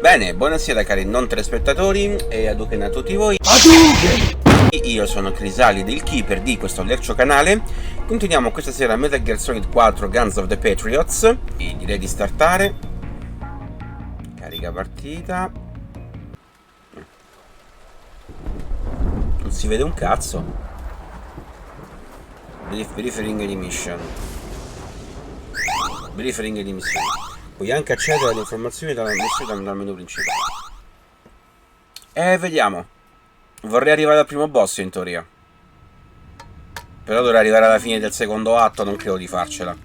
Bene, buonasera cari non telespettatori e Hadouken a tutti voi. Io sono Crisalide, il keeper di questo lercio canale. Continuiamo questa sera Metal Gear Solid 4 Guns of the Patriots. E direi di startare. Carica partita. Non si vede un cazzo. Briefing di mission. Briefing di missione. Puoi anche accedere alle informazioni dal menu principale. Vediamo. Vorrei arrivare al primo boss in teoria. Però dovrei arrivare alla fine del secondo atto, non credo di farcela.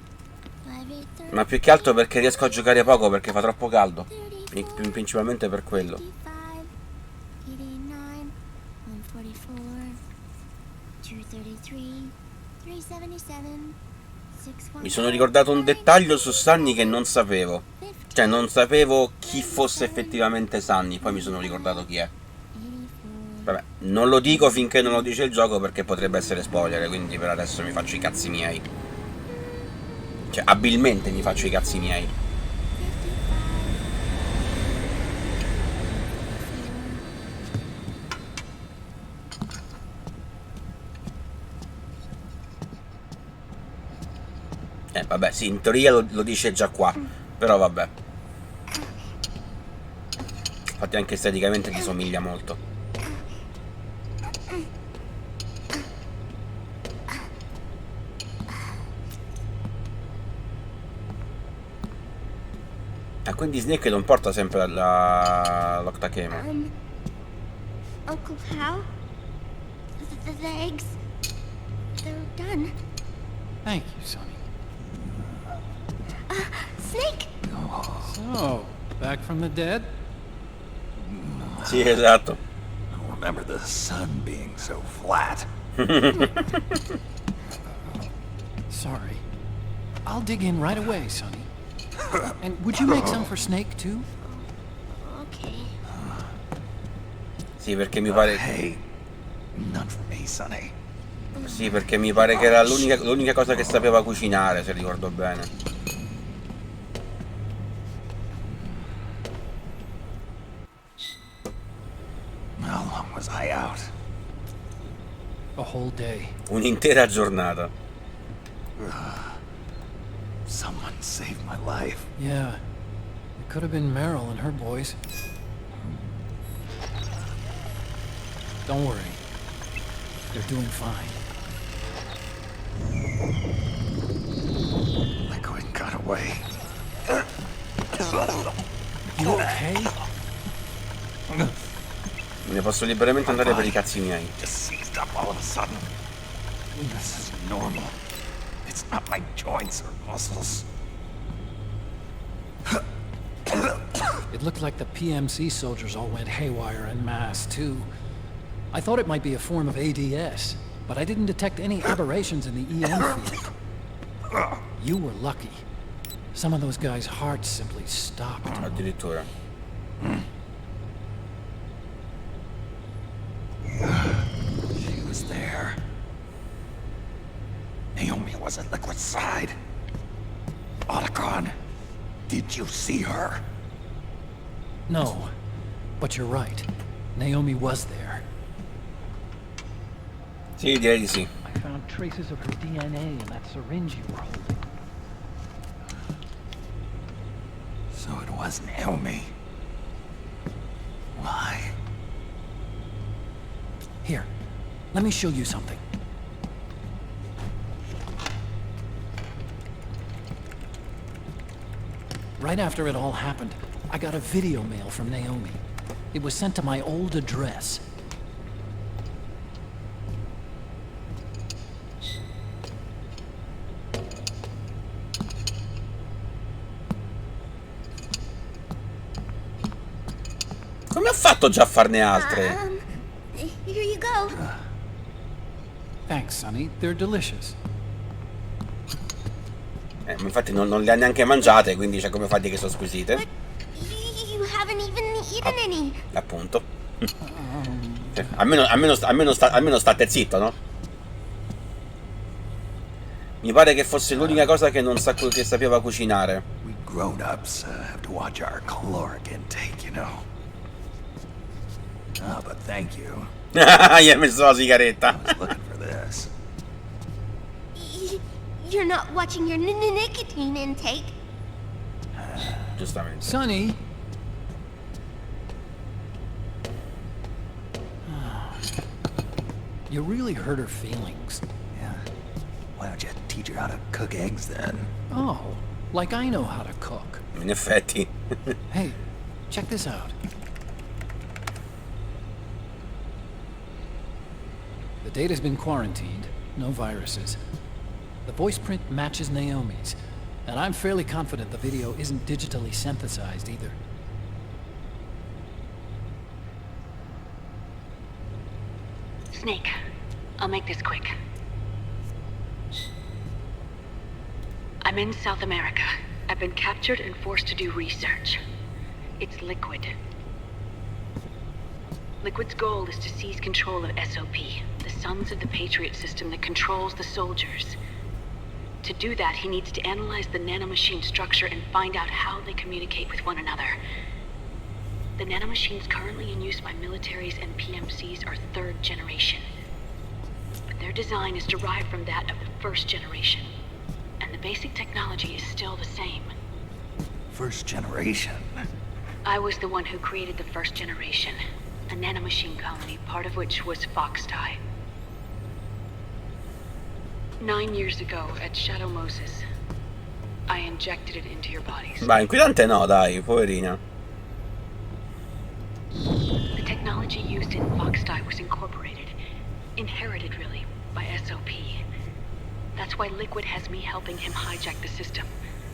Ma più che altro perché riesco a giocare poco perché fa troppo caldo. Principalmente per quello. Mi sono ricordato un dettaglio su Sunny che non sapevo. Cioè non sapevo chi fosse effettivamente Sunny. Poi mi sono ricordato chi è. Vabbè, non lo dico finché non lo dice il gioco perché potrebbe essere spoiler. Quindi per adesso mi faccio i cazzi miei. Cioè abilmente mi faccio i cazzi miei. Vabbè, sì, in teoria lo dice già qua. Però vabbè. Infatti anche esteticamente gli somiglia molto. Ah, quindi Snake non porta sempre l'Octachemo. Uncle Hal? The eggs? They're done. Thank you, Sonny. Snake! So, back from the dead? Sì, esatto. I don't remember the sun being so flat. Sorry. I'll dig in right away, Sonny. And would you make some for Snake, too? Okay. Sì, perché mi pare... Hey, none for me, Sonny. Sì, perché mi pare che era l'unica cosa che sapeva cucinare, se ricordo bene. How long was I out? A whole day. Un'intera giornata. Someone saved my life. Yeah. It could have been Meryl and her boys. Don't worry. They're doing fine. Liquid got away. You okay? Me ne posso liberamente andare per i cazzi miei. Just seized up all of a sudden. This is normal. It's not my joints or muscles. It looked like the PMC soldiers all went haywire en masse, too. I thought it might be a form of ADS, but I didn't detect any aberrations in the EM field. You were lucky. Some of those guys' hearts simply stopped. Addirittura. She was there. Naomi was at Liquid's side. Otacon, did you see her? No, but you're right. Naomi was there. Sì, direi di sì. I found traces of her DNA in that syringe you were holding. So it was Naomi. Why? Here, let me show you something. Right after it all happened, I got a video mail from Naomi. It was sent to my old address. Come ho fatto già a farne altre? Here you go. Thanks, Sonny. They're delicious. Infatti non le ha neanche mangiate, quindi c'è come fatti che sono squisite. But you haven't even eaten any. Appunto. Almeno state zitto, no? Mi pare che fosse l'unica cosa che non sa che sapeva cucinare. We grown-ups have to watch our caloric intake, you know. Ah, but thank you. Gli ha messo la sigaretta. I was looking for this. You're not watching your nicotine intake. Giustamente. Sonny! You really hurt her feelings. Yeah. Why don't you teach her how to cook eggs then? Oh, like I know how to cook. In effetti. Hey, check this out. The data's been quarantined, no viruses. The voice print matches Naomi's, and I'm fairly confident the video isn't digitally synthesized either. Snake, I'll make this quick. I'm in South America. I've been captured and forced to do research. It's Liquid. Liquid's goal is to seize control of SOP, the sons of the Patriot system that controls the soldiers. To do that, he needs to analyze the nanomachine structure and find out how they communicate with one another. The nanomachines currently in use by militaries and PMCs are third generation. But their design is derived from that of the first generation. And the basic technology is still the same. First generation? I was the one who created the first generation. A nanomachine colony, part of which was Foxdie. 9 years ago, at Shadow Moses, I injected it into your bodies. Ma inquietante no, dai, poverina. The technology used in Foxdie was incorporated, inherited really, by SOP. That's why Liquid has me helping him hijack the system,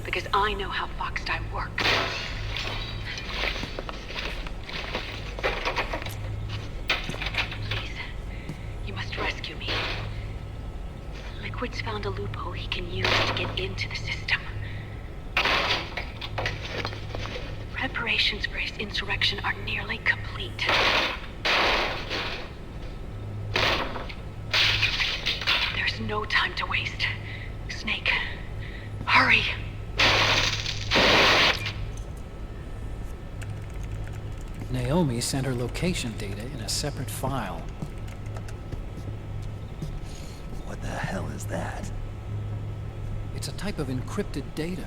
because I know how Foxdie works. Please, you must rescue me. Liquid's found a loophole he can use to get into the system. Preparations for his insurrection are nearly complete. There's no time to waste. Snake, hurry! Naomi sent her location data in a separate file. What the hell is that? It's a type of encrypted data.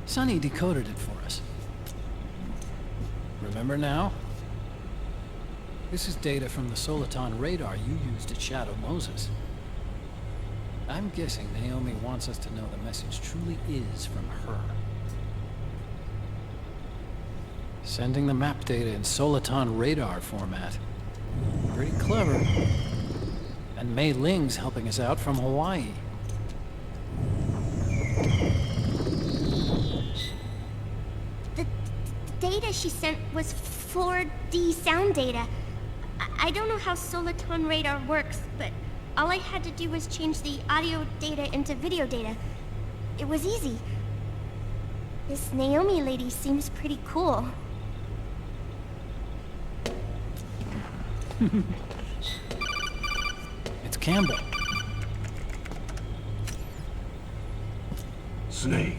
Sonny decoded it for us. Remember now? This is data from the Soliton radar you used at Shadow Moses. I'm guessing Naomi wants us to know the message truly is from her. Sending the map data in Soliton radar format. Pretty clever. And Mei Ling's helping us out from Hawaii. The data she sent was 4D sound data. I don't know how Soliton radar works, but all I had to do was change the audio data into video data. It was easy. This Naomi lady seems pretty cool. It's Campbell. Snake,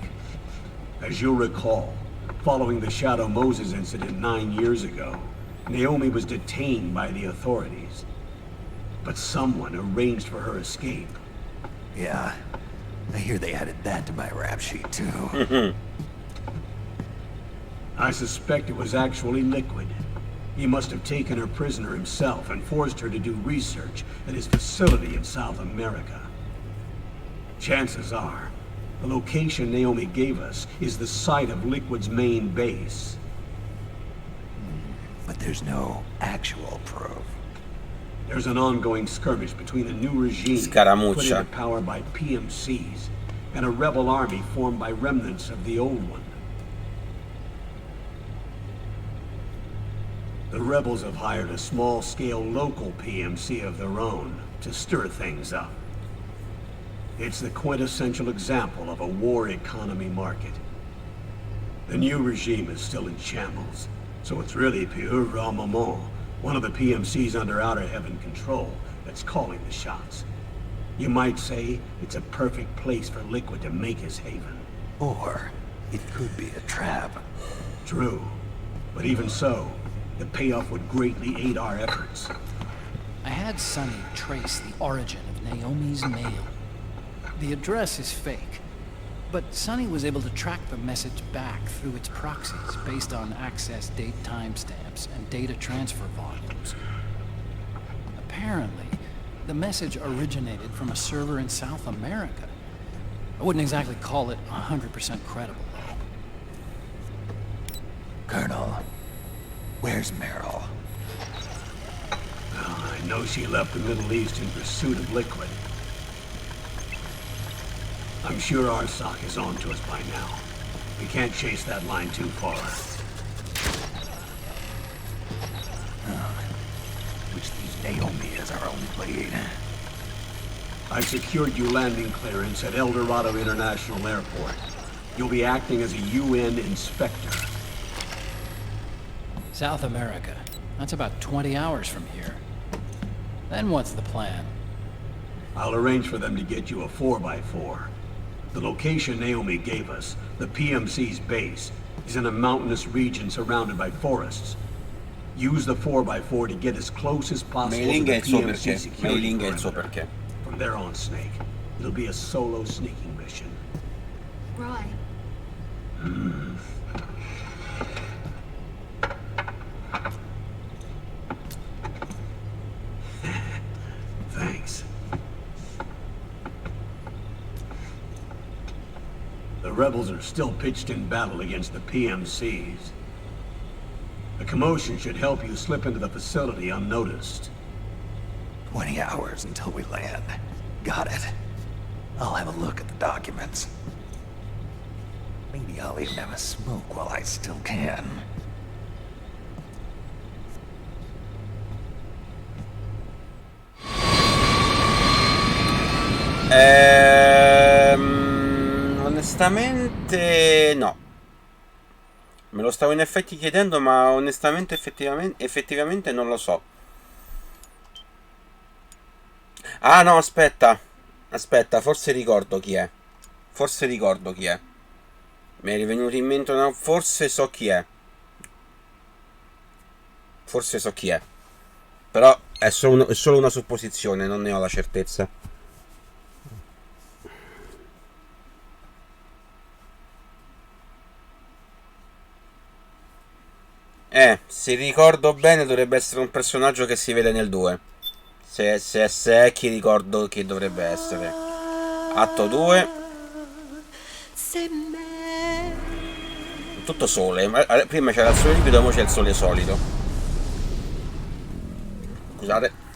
as you'll recall, following the Shadow Moses incident 9 years ago, Naomi was detained by the authorities. But someone arranged for her escape. Yeah, I hear they added that to my rap sheet too. I suspect it was actually Liquid. He must have taken her prisoner himself and forced her to do research at his facility in South America. Chances are, the location Naomi gave us is the site of Liquid's main base. But there's no actual proof. There's an ongoing skirmish between a new regime put Scaramuccia. into power by PMCs and a rebel army formed by remnants of the old one. The rebels have hired a small-scale local PMC of their own to stir things up. It's the quintessential example of a war economy market. The new regime is still in shambles, so it's really Pure Maman, one of the PMCs under Outer Heaven control, that's calling the shots. You might say it's a perfect place for Liquid to make his haven. Or It could be a trap. True. But even so, the payoff would greatly aid our efforts. I had Sonny trace the origin of Naomi's mail. The address is fake, but Sonny was able to track the message back through its proxies based on access date timestamps and data transfer volumes. Apparently, the message originated from a server in South America. I wouldn't exactly call it 100% credible, though. Colonel, where's Meryl? I know she left the Middle East in pursuit of liquid. I'm sure our sock is on to us by now. We can't chase that line too far. Which leaves Naomi as our only lead. I secured you landing clearance at El Dorado International Airport. You'll be acting as a UN inspector. South America. That's about 20 hours from here. Then what's the plan? I'll arrange for them to get you a 4x4. The location Naomi gave us, the PMC's base, is in a mountainous region surrounded by forests. Use the 4x4 to get as close as possible to the PMC security perimeter. From there on, Snake, it'll be a solo sneaking mission. Right. Thanks. The rebels are still pitched in battle against the PMCs. The commotion should help you slip into the facility unnoticed. 20 hours until we land. Got it. I'll have a look at the documents. Maybe I'll even have a smoke while I still can. Onestamente no. Me lo stavo in effetti chiedendo, ma onestamente effettivamente non lo so. Ah no, aspetta, forse ricordo chi è. Mi è rivenuto in mente una... Forse so chi è. Però è solo una supposizione, non ne ho la certezza. Se ricordo bene dovrebbe essere un personaggio che si vede nel 2. Se è chi ricordo che dovrebbe essere. Atto 2. Tutto sole. Prima c'era il sole liquido, ora c'è il sole solido. Scusate.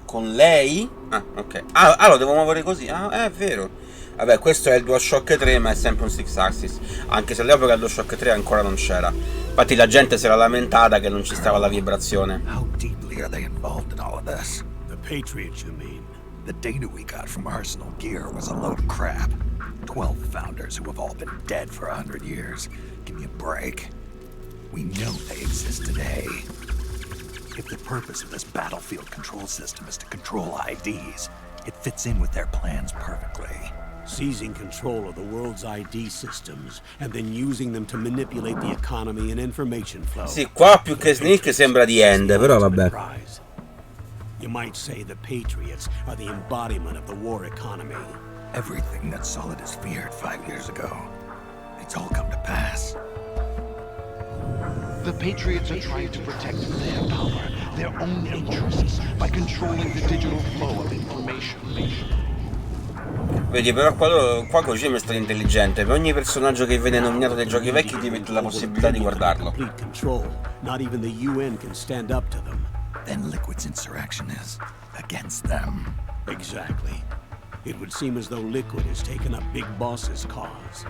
Con lei? Ah, ok. Ah, lo devo muovere così. Ah, è vero. Vabbè, questo è il DualShock 3, ma è sempre un 6-axis. Anche se all'epoca il DualShock 3 ancora non c'era. Infatti la gente si era lamentata che non ci stava la vibrazione. How deeply are they involved in all of this? The Patriots, you mean? The data we got from Arsenal Gear was a load of crap. 12 founders who have all been dead for 100 years. Give me a break. We know they exist today. If the purpose of this battlefield control system is to control IDs, it fits in with their plans perfectly. Seizing control of the world's ID systems and then using them to manipulate the economy and information flow. Sì, qua più che Snake sembra di End, però vabbè. You might say the Patriots are the embodiment of the war economy. Everything that Solidus feared 5 years ago, it's all come to pass. The Patriots are trying to protect their power, their own interests, by controlling the digital flow of information. Vedi, però qua Kojima è stato intelligente. Per ogni personaggio che viene nominato dai giochi vecchi ti mette la possibilità di guardarlo. Not even the UN can stand up to them. Then Liquid's insurrection is against them. Exactly. It would seem as though Liquid has taken up Big Boss's cause.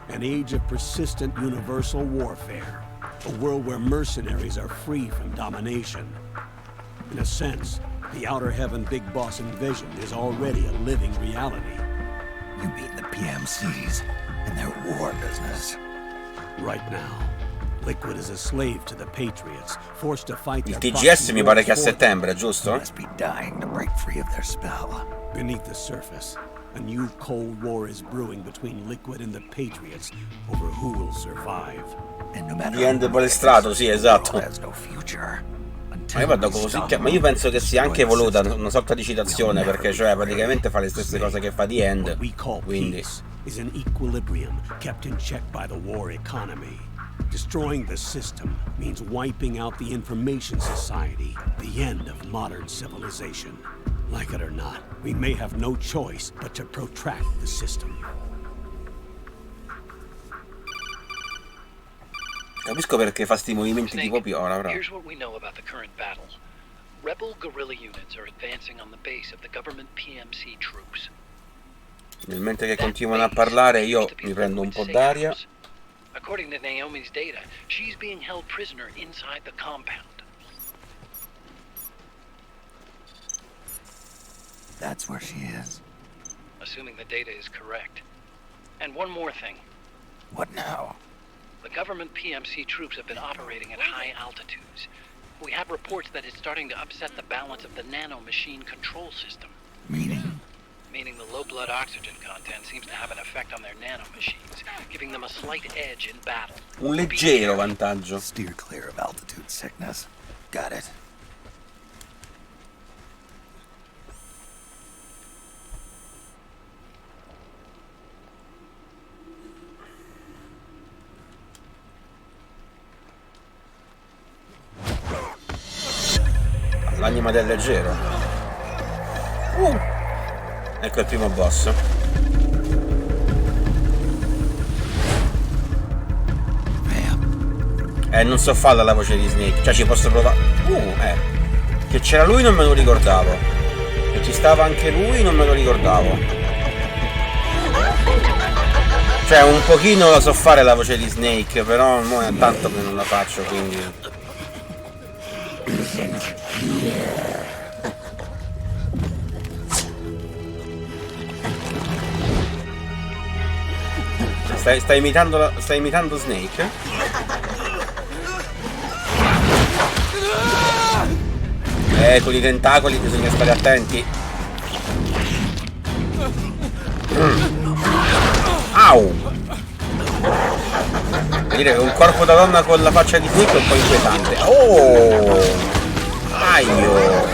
An age of persistent universal warfare. A world where mercenaries are free from domination. In a sense, the Outer Heaven Big Boss envision is already a living reality. You mean the PMCs and their war business? Right now, Liquid is a slave to the Patriots, forced to fight Il their TGS mi pare che a proxy wars settembre, They giusto? must be dying to break free of their spell. beneath the surface. A new Cold War is brewing between Liquid and the Patriots over who will survive. And no matter Di End who palestrato, wins, sì, the esatto. world has no future. Ma Until io guardo we così, stop ma io penso che sia anche destroying the voluta system. una sorta di citazione, perché cioè praticamente fa le stesse cose che fa di What End, we call quindi peace is an equilibrium kept in check by the war economy. Destroying the system means wiping out the information society, the end of modern civilization. Like it or not, we may have no choice but to protract the system. capisco perché fa sti movimenti tipo piora, però. Here's what we know about the current battle. Rebel guerrilla units are advancing on the base of the government PMC troops. Nel mentre che continuano a parlare io mi prendo un po' d'aria. According to Naomi's data, she's being held prisoner inside the compound. That's where she is. Assuming the data is correct. And one more thing. What now? The government PMC troops have been operating at high altitudes. We have reports that it's starting to upset the balance of the nano-machine control system. Meaning? Meaning the low blood oxygen content seems to have an effect on their nano-machines, giving them a slight edge in battle. Un leggero vantaggio. Steer clear of altitude sickness. Got it. L'anima del leggero. Ecco il primo boss. Non so farla la voce di Snake. Cioè ci posso provare. Che c'era lui non me lo ricordavo. Che ci stava anche lui non me lo ricordavo. Cioè un pochino la so fare la voce di Snake, però mo è tanto che non la faccio, quindi. Stai imitando Snake? Con i tentacoli bisogna stare attenti. Au! Vuol dire che un corpo da donna con la faccia di Snake è un po' inquietante. Oh! Aio!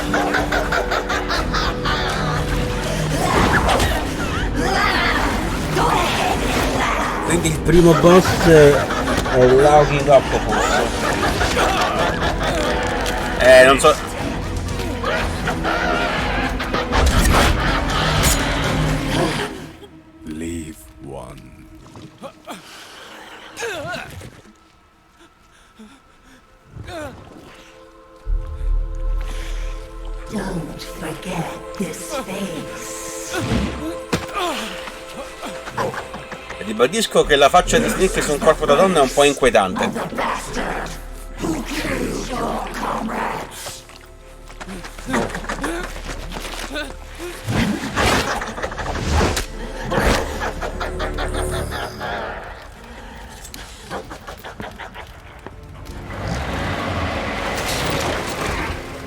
Quindi il primo boss è Laughing Octopus. Non so. Leave one. Don't forget this face. Ribadisco che la faccia di Snake su un corpo da donna è un po' inquietante. The bastard who killed your comrades.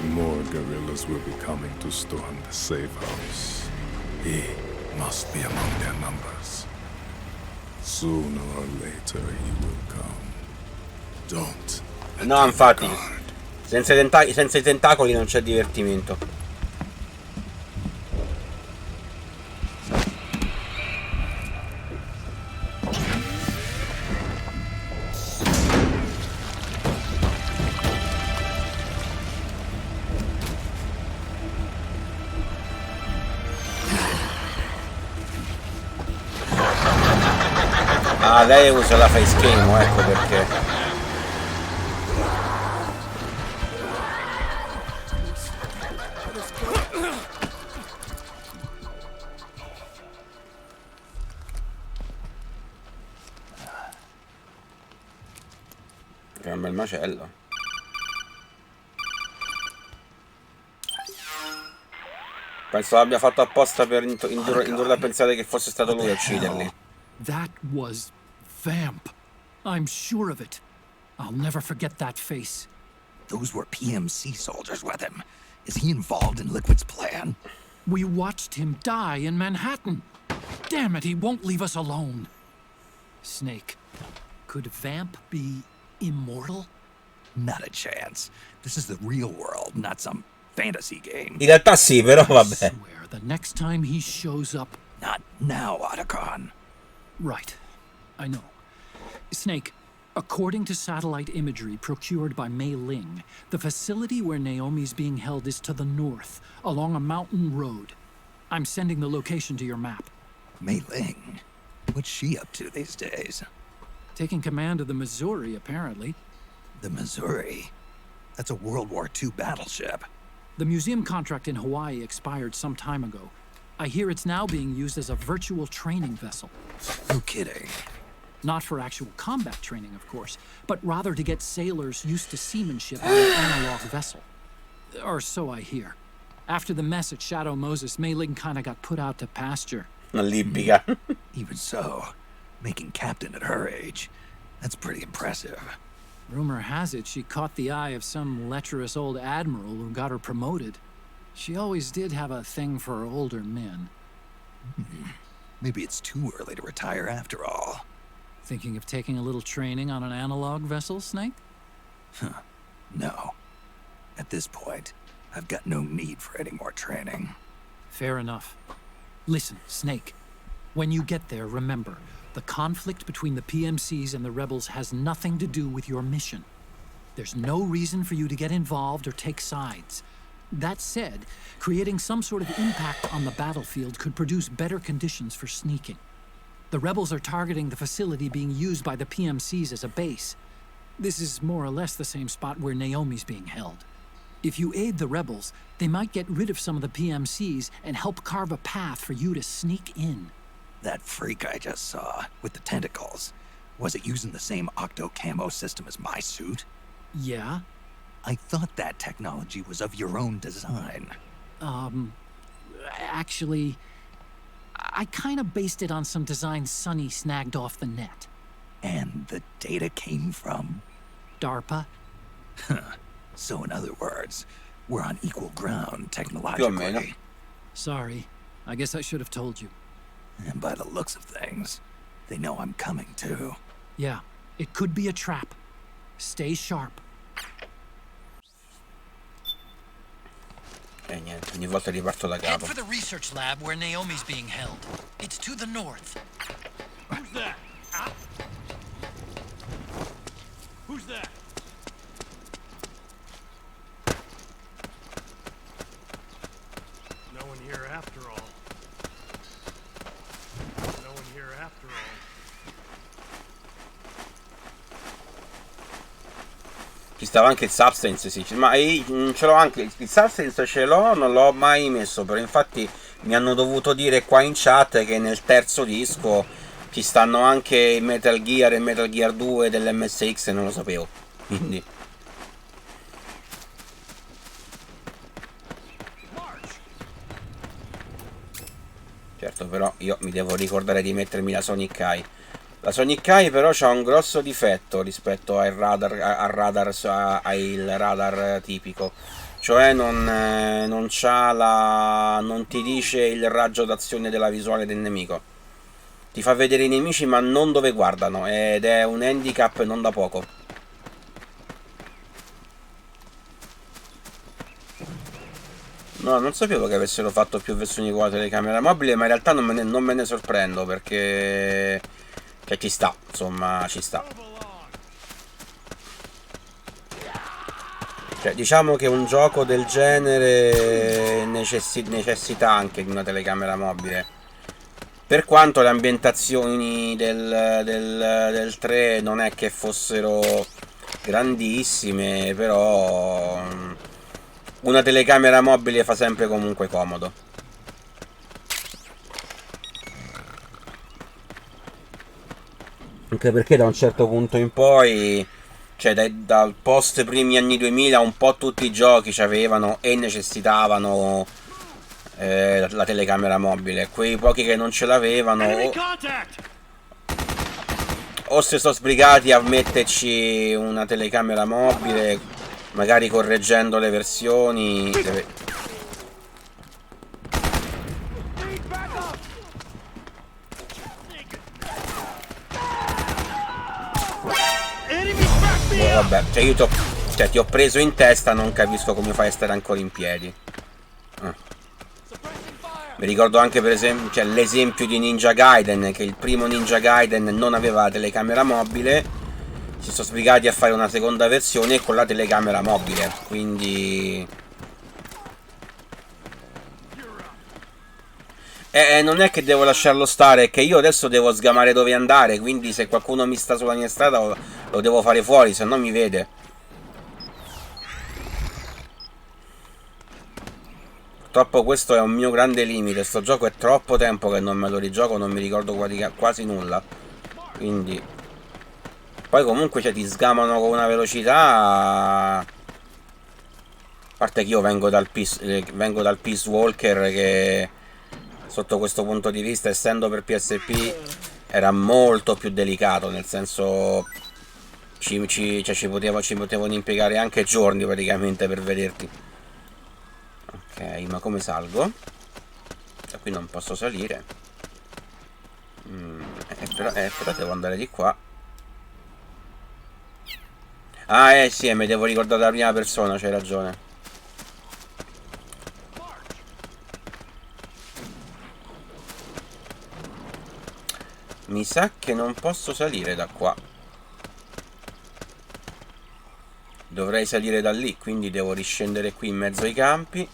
More guerrillas will be coming to storm the safe house. He must be among their numbers. Sooner or later he will come. Don't. No, infatti, senza i tentacoli non c'è divertimento. Ah, lei usa la face cam, ecco perché. Che è un bel macello. Penso l'abbia fatto apposta per indurre a pensare che fosse stato lui a ucciderli. That was Vamp. I'm sure of it. I'll never forget that face. Those were PMC soldiers with him. Is he involved in Liquid's plan? We watched him die in Manhattan. Damn it, he won't leave us alone. Snake, could Vamp be immortal? Not a chance. This is the real world, not some fantasy game. In realtà sì, però vabbè. Swear, the next time he shows up... Not now, Otacon. Right. I know. Snake, according to satellite imagery procured by Mei Ling, the facility where Naomi's being held is to the north, along a mountain road. I'm sending the location to your map. Mei Ling? What's she up to these days? Taking command of the Missouri, apparently. The Missouri? That's a World War II battleship. The museum contract in Hawaii expired some time ago. I hear it's now being used as a virtual training vessel. No kidding. Not for actual combat training, of course, but rather to get sailors used to seamanship on an analog vessel. Or so I hear. After the mess at Shadow Moses, Mei Ling kinda got put out to pasture. Libica. Even so, making captain at her age, that's pretty impressive. Rumor has it she caught the eye of some lecherous old admiral who got her promoted. She always did have a thing for older men. Maybe it's too early to retire after all. Thinking of taking a little training on an analog vessel, Snake? No. At this point, I've got no need for any more training. Fair enough. Listen, Snake. When you get there, remember, the conflict between the PMCs and the rebels has nothing to do with your mission. There's no reason for you to get involved or take sides. That said, creating some sort of impact on the battlefield could produce better conditions for sneaking. The rebels are targeting the facility being used by the PMCs as a base. This is more or less the same spot where Naomi's being held. If you aid the rebels, they might get rid of some of the PMCs and help carve a path for you to sneak in. That freak I just saw, with the tentacles, was it using the same octo camo system as my suit? Yeah? I thought that technology was of your own design. Actually, I kind of based it on some designs Sonny snagged off the net. And the data came from? DARPA? So in other words, we're on equal ground technologically. Sorry, I guess I should have told you. And by the looks of things, they know I'm coming too. Yeah, it could be a trap. Stay sharp. E niente, ogni volta riparto da Head capo. for the research lab where Naomi's being held. It's to the north. Who's that? Huh? Who's that? No one here after all. No one here after all. Ci stava anche il substance, sì, ma ce l'ho anche, il substance ce l'ho, non l'ho mai messo, però infatti mi hanno dovuto dire qua in chat che nel terzo disco ci stanno anche il Metal Gear e Metal Gear 2 dell'MSX e non lo sapevo, quindi... Certo, però io mi devo ricordare di mettermi la Sonic Eye. La Sonic Eye però c'ha un grosso difetto rispetto al radar tipico, cioè non ti dice il raggio d'azione della visuale del nemico, ti fa vedere i nemici ma non dove guardano, ed è un handicap non da poco. No, non sapevo che avessero fatto più versioni con la telecamera mobile, ma in realtà non me ne sorprendo, perché cioè, ci sta, insomma, ci sta. Cioè, diciamo che un gioco del genere necessita anche di una telecamera mobile. Per quanto le ambientazioni del 3 non è che fossero grandissime, però una telecamera mobile fa sempre comunque comodo. Anche perché da un certo punto in poi, cioè dal post primi anni 2000, un po' tutti i giochi c'avevano e necessitavano la telecamera mobile. Quei pochi che non ce l'avevano o se sono sbrigati a metterci una telecamera mobile, magari correggendo le versioni. Vabbè, cioè ti ho preso in testa, non capisco come fai a stare ancora in piedi. Mi ricordo anche per esempio, cioè, l'esempio di Ninja Gaiden, che il primo Ninja Gaiden non aveva la telecamera mobile, si sono sbrigati a fare una seconda versione con la telecamera mobile, quindi... non è che devo lasciarlo stare, è che io adesso devo sgamare dove andare, quindi se qualcuno mi sta sulla mia strada lo devo fare fuori, se no mi vede. Purtroppo questo è un mio grande limite, sto gioco è troppo tempo che non me lo rigioco, non mi ricordo quasi nulla. Quindi... Poi comunque cioè, ti sgamano con una velocità... A parte che io vengo dal Peace Walker che... Sotto questo punto di vista, essendo per PSP, era molto più delicato, nel senso ci potevano impiegare anche giorni praticamente per vederti. Ok, ma come salgo? Da qui non posso salire. Però devo andare di qua. Ah, sì, mi devo ricordare la prima persona, c'hai ragione. Mi sa che non posso salire da qua. Dovrei salire da lì, quindi devo riscendere qui in mezzo ai campi.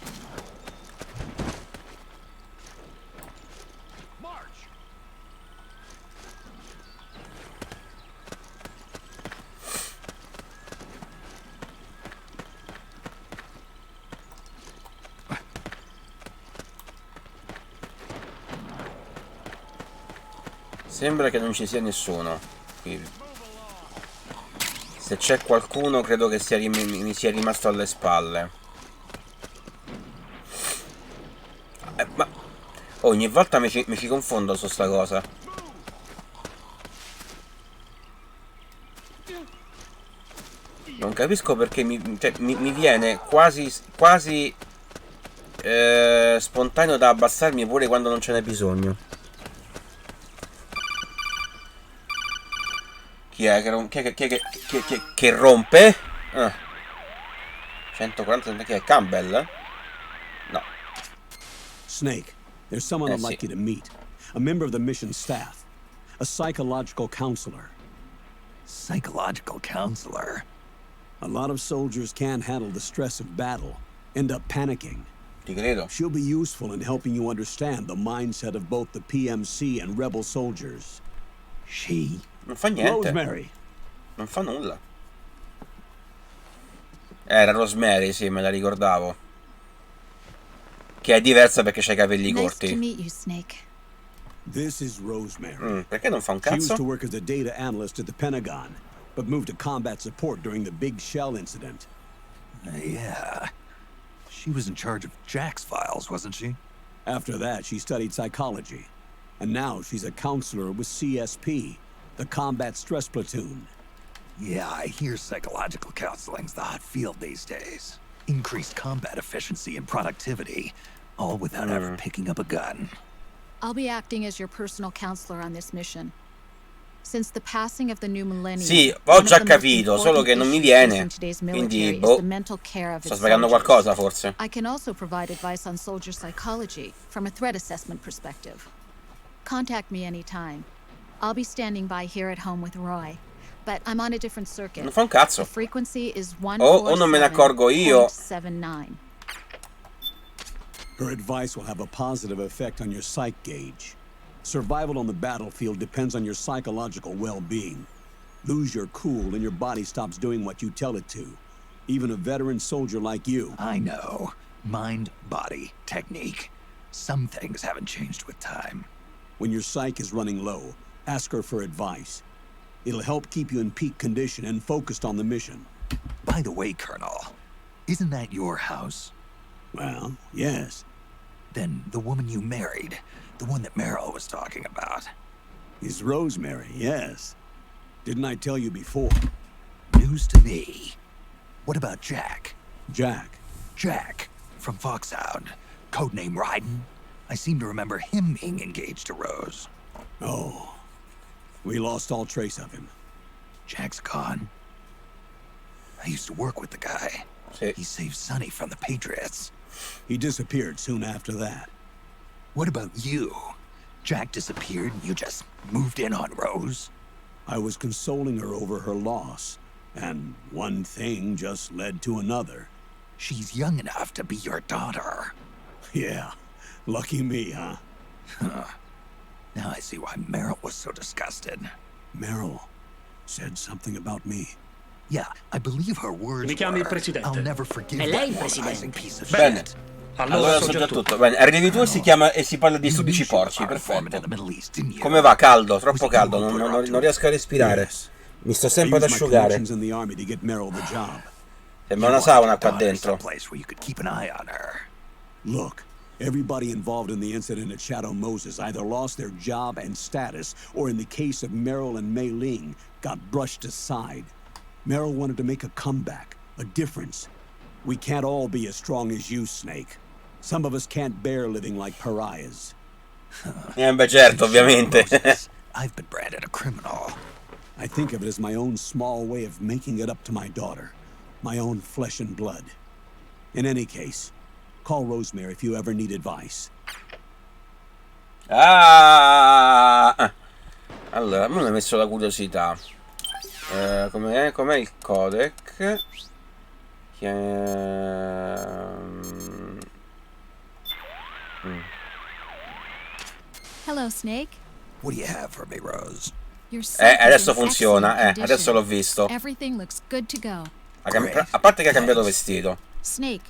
Sembra che non ci sia nessuno qui. Se c'è qualcuno credo che mi sia rimasto alle spalle. Ma ogni volta mi ci confondo su sta cosa. Non capisco perché mi viene quasi spontaneo da abbassarmi pure quando non ce n'è bisogno. Chi è che rompe? 140, che è Campbell? No. Snake, there's someone I'd like you to meet. A member of the mission staff. A psychological counselor. Psychological counselor? A lot of soldiers can't handle the stress of battle, end up panicking. Ti credo. She'll be useful in helping you understand the mindset of both the PMC and rebel soldiers. She? Non fa niente. Rosemary. Non fa nulla. Era Rosemary, sì, me la ricordavo. Che è diversa perché c'ha i capelli corti. Nice to meet you, Snake. This is Rosemary. Perché non fa un She used cazzo? to work as a data analyst at the Pentagon, but moved to combat support during the Big Shell incident. Yeah. She was in charge of Jack's files, wasn't she? After that, she studied psychology. And now she's a counselor with CSP, the Combat Stress Platoon. Yeah, I hear psychological counseling's the hot field these days. Increased combat efficiency and productivity, all without ever picking up a gun. I'll be acting as your personal counselor on this mission. Since the passing of the new millennium, Sì, ho già capito, solo che non mi viene. Quindi, boh, sto sbagliando qualcosa forse. I can also provide advice on soldier psychology from a threat assessment perspective. Contact me anytime. I'll be standing by here at home with Roy, but I'm on a different circuit. Non fa un cazzo. The frequency is O non me ne accorgo io. 147.79. Her advice will have a positive effect on your psych gauge. Survival on the battlefield depends on your psychological well-being. Lose your cool and your body stops doing what you tell it to. Even a veteran soldier like you. I know. Mind, body, technique. Some things haven't changed with time. When your psyche is running low, ask her for advice. It'll help keep you in peak condition and focused on the mission. By the way, Colonel, isn't that your house? Well, yes. Then the woman you married, the one that Meryl was talking about. Is Rosemary, yes. Didn't I tell you before? News to me. What about Jack? Jack. Jack, from Foxhound. Codename Ryden. I seem to remember him being engaged to Rose. Oh. We lost all trace of him. Jack's gone. I used to work with the guy. He saved Sonny from the Patriots. He disappeared soon after that. What about you? Jack disappeared and you just moved in on Rose? I was consoling her over her loss, and one thing just led to another. She's young enough to be your daughter. Yeah, lucky me, huh? Now I see why Meryl was so disgusted. Meryl said something about me. Yeah, I believe her words Mi chiami il were, presidente. I'll never forgive È lei il that presidente. moralizing piece of Bene. shit. Allora so già tutto. Bene, arrivi tu e si chiama e si parla di sudici porci, perfetto. Come va? Caldo, troppo caldo, non riesco a respirare. Mi sto sempre ad asciugare. Sembra una sauna qua dentro. Look, everybody involved in the incident at Shadow Moses either lost their job and status, or in the case of Meryl and Mei Ling, got brushed aside. Meryl wanted to make a comeback, a difference. We can't all be as strong as you, Snake. Some of us can't bear living like pariahs. Beh, certo, ovviamente. I've been branded a criminal. I think of it as my own small way of making it up to my daughter. My own flesh and blood. In any case, call Rosemary if you ever need advice. Ah! Allora, a me mi ha messo la curiosità. Com'è il codec? Hello, Snake. What do you have for me, Rose? Your site is adesso in funziona, excellent condition. adesso l'ho visto. Everything looks good to go. A parte che ha cambiato vestito. Snake,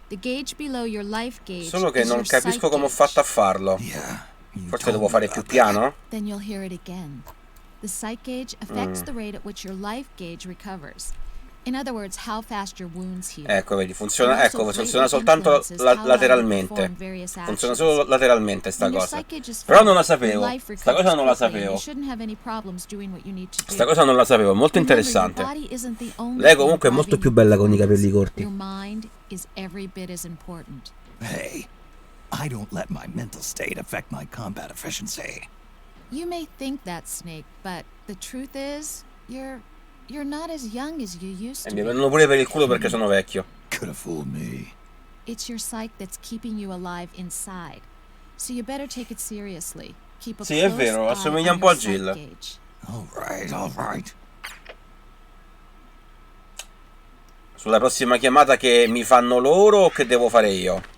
the gauge below your life gauge. Solo che is non your capisco sight come ho gauge. fatto a farlo. Forse devo fare più piano? Then you'll hear it again. The sight gauge affects the rate at which your life gauge recovers. In other words, how fast your wounds heal. Ecco, vedi, funziona soltanto lateralmente. Funziona solo lateralmente sta cosa. Però non la sapevo. Sta cosa non la sapevo. Sta cosa non la sapevo, molto interessante. Lei comunque è molto più bella con i capelli corti. Hey, I don't let my mental state affect my combat efficiency. You may think that, Snake, but the truth is, you're not as young as you used E to mi be. prendono pure per il culo perché sono vecchio. Could have fooled me. It's your psyche that's keeping you alive inside. So you better take it seriously. Keep a Sì, è close vero, eye assomiglia on un po' a your sight Jill. gauge. All right. Sulla prossima chiamata che mi fanno loro o che devo fare io?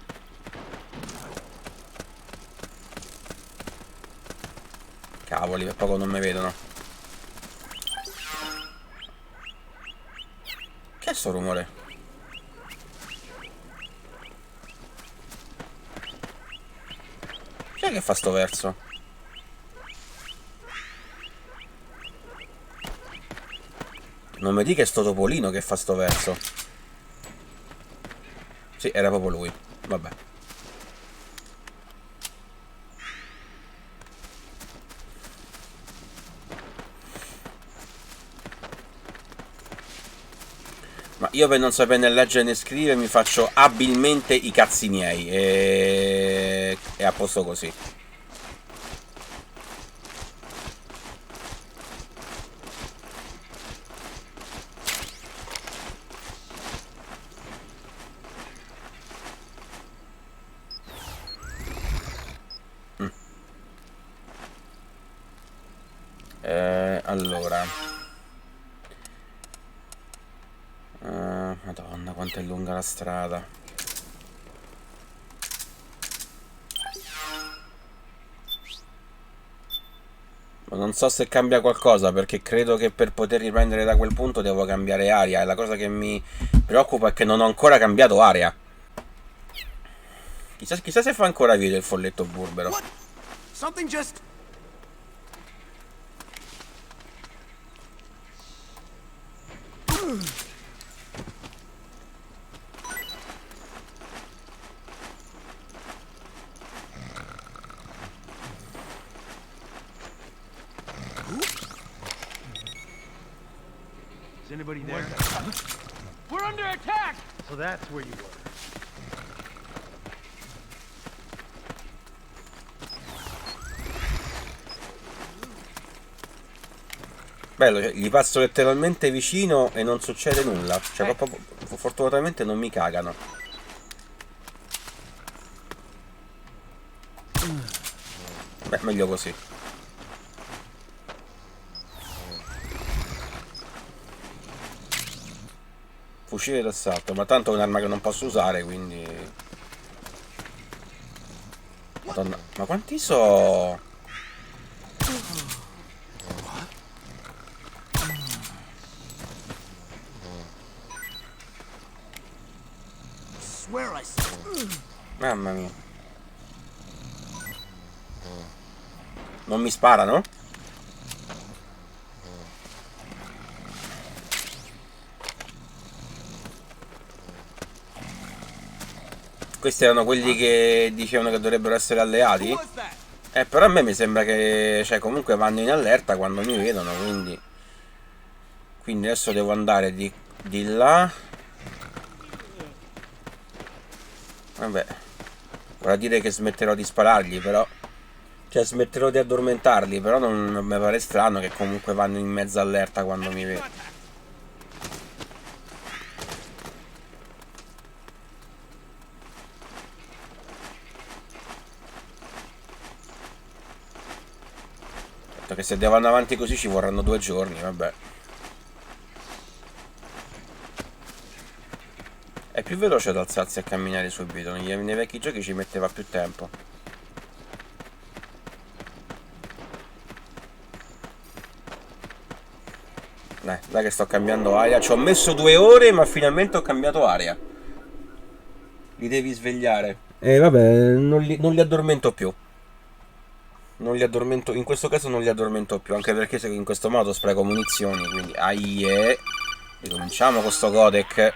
Cavoli, per poco non mi vedono. Che è sto rumore? Chi è che fa sto verso? Non mi dica che è sto topolino che fa sto verso. Sì, era proprio lui. Vabbè. Ma io per non sapere né leggere né scrivere mi faccio abilmente i cazzi miei e a posto così. Allora, Madonna, quanto è lunga la strada. Ma non so se cambia qualcosa, perché credo che per poter riprendere da quel punto devo cambiare aria. E la cosa che mi preoccupa è che non ho ancora cambiato aria. Chissà se fa ancora video il folletto burbero. Something just... Is anybody there? We're under attack! So that's where you were. Bello, cioè, gli passo letteralmente vicino e non succede nulla. Cioè, proprio, fortunatamente non mi cagano. Beh, meglio così. Fucile d'assalto, ma tanto è un'arma che non posso usare, quindi... Madonna, ma quanti so? Mamma mia. Non mi sparano? Questi erano quelli che dicevano che dovrebbero essere alleati? Però a me mi sembra che, cioè, comunque vanno in allerta quando mi vedono, quindi adesso devo andare di là. Vabbè, vorrà dire che smetterò di sparargli, però, cioè smetterò di addormentarli, però non mi pare strano che comunque vanno in mezza allerta quando mi vedono. Certo che se vanno avanti così ci vorranno 2 giorni, vabbè. È più veloce ad alzarsi e a camminare subito, nei vecchi giochi ci metteva più tempo. Dai che sto cambiando aria. Ci ho messo 2 ore, ma finalmente ho cambiato aria. Li devi svegliare. Vabbè, non li addormento più. Non li addormento, in questo caso non li addormento più, anche perché se in questo modo spreco munizioni, quindi aie. Ricominciamo con sto codec.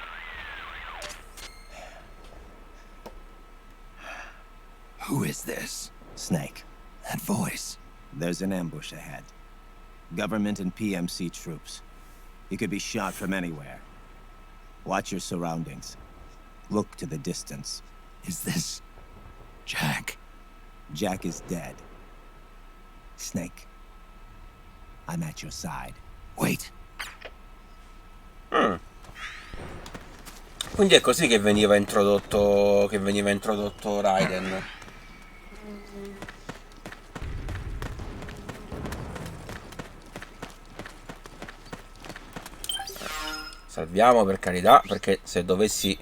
Who is this? Snake. That voice. There's an ambush ahead. Government and PMC troops. You could be shot from anywhere. Watch your surroundings. Look to the distance. Is this... Jack? Jack is dead. Snake. I'm at your side. Wait. Quindi è così che veniva introdotto Raiden. Salviamo per carità, perché se dovessi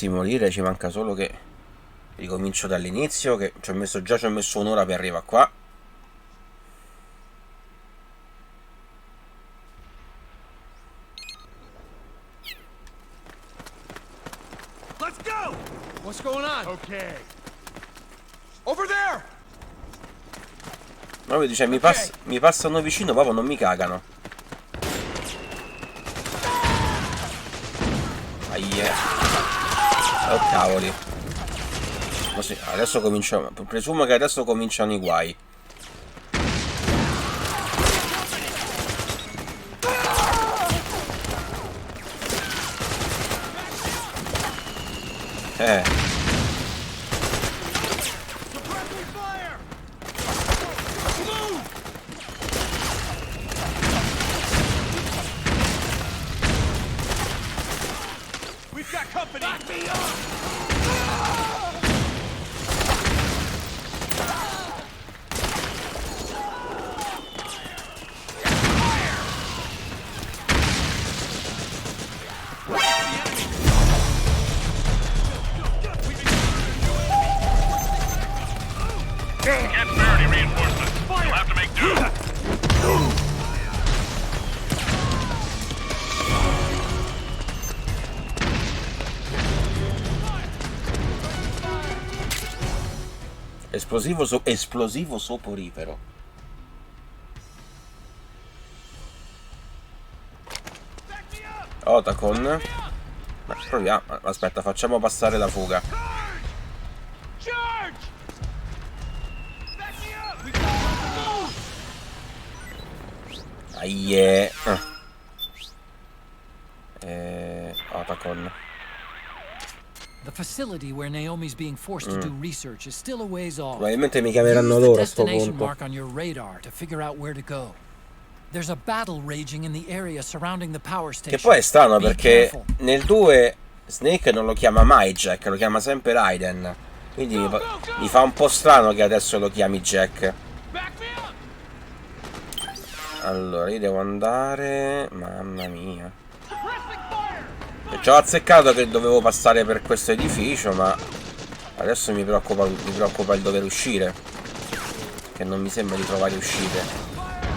morire ci manca solo che ricomincio dall'inizio, che ci ho messo un'ora per arrivare qua. Let's go! What's going on? Okay. Over there! No, vedi, cioè, mi passano vicino, proprio non mi cagano. Oh cavoli. Ma sì, adesso cominciamo. Presumo che adesso cominciano i guai. We've got company! Back me up! Esplosivo soporifero. Otacon. Proviamo. Aspetta, facciamo passare la fuga. Aie. Otacon. The facility where Naomi's being forced to do research is still a ways off. Probabilmente mi chiameranno loro a sto Destination punto. mark on your radar to figure out where to go. There's a battle raging in the area surrounding the power station. Che poi è strano Be perché careful. nel 2 Snake non lo chiama mai Jack, lo chiama sempre Raiden. Quindi mi fa un po' strano che adesso lo chiami Jack. Allora, io devo andare... Mamma mia. Ci ho azzeccato che dovevo passare per questo edificio, ma adesso mi preoccupa il dover uscire. Che non mi sembra di trovare uscite.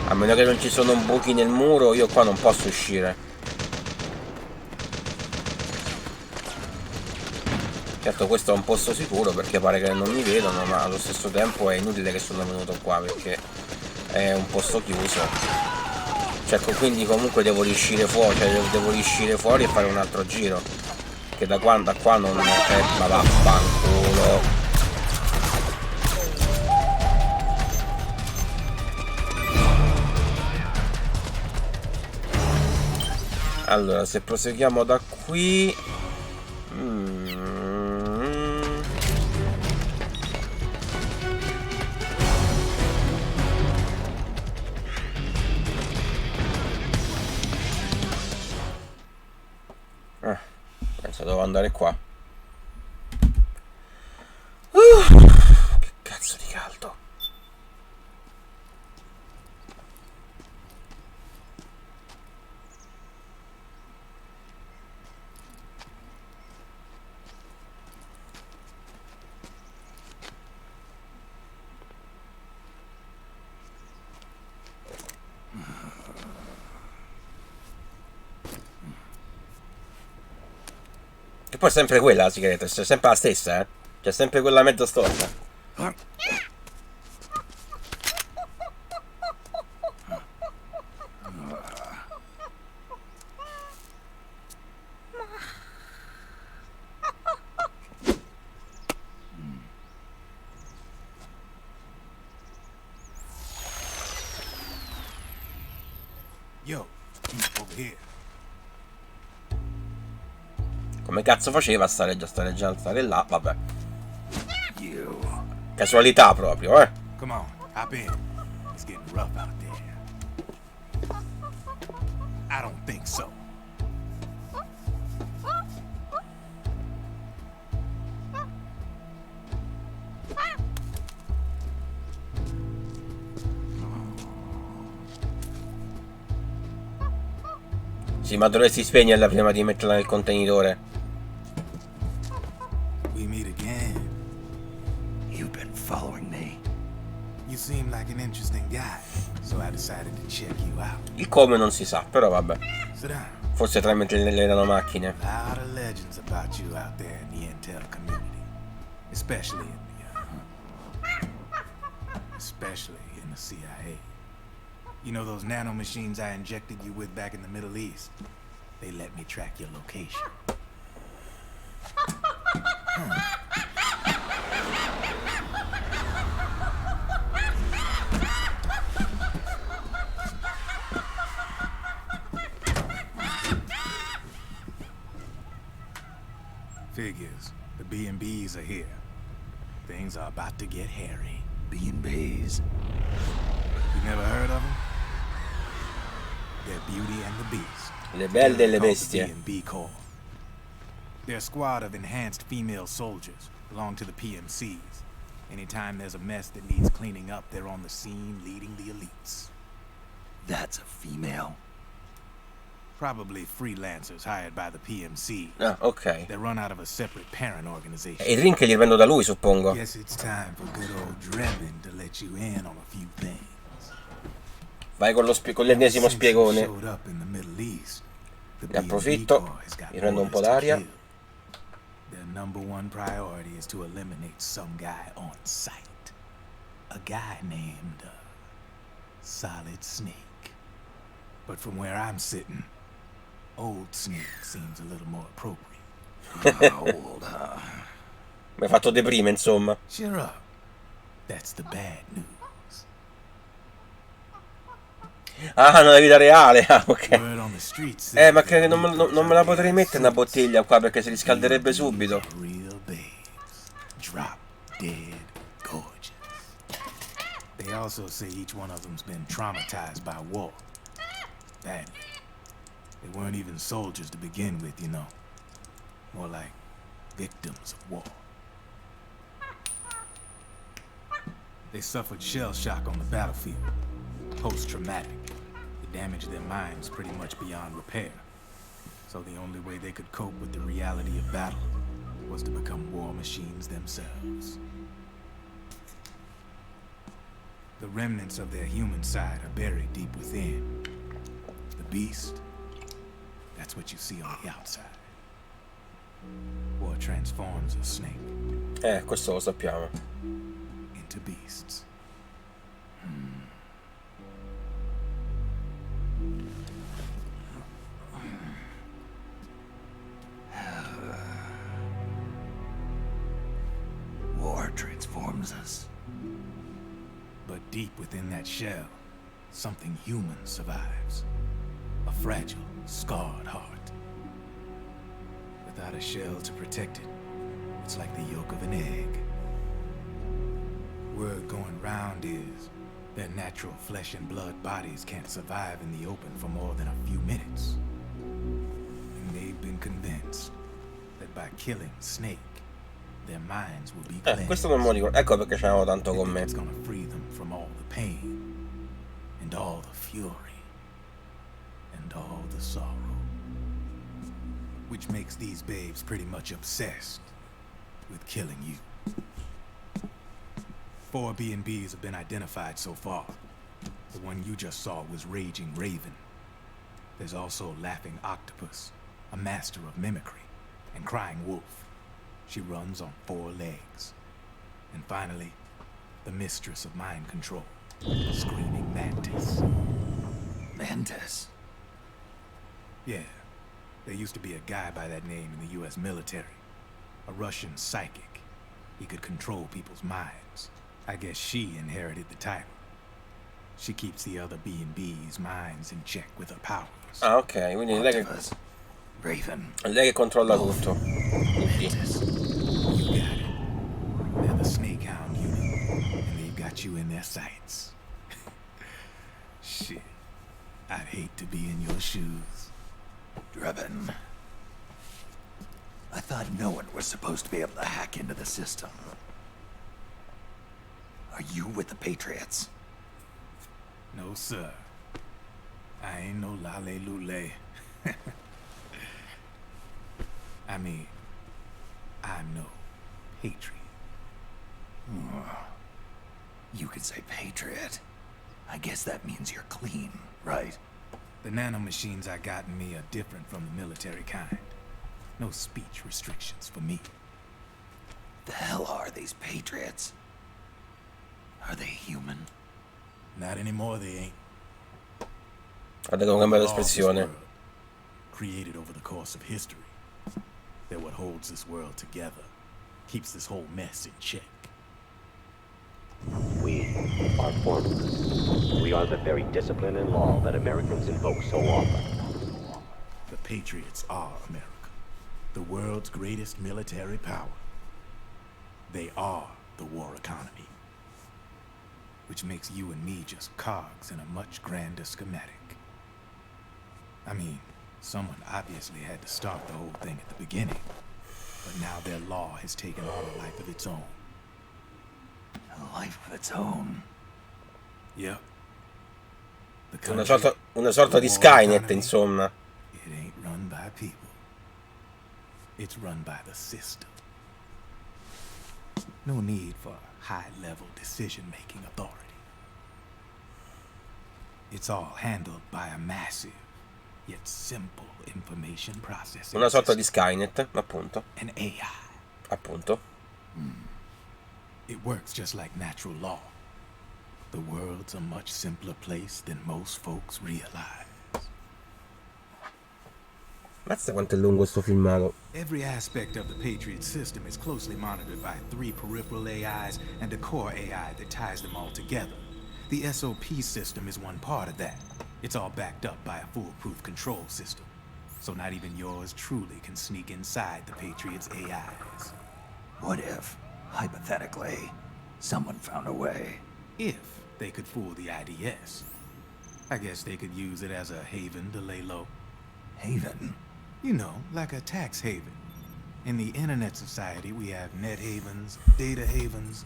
A meno che non ci sono buchi nel muro, io qua non posso uscire. Certo, questo è un posto sicuro perché pare che non mi vedono, ma allo stesso tempo è inutile che sono venuto qua perché è un posto chiuso. Cioè, quindi comunque devo riuscire fuori, devo riuscire fuori e fare un altro giro. Che da qua non ma vaffanculo. Allora, se proseguiamo da qui... penso devo andare qua. Che cazzo di caldo. E poi è sempre quella la sigaretta, c'è sempre la stessa, C'è sempre quella mezza storta. Yo, over here. Come cazzo faceva a stare là? Vabbè. Casualità proprio, Come on, hop in. It's getting rough out there. I don't think so. Sì, ma dovresti spegnerla prima di metterla nel contenitore. We meet again. You've been following me. You seem like an interesting guy, so I decided to check you out. Il come non si sa, però vabbè. Sit down. Forse tramite le nanomacchine. A lot of legends about you out there in the intel community, especially in the CIA. You know those nanomachines I injected you with back in the Middle East? They let me track your location. Figures. The B&Bs are here. Things are about to get hairy. B&Bs? You never heard of them? They're Beauty and the Beast. Le belle e le bestie. B&B Corps. They're a squad of enhanced female soldiers, belong to the PMCs. Anytime there's a mess that needs cleaning up, they're on the scene leading the elites. That's a female? Probably freelancers hired by the PMC. Ah, ok. They run out of a separate parent organization. E i drink li prendo da lui, suppongo. Guess it's time for good old Drebin to let you in on a few things. Vai con l'ennesimo spiegone. Ne approfitto, mi prendo un po' d'aria. Their number one priority is to eliminate some guy on site. A guy named Solid Snake. But from where I'm sitting, Old Snake seems a little more appropriate. Old, Mi hai fatto deprime, insomma. Cheer up. That's the bad news. Ah, nella vita reale, ah, ok. Ma che non me la potrei mettere una bottiglia qua perché si riscalderebbe subito. Drop dead gorgeous. They also say each one of them's been traumatized by war. Badly. They weren't even soldiers to begin with, you know. More like victims of war. They suffered shell shock on the battlefield. Post-traumatic. It damaged their minds pretty much beyond repair. So the only way they could cope with the reality of battle was to become war machines themselves. The remnants of their human side are buried deep within. The beast, that's what you see on the outside. War transforms a snake. Questo lo sappiamo. Into beasts. War transforms us. But deep within that shell, something human survives. A fragile, scarred heart. Without a shell to protect it, it's like the yolk of an egg. Word going round is their natural flesh and blood bodies can't survive in the open for more than a few minutes. And they've been convinced that by killing Snake, their minds will be cleansed. Questo non me lo ricordo. Ecco perché c'erano tanto con me. It's gonna free them from all the pain and all the fury and all the sorrow. Which makes these babes pretty much obsessed with killing you. 4 B&Bs have been identified so far. The one you just saw was Raging Raven. There's also Laughing Octopus, a master of mimicry, and Crying Wolf. She runs on 4 legs. And finally, the mistress of mind control, Screaming Mantis. Mantis? Yeah. There used to be a guy by that name in the US military. A Russian psychic. He could control people's minds. I guess she inherited the title. She keeps the other B&B's minds in check with her powers. Ah, ok, quindi lei che... Raven. Lei che controlla tutto. Mantis. You got it. They're the Snake Hound unit, and they've got you in their sights. Shit. I'd hate to be in your shoes. Drebin. I thought no one was supposed to be able to hack into the system. Are you with the Patriots? No, sir. I ain't no lale-lule. I mean, I'm no patriot. You could say patriot. I guess that means you're clean, right? The nanomachines I got in me are different from the military kind. No speech restrictions for me. The hell are these Patriots? Are they human? Not anymore, they ain't. Devo cambiare l'espressione. Created over the course of history. They're what holds this world together. Keeps this whole mess in check. We are formless. We are the very discipline and law that Americans invoke so often. The Patriots are America. The world's greatest military power. They are the war economy. Which makes you and me just cogs in a much grander schematic. I mean, someone obviously had to start the whole thing at the beginning. But now their law has taken on a life of its own. A life of its own? Yep. Una sorta di Skynet, insomma. It ain't run by people. It's run by the system. No need for high-level decision-making authority. It's all handled by a massive, yet simple information processing. Una sorta di Skynet, appunto. An AI. Appunto. It works just like natural law. The world's a much simpler place than most folks realize. Mazza quanto è lungo sto filmato. Every aspect of the Patriot system is closely monitored by 3 peripheral AIs and a core AI that ties them all together. The SOP system is one part of that. It's all backed up by a foolproof control system, so not even yours truly can sneak inside the Patriots' AIs. What if, hypothetically, someone found a way? If they could fool the IDS. I guess they could use it as a haven to lay low. Haven? You know, like a tax haven. In the internet society, we have net havens, data havens.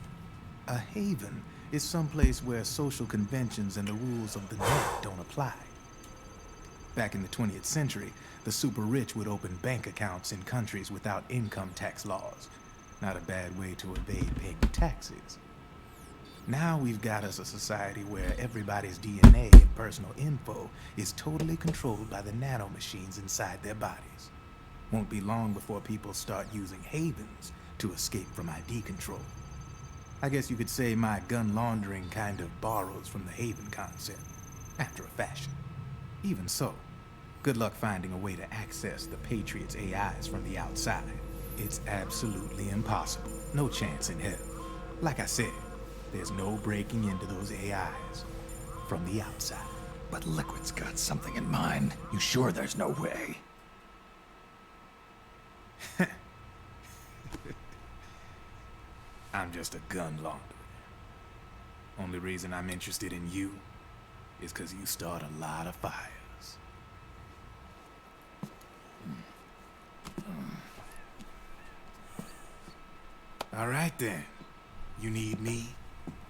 A haven is someplace where social conventions and the rules of the net don't apply. Back in the 20th century, the super rich would open bank accounts in countries without income tax laws. Not a bad way to evade paying taxes. Now we've got us a society where everybody's DNA and personal info is totally controlled by the nanomachines inside their bodies. Won't be long before people start using havens to escape from ID control. I guess you could say my gun laundering kind of borrows from the haven concept, after a fashion. Even so, good luck finding a way to access the Patriots' AIs from the outside. It's absolutely impossible. No chance in hell. Like I said, there's no breaking into those AIs from the outside. But Liquid's got something in mind. You sure there's no way? I'm just a gun launderer. Only reason I'm interested in you is because you start a lot of fires. All right then. You need me?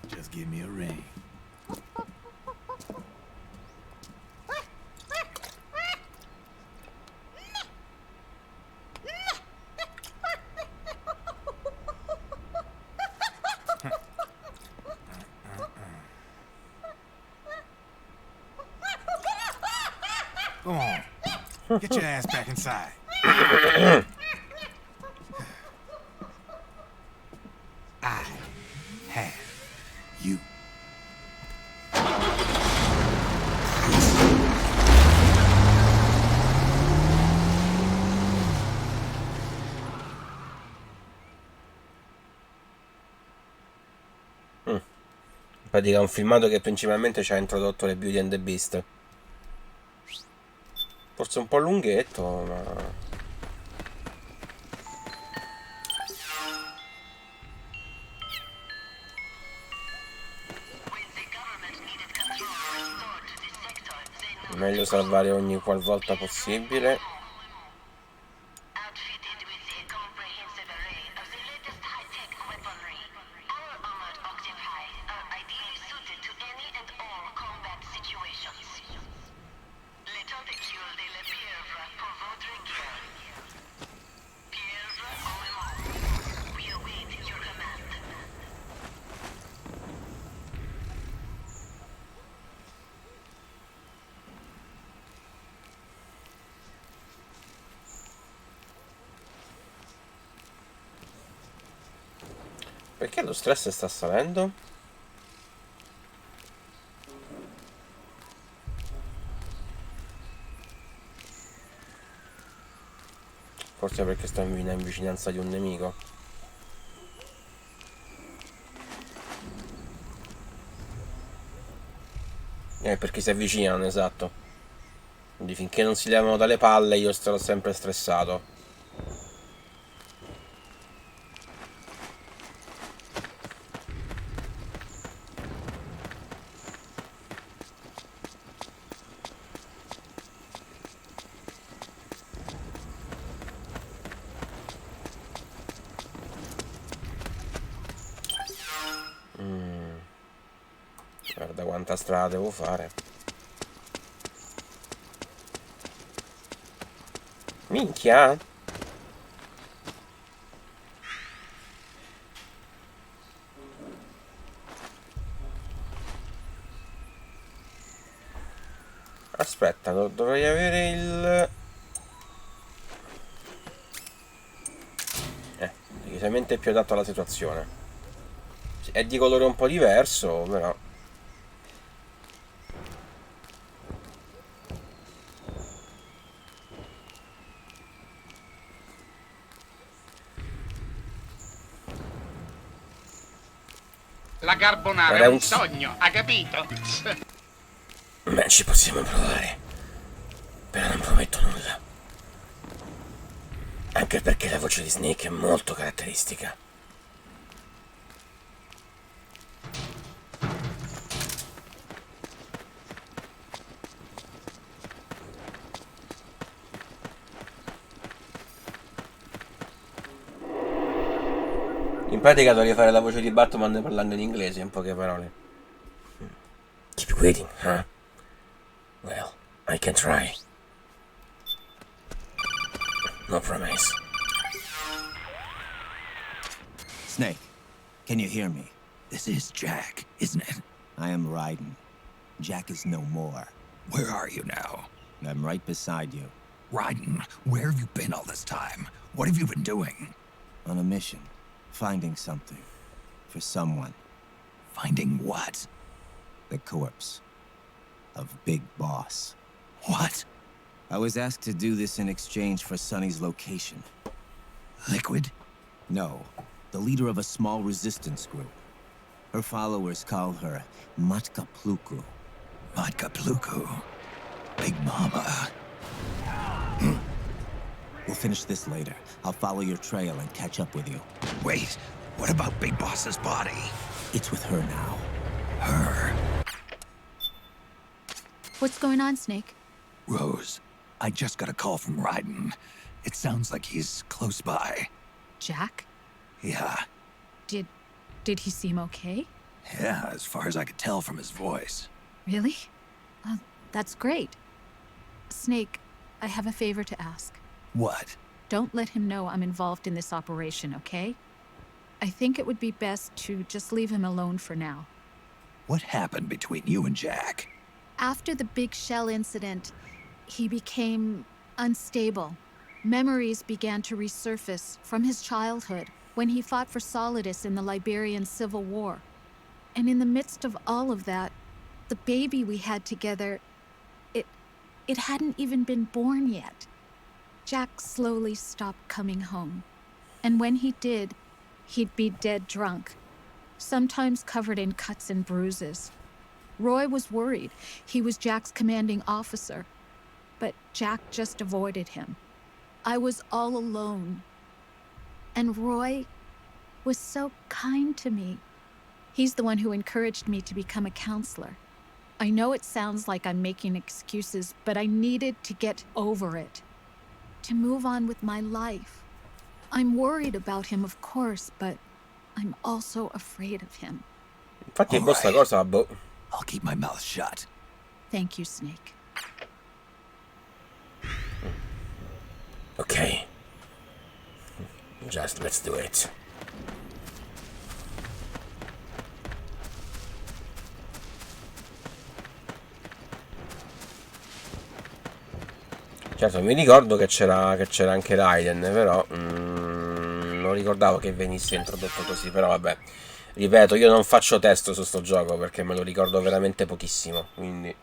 Just give me a ring. Go on. Get your ass back inside. I have you. In pratica è un filmato che principalmente ci ha introdotto le Beauty and the Beast. Forse un po' lunghetto, ma... meglio salvare ogni qualvolta possibile. Perché lo stress sta salendo? Forse perché sto in vicinanza di un nemico. Perché si avvicinano, esatto. Quindi finché non si levano dalle palle io starò sempre stressato. Guarda quanta strada devo fare. Minchia. Aspetta, dovrei avere il... decisamente più adatto alla situazione. È di colore un po' diverso, però... La carbonara è un sogno, ha capito? Beh, ci possiamo provare. Però non prometto nulla. Anche perché la voce di Snake è molto caratteristica. In pratica dovrei fare la voce di Batman parlando in inglese, in poche parole. Keep waiting, huh? Well, I can try. No promise. Snake, can you hear me? This is Jack, isn't it? I am Raiden. Jack is no more. Where are you now? I'm right beside you. Raiden, where have you been all this time? What have you been doing? On a mission. Finding something. For someone. Finding what? The corpse. Of Big Boss. What? I was asked to do this in exchange for Sonny's location. Liquid? No. The leader of a small resistance group. Her followers call her Matka Pluku. Matka Pluku? Big Mama. We'll finish this later. I'll follow your trail and catch up with you. Wait, what about Big Boss's body? It's with her now. Her? What's going on, Snake? Rose, I just got a call from Raiden. It sounds like he's close by. Jack? Yeah. Did he seem okay? Yeah, as far as I could tell from his voice. Really? That's great. Snake, I have a favor to ask. What? Don't let him know I'm involved in this operation, okay? I think it would be best to just leave him alone for now. What happened between you and Jack? After the big shell incident, he became unstable. Memories began to resurface from his childhood when he fought for Solidus in the Liberian Civil War. And in the midst of all of that, the baby we had together, it hadn't even been born yet. Jack slowly stopped coming home. And when he did, he'd be dead drunk, sometimes covered in cuts and bruises. Roy was worried. He was Jack's commanding officer. But Jack just avoided him. I was all alone. And Roy was so kind to me. He's the one who encouraged me to become a counselor. I know it sounds like I'm making excuses, but I needed to get over it. To move on with my life. I'm worried about him, of course, but I'm also afraid of him. Infatti boh, sta cosa, boh. I'll keep my mouth shut. Thank you, Snake. Okay. Just let's do it. Certo, mi ricordo che c'era anche Raiden, però non ricordavo che venisse introdotto così, però vabbè. Ripeto, io non faccio testo su sto gioco perché me lo ricordo veramente pochissimo, quindi...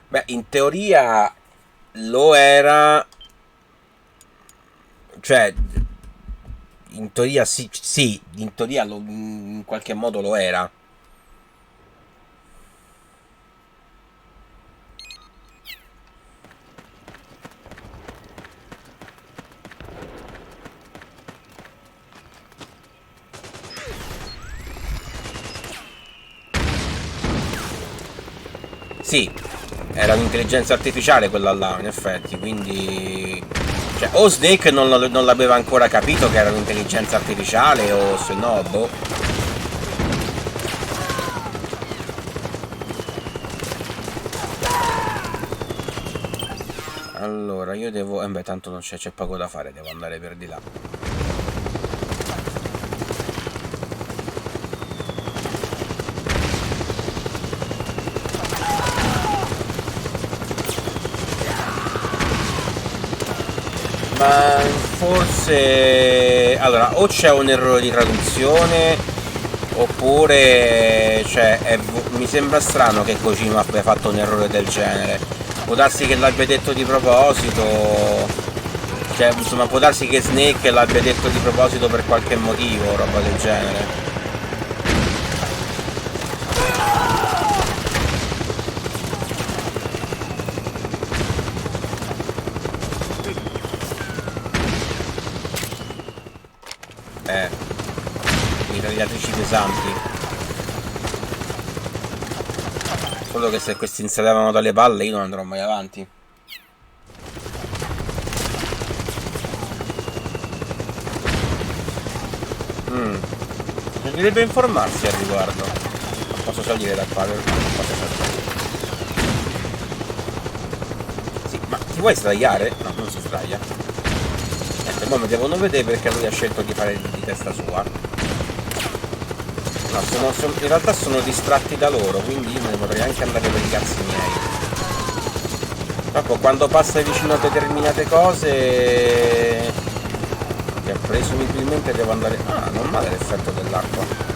Beh, in teoria lo era... Cioè, in teoria sì, in teoria in qualche modo lo era. Sì, era un'intelligenza artificiale quella là, in effetti, quindi... Cioè, o Snake non l'aveva ancora capito che era un'intelligenza artificiale, o se no, boh. Allora, io devo... beh, tanto non c'è poco da fare, devo andare per di là. Ma forse... Allora, o c'è un errore di traduzione, oppure... Cioè, mi sembra strano che Kojima abbia fatto un errore del genere. Può darsi che l'abbia detto di proposito... Cioè, insomma, può darsi che Snake l'abbia detto di proposito per qualche motivo, roba del genere. pesanti. Solo che se questi insedavano dalle palle io non andrò mai avanti. Bisognerebbe informarsi al riguardo. Posso salire da qua? Posso salire. Sì, ma ti vuoi sdraiare? No, non si sdraia. Ecco, ora mi devono vedere perché lui ha scelto di fare di testa sua. No, in realtà sono distratti da loro, quindi io me ne potrei anche andare per i cazzi miei. Proprio quando passa vicino a determinate cose, che presumibilmente devo andare... Ah, non male l'effetto dell'acqua.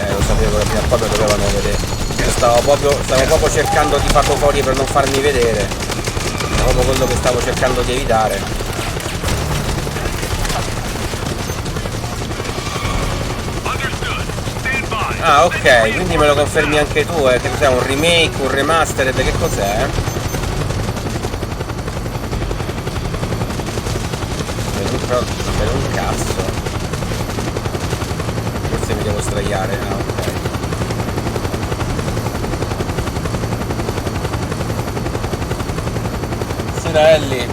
Lo sapevo che prima o poi mi dovevano vedere. Stavo proprio cercando di farlo fuori per non farmi vedere. È proprio quello che stavo cercando di evitare. Ah, ok, quindi me lo confermi anche tu, che cos'è? Un remake, un remastered, che cos'è? Per un cazzo. Forse mi devo sdraiare, ah, ok. Ellie.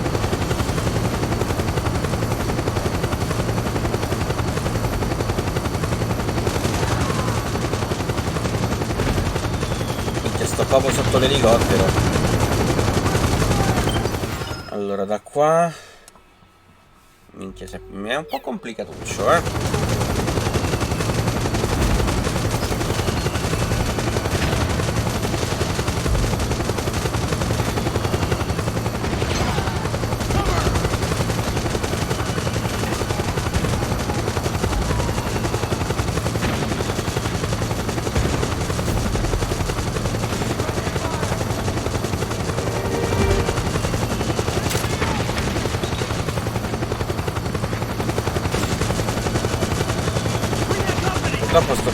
Minchia, sto proprio sotto l'elicottero. Allora, da qua... Minchia, è un po' complicatuccio,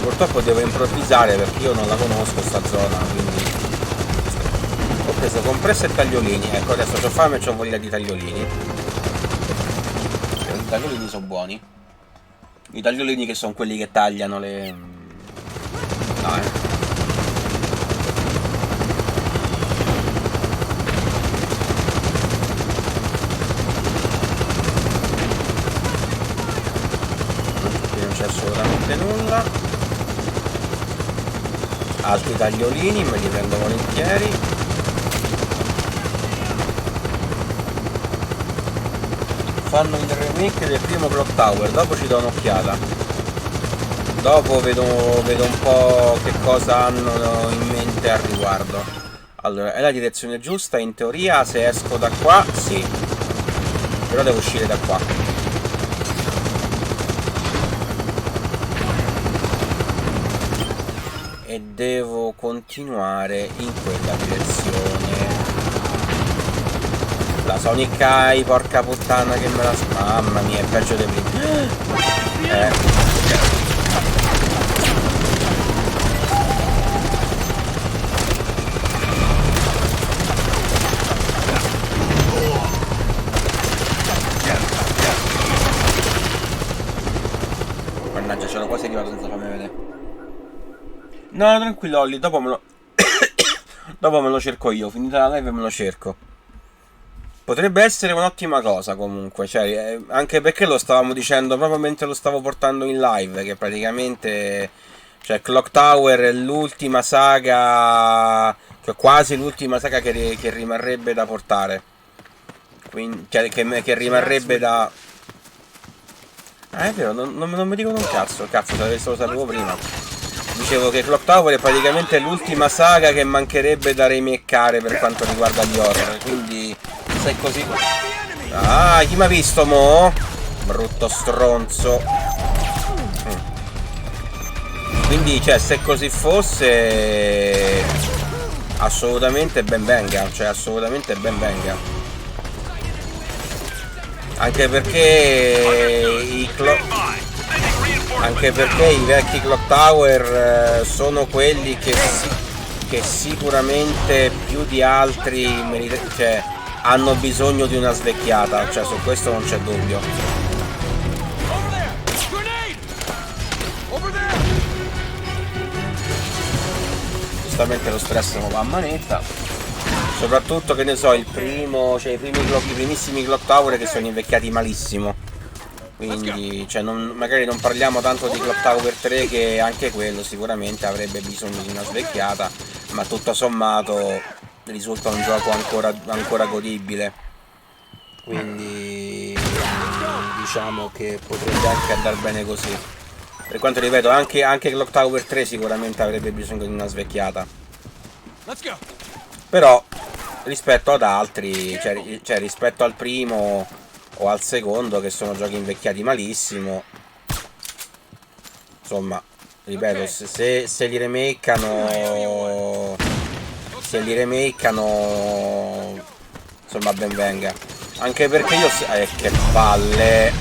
Purtroppo devo improvvisare perché io non la conosco sta zona, quindi ho preso compresso e tagliolini. Ecco, adesso c'ho fame e c'ho voglia di tagliolini. I tagliolini sono buoni. I tagliolini che sono quelli che tagliano le... No, non c'è assolutamente nulla. Altri tagliolini, me li prendo volentieri. Fanno il remake del primo Clock Tower, dopo ci do un'occhiata. Dopo vedo un po' che cosa hanno in mente al riguardo. Allora, è la direzione giusta, in teoria, se esco da qua, sì. Però devo uscire da qua. E devo continuare in quella direzione. La Sonic Eye, porca puttana che me la... Mamma mia, è peggio dei primi. Mannaggia, c'ero quasi arrivato senza farmi vedere. No, tranquillo Olli, dopo me lo cerco io, finita la live me lo cerco. Potrebbe essere un'ottima cosa comunque, cioè, anche perché lo stavamo dicendo proprio mentre lo stavo portando in live, che praticamente, cioè, Clock Tower è l'ultima saga, cioè quasi l'ultima saga che rimarrebbe da portare. Quindi, cioè, che rimarrebbe da... Ah, è vero, non mi dicono un cazzo, se lo sapevo prima. Dicevo che Clock Tower è praticamente l'ultima saga che mancherebbe da remakeare per quanto riguarda gli horror, quindi se così... Ah, chi mi ha visto mo? Brutto stronzo. Quindi, cioè, se così fosse... Assolutamente ben venga, cioè assolutamente ben venga. Anche perché i Clock... Anche perché i vecchi clock tower sono quelli che sicuramente più di altri cioè, hanno bisogno di una svecchiata, cioè su questo non c'è dubbio. Giustamente lo stress non va a manetta, soprattutto che ne so, il primo, cioè i primissimi clock tower che sono invecchiati malissimo. Quindi cioè magari non parliamo tanto di Clock Tower 3, che anche quello sicuramente avrebbe bisogno di una svecchiata, ma tutto sommato risulta un gioco ancora godibile, quindi diciamo che potrebbe anche andare bene così. Per quanto ripeto, anche Clock Tower 3 sicuramente avrebbe bisogno di una svecchiata, però rispetto ad altri, cioè rispetto al primo o al secondo, che sono giochi invecchiati malissimo, insomma, ripeto, se li remakeano, insomma, ben venga. Anche perché io che palle.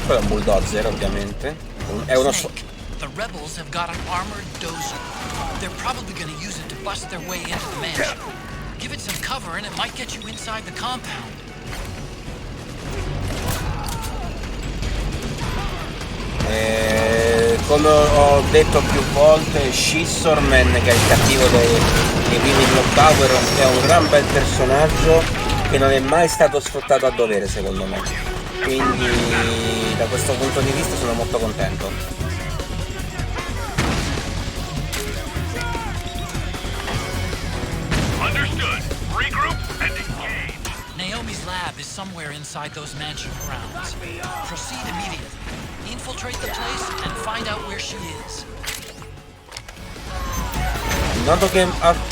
Quello è un bulldozer, ovviamente. È uno The rebels have got an armored dozer. They're probably going to use it to bust their way into the mansion. Give it some cover and it might get you inside the compound. Come ho detto più volte, Scissorman, che è il cattivo dei primi Clock Tower, è un gran bel personaggio che non è mai stato sfruttato a dovere, secondo me. Quindi da questo punto di vista sono molto contento. Naomi's lab is somewhere inside those mansion grounds. Proceed immediately. Infiltrate the place and find out where she is. Noto che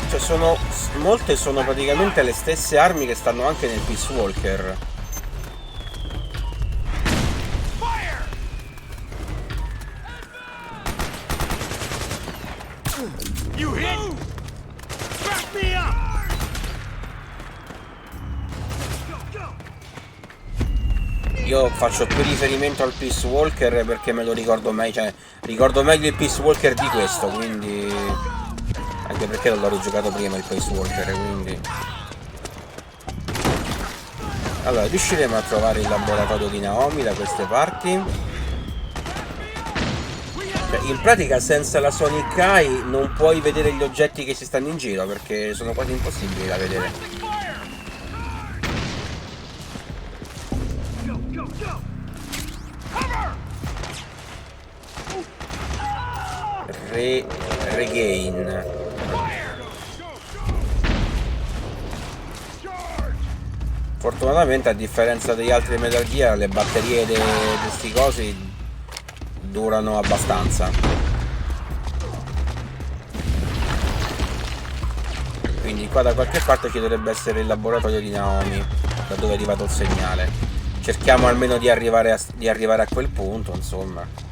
cioè molte sono praticamente le stesse armi che stanno anche nel Peace Walker. You hit? Back me up! Io faccio più riferimento al Peace Walker perché me lo ricordo meglio, cioè ricordo meglio il Peace Walker di questo, quindi anche perché non l'ho rigiocato prima il Peace Walker, quindi allora riusciremo a trovare il laboratorio di Naomi da queste parti. Cioè, in pratica senza la Sonic Eye non puoi vedere gli oggetti che si stanno in giro, perché sono quasi impossibili da vedere. Regain. Fortunatamente, a differenza degli altri Metal Gear, le batterie di questi cosi durano abbastanza, quindi qua da qualche parte ci dovrebbe essere il laboratorio di Naomi, da dove è arrivato il segnale. Cerchiamo almeno di arrivare a quel punto, insomma.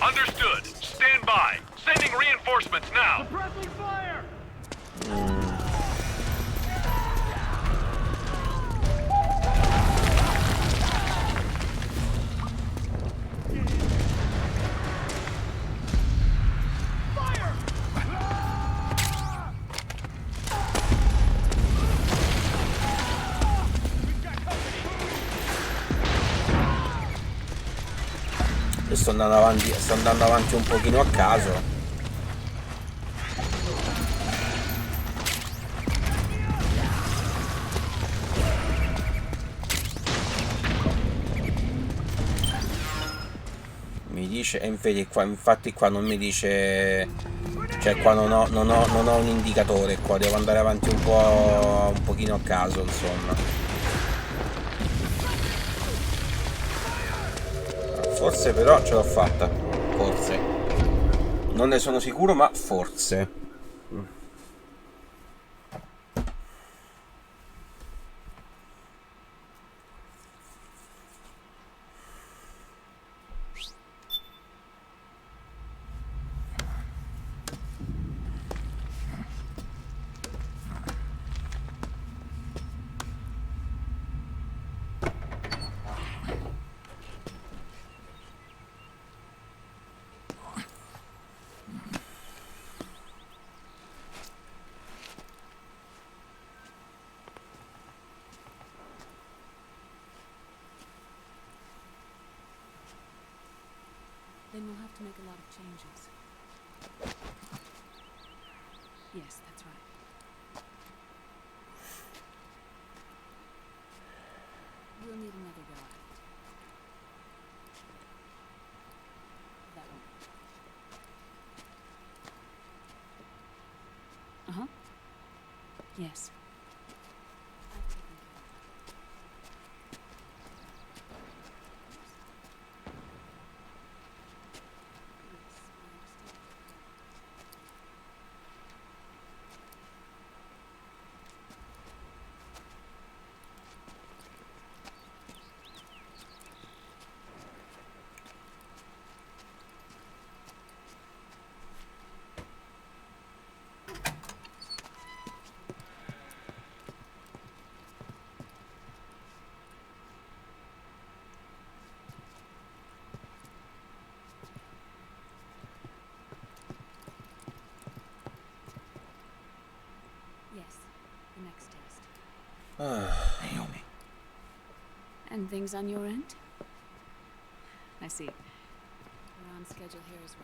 Understood. Stand by. Sending reinforcements now. Suppressing fire. Sto andando avanti un pochino a caso. dice, e infatti qua non mi dice, cioè qua non ho un indicatore, qua devo andare avanti un pochino a caso, insomma. Forse però ce l'ho fatta, forse. Non ne sono sicuro, ma forse. Then we'll have to make a lot of changes. Yes, that's right. We'll need another guy. That one. Uh-huh. Yes. Yes, the next test. Naomi. And things on your end? I see. We're on schedule here as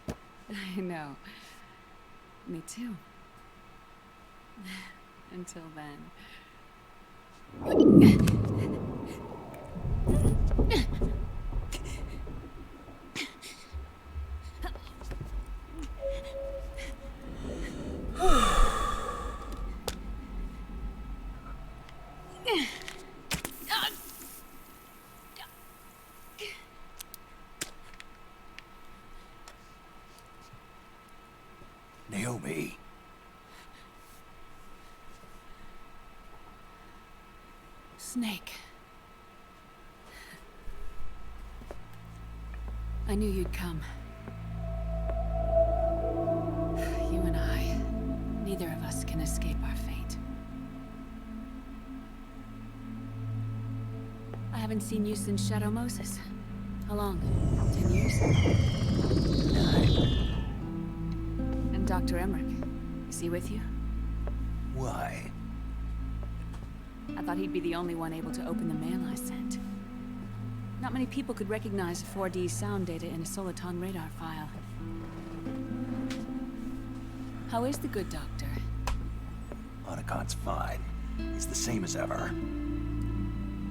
well. I know. Me too. Until then. Naomi. Snake. I knew you'd come. You and I, neither of us can escape our fate. I haven't seen you since Shadow Moses. How long? 10 years? 9. And Dr. Emmerich, is he with you? Why? I thought he'd be the only one able to open the mail I sent. Not many people could recognize 4D sound data in a soliton radar file. How is the good doctor? Otacon's fine. He's the same as ever.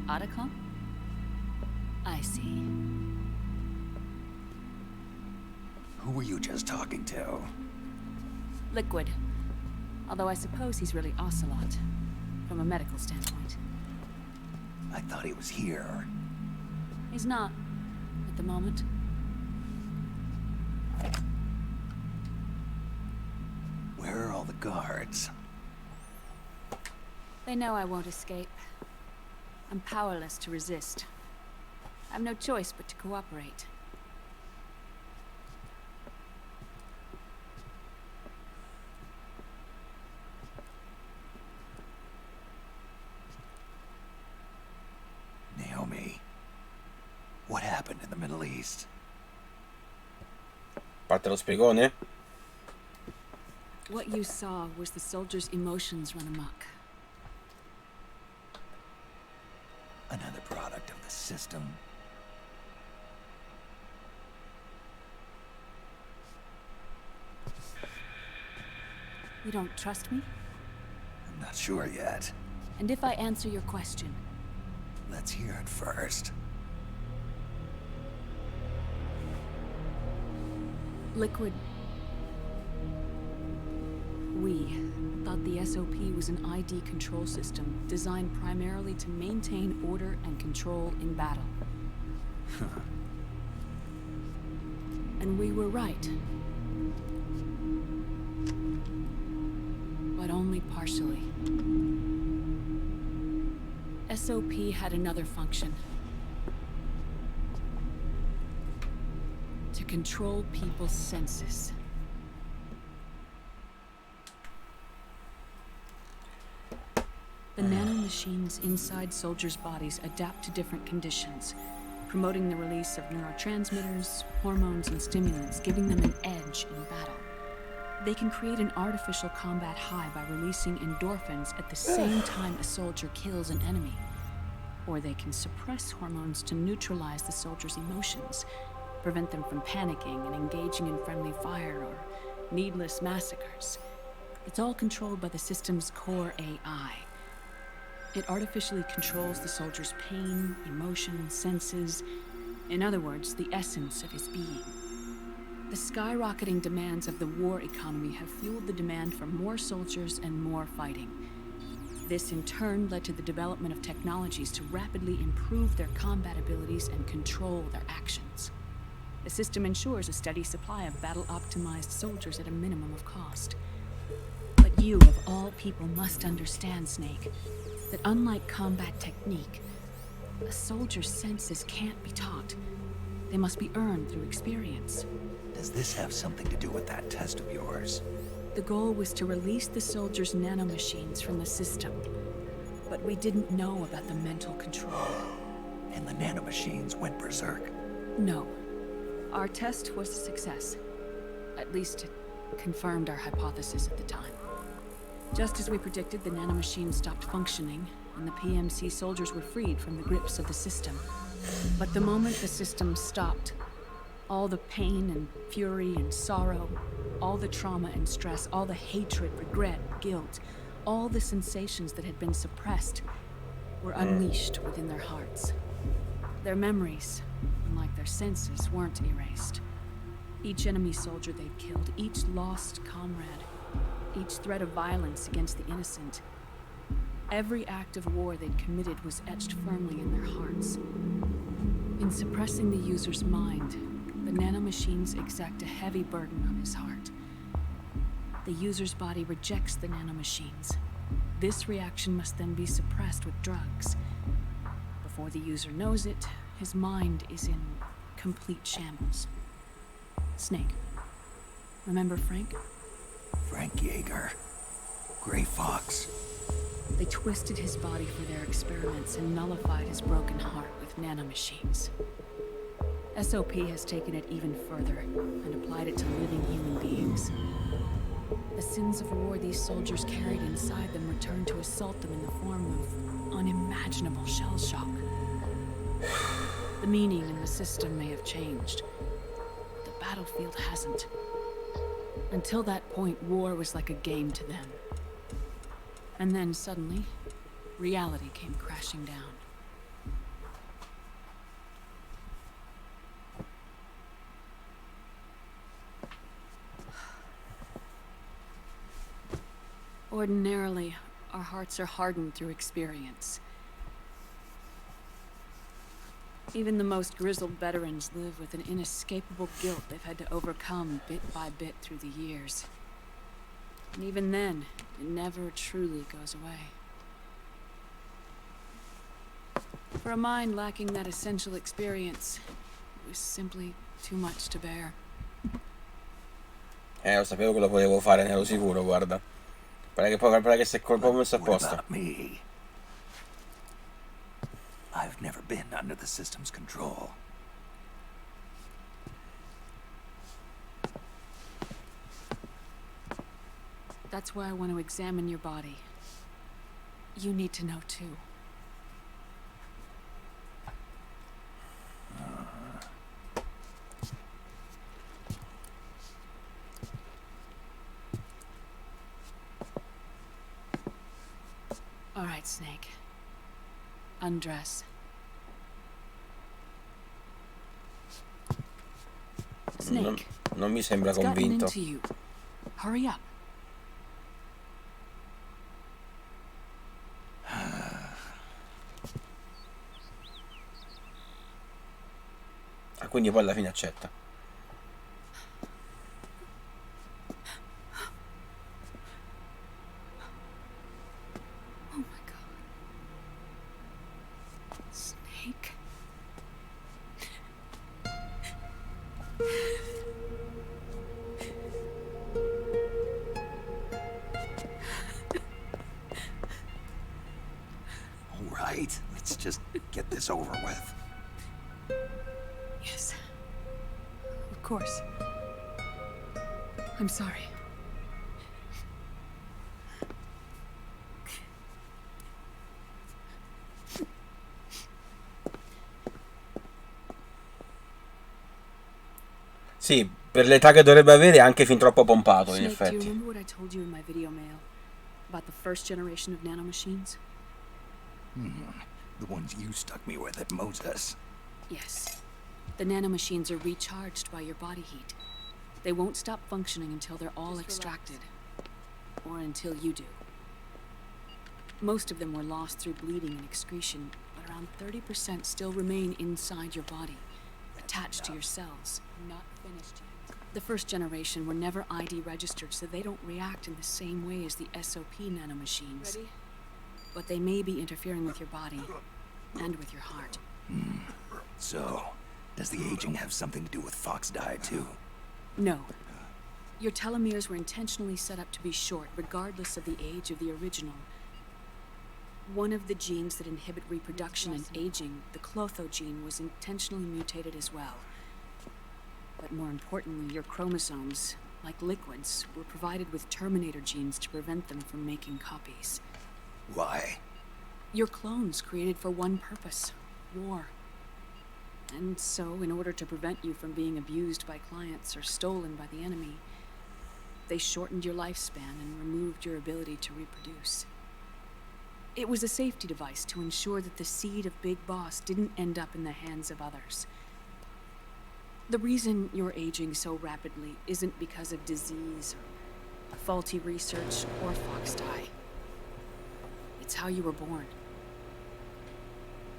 Otacon? I see. Who were you just talking to? Liquid. Although I suppose he's really Ocelot, from a medical standpoint. I thought he was here. He's not, at the moment. Where are all the guards? They know I won't escape. I'm powerless to resist. I have no choice but to cooperate. Naomi, what happened in the Middle East? Parte lo spiegone? What you saw was the soldiers' emotions run amok. Another product of the system. You don't trust me? I'm not sure yet. And if I answer your question? Let's hear it first. Liquid. We thought the SOP was an ID control system designed primarily to maintain order and control in battle. And we were right. But only partially. SOP had another function. To control people's senses. The nanomachines inside soldiers' bodies adapt to different conditions, promoting the release of neurotransmitters, hormones, and stimulants, giving them an edge in battle. They can create an artificial combat high by releasing endorphins at the same time a soldier kills an enemy. Or they can suppress hormones to neutralize the soldier's emotions, prevent them from panicking and engaging in friendly fire or needless massacres. It's all controlled by the system's core AI. It artificially controls the soldier's pain, emotion, senses, in other words, the essence of his being. The skyrocketing demands of the war economy have fueled the demand for more soldiers and more fighting. This in turn led to the development of technologies to rapidly improve their combat abilities and control their actions. The system ensures a steady supply of battle-optimized soldiers at a minimum of cost. But you, of all people, must understand, Snake, that unlike combat technique, a soldier's senses can't be taught. They must be earned through experience. Does this have something to do with that test of yours? The goal was to release the soldiers' nanomachines from the system, but we didn't know about the mental control. And the nanomachines went berserk? No. Our test was a success. At least it confirmed our hypothesis at the time. Just as we predicted, the nanomachines stopped functioning, and the PMC soldiers were freed from the grips of the system. But the moment the system stopped, all the pain and fury and sorrow, all the trauma and stress, all the hatred, regret, guilt, all the sensations that had been suppressed were unleashed within their hearts. Their memories, unlike their senses, weren't erased. Each enemy soldier they'd killed, each lost comrade, each threat of violence against the innocent, every act of war they'd committed was etched firmly in their hearts. In suppressing the user's mind, the nanomachines exact a heavy burden on his heart. The user's body rejects the nanomachines. This reaction must then be suppressed with drugs. Before the user knows it, his mind is in complete shambles. Snake, remember Frank? Frank Yeager. Gray Fox. They twisted his body for their experiments and nullified his broken heart with nanomachines. SOP has taken it even further and applied it to living human beings. The sins of war these soldiers carried inside them returned to assault them in the form of unimaginable shell shock. The meaning in the system may have changed, but the battlefield hasn't. Until that point, war was like a game to them. And then suddenly, reality came crashing down. Ordinarily, our hearts are hardened through experience. Even the most grizzled veterans live with an inescapable guilt they've had to overcome bit by bit through the years. And even then, it never truly goes away. For a mind lacking that essential experience, it was simply too much to bear. Lo sapevo che lo potevo fare, ne ero sicuro, guarda. Pare che si è proprio messo a posto. Me? I've never been under the system's control. That's why I want to examine your body. You need to know too. All right, Snake. Undress. Snake, Non mi sembra It's gotten convinto. into you. Hurry up. Ah, quindi poi alla fine accetta. Oh my god. Snake. All right, let's just get this over with. Yes. Of course. I'm sorry. Sì, per l'età che dovrebbe avere è anche fin troppo pompato, in Snake, do you effetti. remember what I told you in my video mail about the first generation of nanomachines? The ones you stuck me with at Moses. Yes. The nanomachines are recharged by your body heat. They won't stop functioning until they're all extracted. Or until you do. Most of them were lost through bleeding and excretion, but around 30% still remain inside your body, attached to your cells. Not finished yet. The first generation were never ID registered, so they don't react in the same way as the SOP nanomachines. Ready? But they may be interfering with your body, and with your heart. So, does the aging have something to do with Fox die too? No. Your telomeres were intentionally set up to be short, regardless of the age of the original. One of the genes that inhibit reproduction and aging, the clotho gene, was intentionally mutated as well. But more importantly, your chromosomes, like liquids, were provided with terminator genes to prevent them from making copies. Why? Your clones created for one purpose: war. And so, in order to prevent you from being abused by clients or stolen by the enemy, they shortened your lifespan and removed your ability to reproduce. It was a safety device to ensure that the seed of Big Boss didn't end up in the hands of others. The reason you're aging so rapidly isn't because of disease, or faulty research, or fox die. It's how you were born.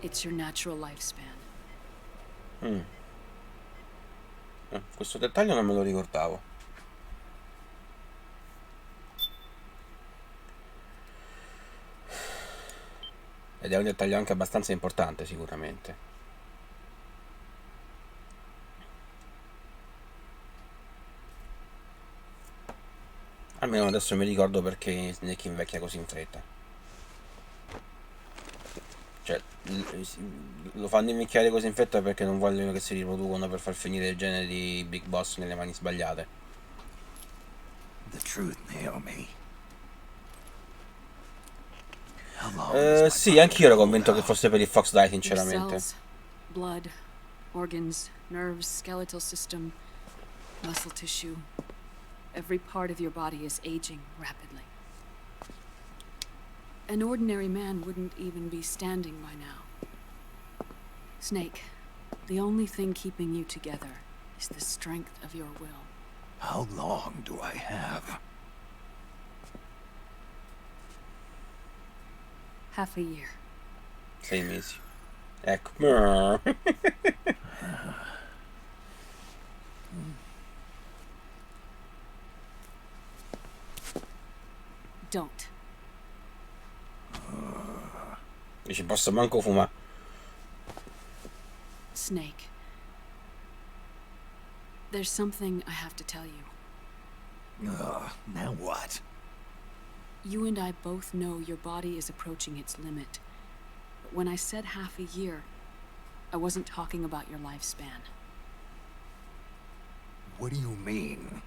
It's your natural lifespan. Questo dettaglio non me lo ricordavo. Ed è un dettaglio anche abbastanza importante, sicuramente. Almeno adesso mi ricordo perché Snake invecchia così in fretta. Cioè, lo fanno invecchiare così in fretta perché non vogliono che si riproducano per far finire il genere di Big Boss nelle mani sbagliate. The truth, Naomi. Sì, anch'io ero convinto che fosse per il Fox Die, sinceramente. Cells, blood, organs, nerves, skeletal system, muscle tissue. Every part of your body is aging rapidly. An ordinary man wouldn't even be standing by now. Snake, the only thing keeping you together is the strength of your will. How long do I have? Half a year. 6 mesi. Ecco. Don't. Dici, posso manco fumare. Snake. There's something I have to tell you. Now what? You and I both know your body is approaching its limit. But when I said half a year, I wasn't talking about your lifespan. What do you mean?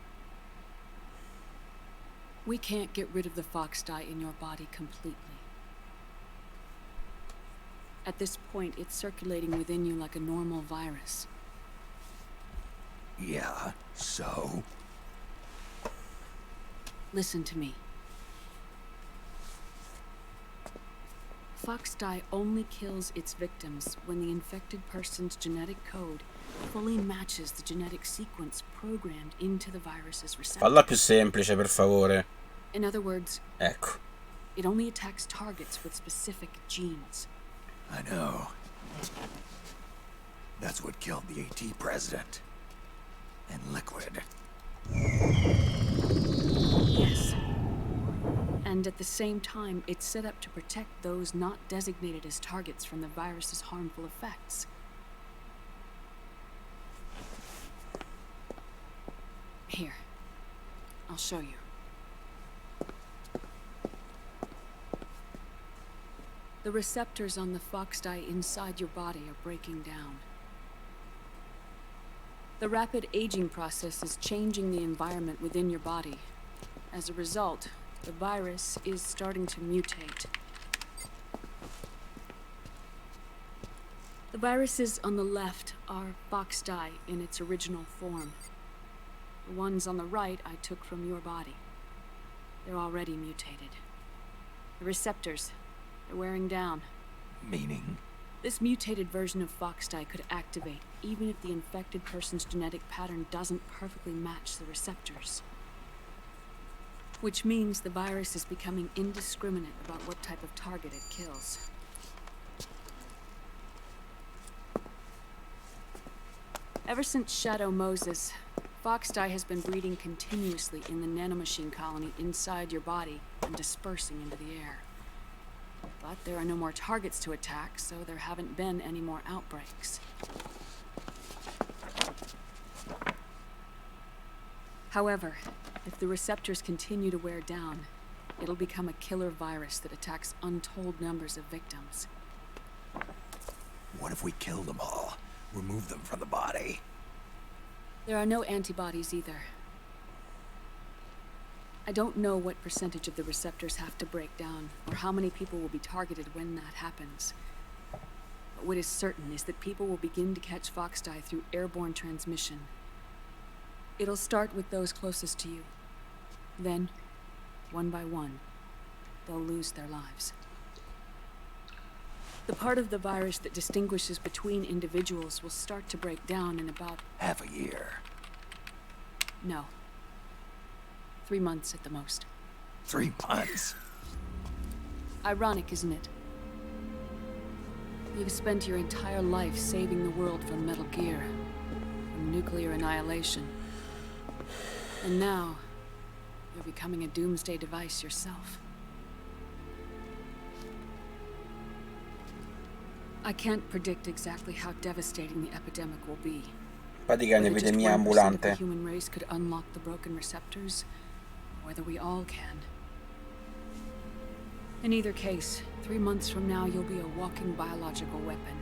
We can't get rid of the fox dye in your body completely. At this point, it's circulating within you like a normal virus. Yeah, so? Listen to me. Fox dye only kills its victims when the infected person's genetic code fully matches the genetic sequence programmed into the virus's receptor. Falla più semplice, per favore. In other words, Ecco. it only attacks targets with specific genes. I know. That's what killed the AT president. And Liquid. Yes. And at the same time, it's set up to protect those not designated as targets from the virus's harmful effects. Here, I'll show you. The receptors on the fox dye inside your body are breaking down. The rapid aging process is changing the environment within your body. As a result, the virus is starting to mutate. The viruses on the left are fox dye in its original form. The ones on the right I took from your body. They're already mutated. The receptors, they're wearing down. Meaning? This mutated version of fox dye could activate even if the infected person's genetic pattern doesn't perfectly match the receptors. Which means the virus is becoming indiscriminate about what type of target it kills. Ever since Shadow Moses, fox dye has been breeding continuously in the nanomachine colony inside your body and dispersing into the air. But there are no more targets to attack, so there haven't been any more outbreaks. However, if the receptors continue to wear down, it'll become a killer virus that attacks untold numbers of victims. What if we kill them all? Remove them from the body? There are no antibodies either. I don't know what percentage of the receptors have to break down, or how many people will be targeted when that happens. But what is certain is that people will begin to catch fox dye through airborne transmission. It'll start with those closest to you. Then, one by one, they'll lose their lives. The part of the virus that distinguishes between individuals will start to break down in about... half a year. No. 3 months at the most. 3 months? Ironic, isn't it? You've spent your entire life saving the world from Metal Gear, from nuclear annihilation. And now, you're becoming a doomsday device yourself. I can't predict exactly how devastating the epidemic will be. Pratica Whether just un'epidemia 1% of the ambulante. human race could unlock the broken receptors, or whether we all can. In either case, 3 months from now, you'll be a walking biological weapon.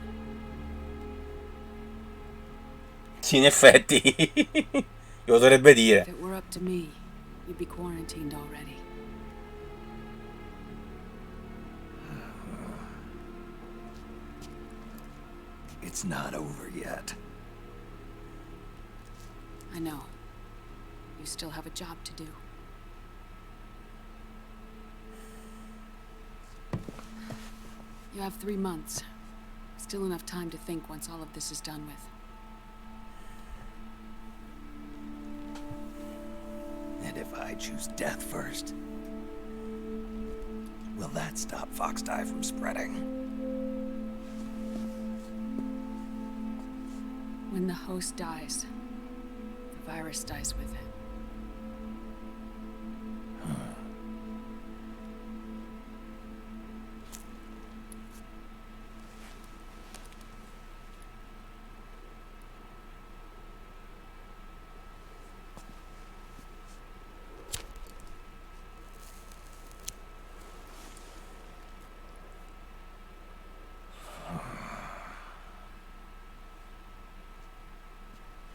Sì, in effetti. Lo dovrebbe dire. If it were up to me, you'd be quarantined already. It's not over yet. I know. You still have a job to do. You have 3 months. Still enough time to think once all of this is done with. And if I choose death first, will that stop fox dye from spreading? When the host dies, the virus dies with it.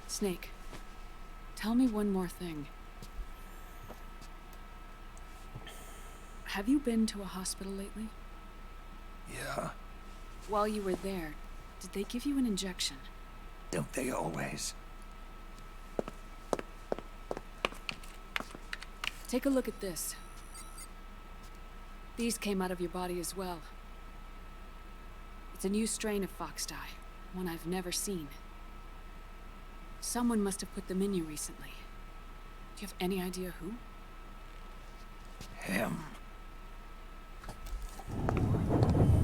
Snake, tell me one more thing. Have you been to a hospital lately? Yeah. While you were there, did they give you an injection? Don't they always? Take a look at this. These came out of your body as well. It's a new strain of fox dye, one I've never seen. Someone must have put them in you recently. Do you have any idea who? Him.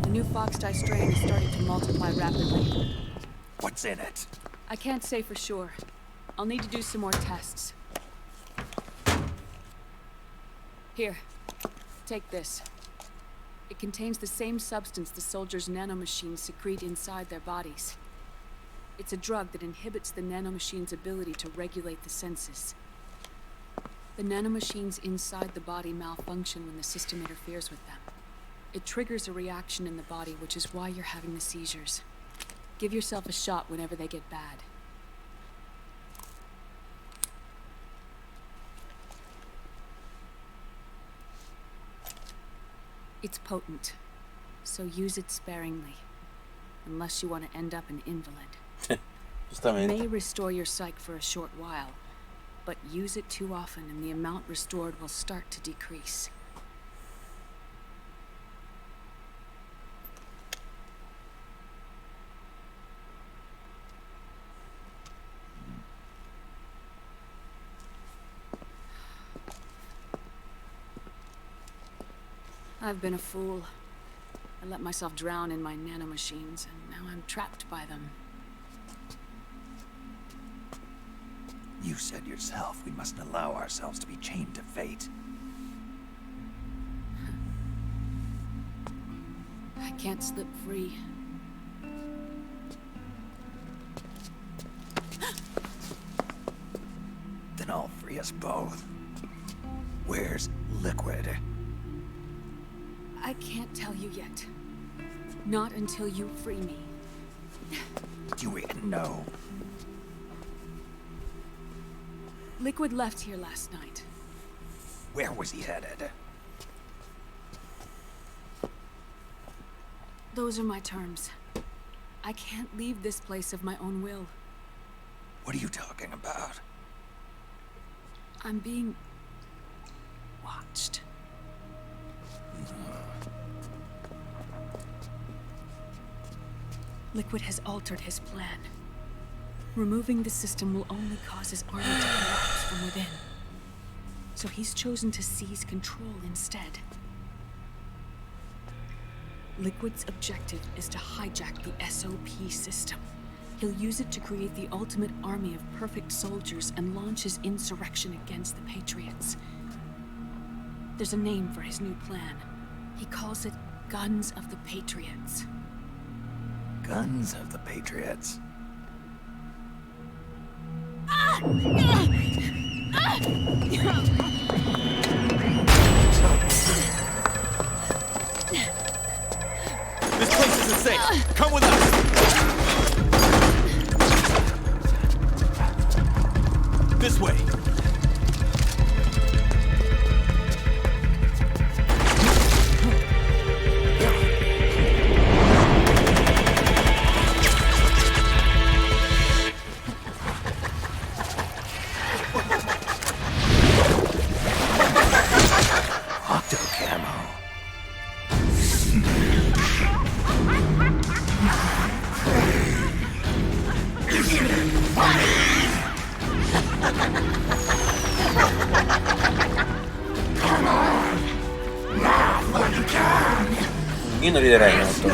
The new fox-die strain is starting to multiply rapidly. What's in it? I can't say for sure. I'll need to do some more tests. Here, take this. It contains the same substance the soldiers' nanomachines secrete inside their bodies. It's a drug that inhibits the nanomachine's ability to regulate the senses. The nanomachines inside the body malfunction when the system interferes with them. It triggers a reaction in the body, which is why you're having the seizures. Give yourself a shot whenever they get bad. It's potent, so use it sparingly, unless you want to end up an invalid. It may restore your psyche for a short while, but use it too often and the amount restored will start to decrease. I've been a fool. I let myself drown in my nanomachines, and now I'm trapped by them. You said yourself we mustn't allow ourselves to be chained to fate. I can't slip free. Then I'll free us both. Where's Liquid? I can't tell you yet. Not until you free me. Do you even know? Liquid left here last night. Where was he headed? Those are my terms. I can't leave this place of my own will. What are you talking about? I'm being watched. Liquid has altered his plan. Removing the system will only cause his army to collapse from within. So he's chosen to seize control instead. Liquid's objective is to hijack the SOP system. He'll use it to create the ultimate army of perfect soldiers and launch his insurrection against the Patriots. There's a name for his new plan. He calls it Guns of the Patriots. Guns of the Patriots. This place isn't safe. Come with us. This way. Io non riderei molto.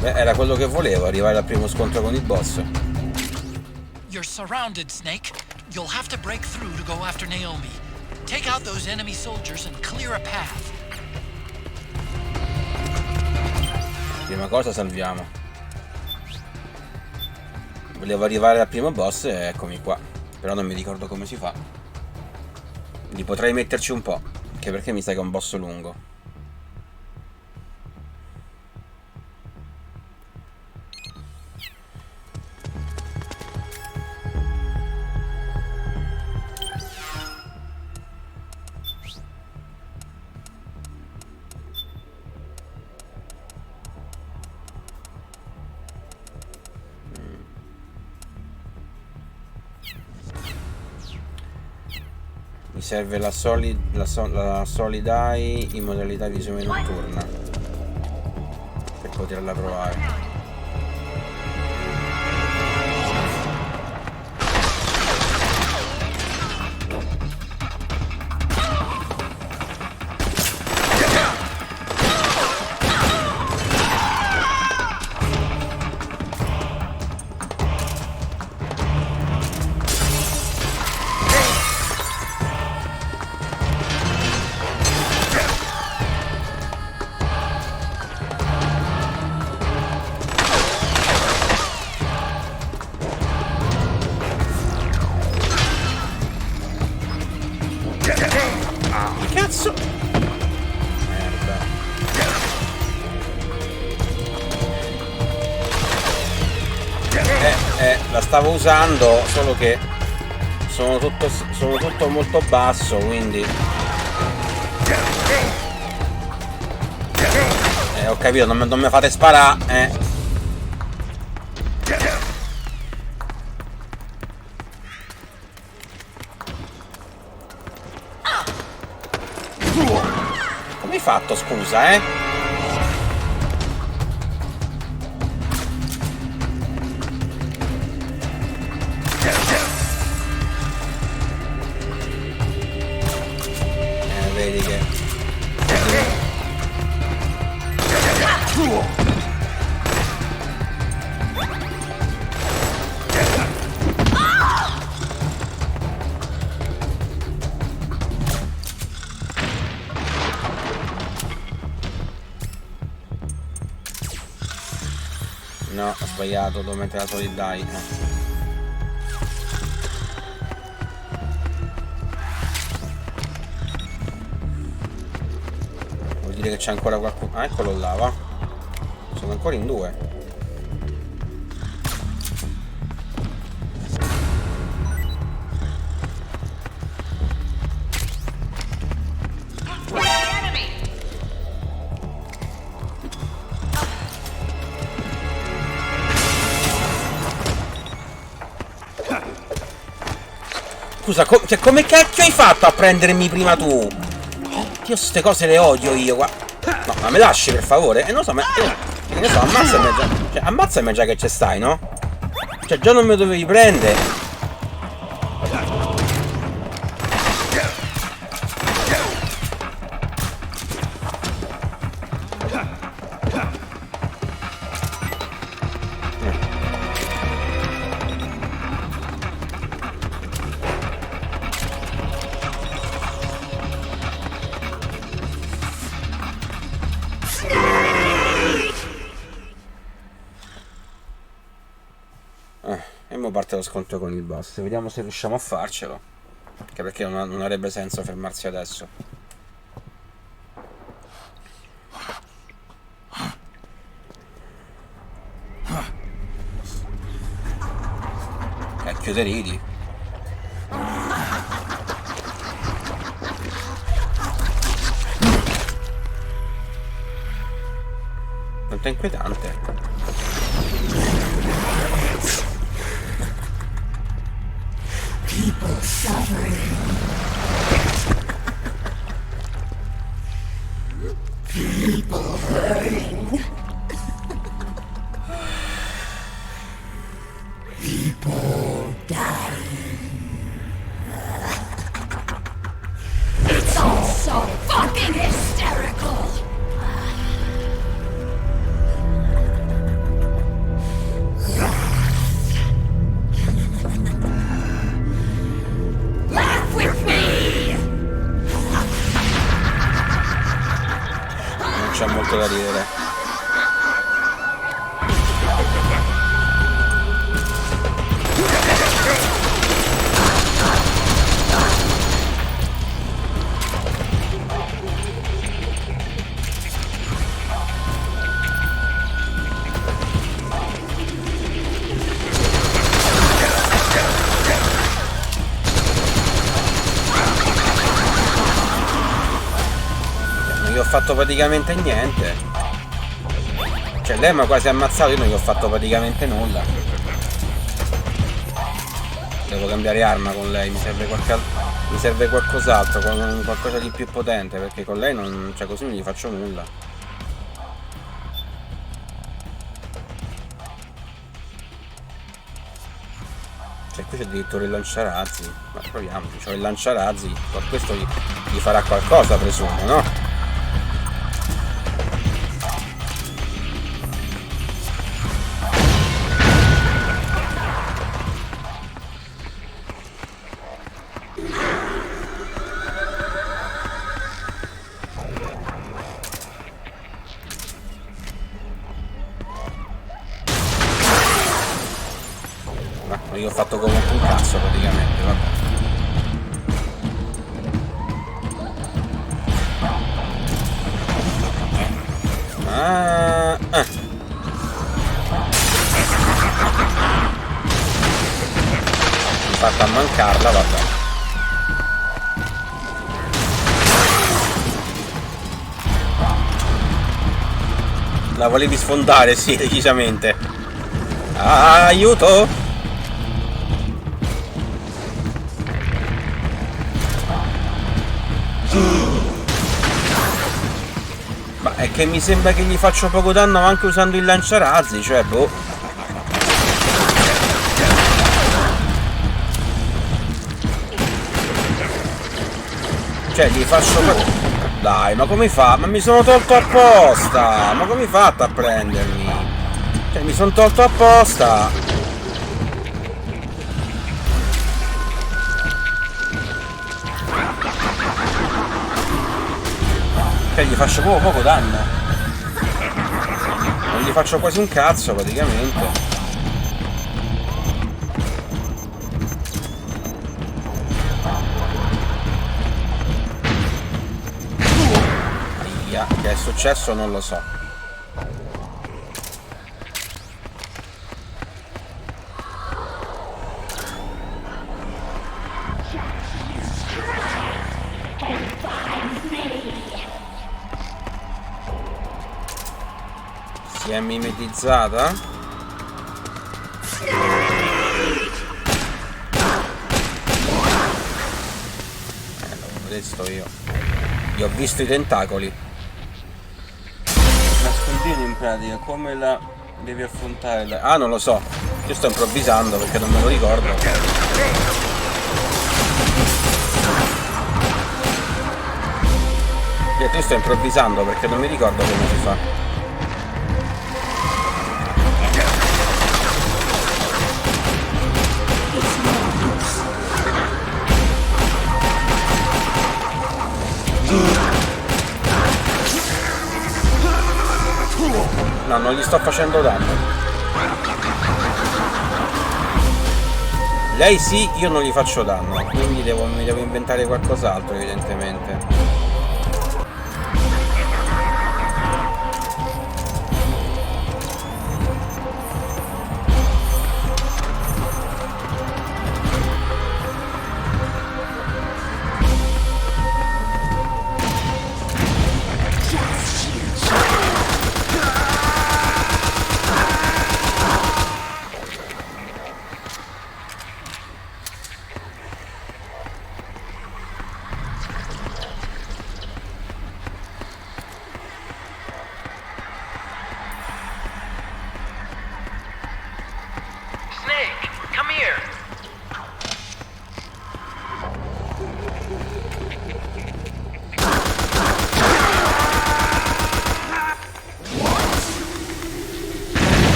Beh, era quello che volevo, arrivare al primo scontro con il boss. You're surrounded, Snake. You'll have to break through to go after Naomi. Take out those enemy soldiers and clear a path. Prima cosa salviamo. Volevo arrivare al primo boss e eccomi qua. Però non mi ricordo come si fa. Quindi potrei metterci un po'. Anche perché mi sa che è un boss lungo. serve la solid eye in modalità visione notturna per poterla provare. La stavo usando, solo che sono tutto molto basso, quindi ho capito, non mi fate sparare, Come hai fatto, scusa, vedi che no, ho sbagliato, devo mettere la solid eye. Vuol dire che c'è ancora qualcuno. Ah, eccolo là, va. Sono ancora in due. Scusa, come cacchio hai fatto a prendermi prima tu? Io ste cose le odio io qua. No, ma me lasci per favore? Non lo so, ma che ne so, ammazzami già. Cioè, ammazzami già che ci stai, no? Cioè, già non mi dovevi prendere. E mo parte lo scontro con il boss. Vediamo se riusciamo a farcelo. Anche perché non avrebbe senso fermarsi adesso. Cacchio te ridi. Quanto è inquietante. People suffering. People hurting. People dying. It's all so fucking hysterical. Laugh with me! Non c'è molto da ridere. Non gli ho fatto praticamente niente. Cioè lei mi ha quasi ammazzato, io non gli ho fatto praticamente nulla. Devo cambiare arma con lei, mi serve qualche altro. Mi serve qualcos'altro, qualcosa di più potente, perché con lei non, cioè così non gli faccio nulla. Cioè qui c'è addirittura il lanciarazzi. Ma proviamoci, c'ho il lanciarazzi, con questo gli farà qualcosa, presumo, no? Io ho fatto comunque un cazzo praticamente, vabbè. Mi fatta a mancarla, vabbè. La volevi sfondare, sì, decisamente. Aiuto! Ma è che mi sembra che gli faccio poco danno anche usando il lanciarazzi, cioè boh. Cioè gli faccio... Dai, ma come fa? Ma mi sono tolto apposta! Ma come hai fatto a prendermi? Cioè mi sono tolto apposta! Cioè gli faccio proprio poco danno. Non gli faccio quasi un cazzo praticamente. Aia, che è successo non lo so. Si è mimetizzata? L'avevo detto io. Gli ho visto i tentacoli. Nascondino in pratica, come la devi affrontare? Ah, non lo so. Io sto improvvisando perché non me lo ricordo. Io sto improvvisando perché non mi ricordo come si fa. No, non gli sto facendo danno. Lei sì, io non gli faccio danno, quindi mi devo inventare qualcos'altro evidentemente.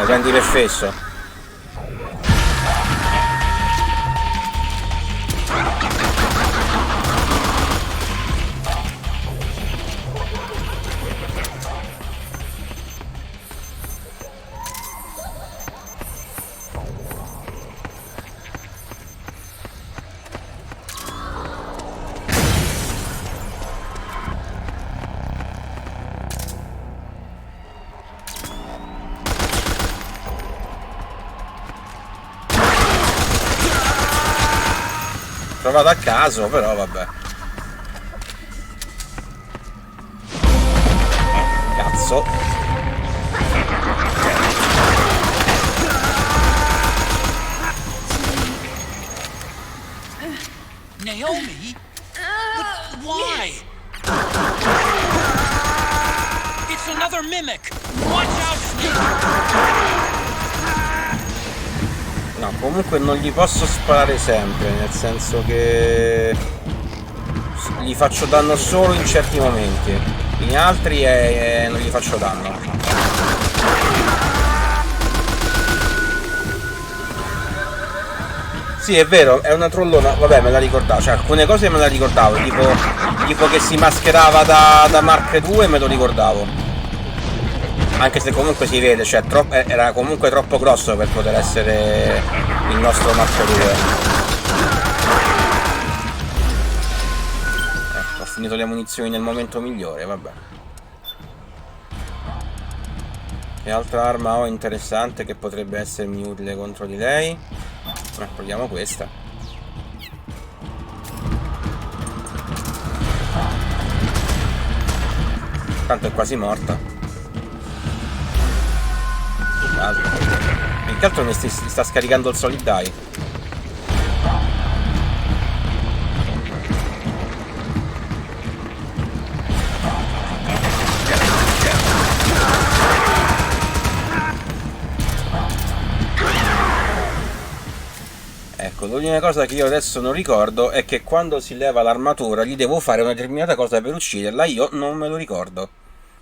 Prendi per fesso. Provato a caso, però vabbè. Cazzo. Naomi? But why? It's another mimic! Watch out, Snake! No, comunque non gli posso sparare sempre, nel senso che gli faccio danno solo in certi momenti, in altri non gli faccio danno. Sì, è vero, è una trollona, vabbè, me la ricordavo, cioè alcune cose me la ricordavo, tipo che si mascherava da Mark 2 me lo ricordavo. Anche se comunque si vede, cioè era comunque troppo grosso per poter essere il nostro Mark 2. Ho finito le munizioni nel momento migliore, vabbè. Che altra arma ho interessante che potrebbe essermi utile contro di lei? Proviamo questa. Tanto è quasi morta. Più che altro mi sta scaricando il solid die. Ecco, l'unica cosa che io adesso non ricordo è che quando si leva l'armatura gli devo fare una determinata cosa per ucciderla. Io non me lo ricordo.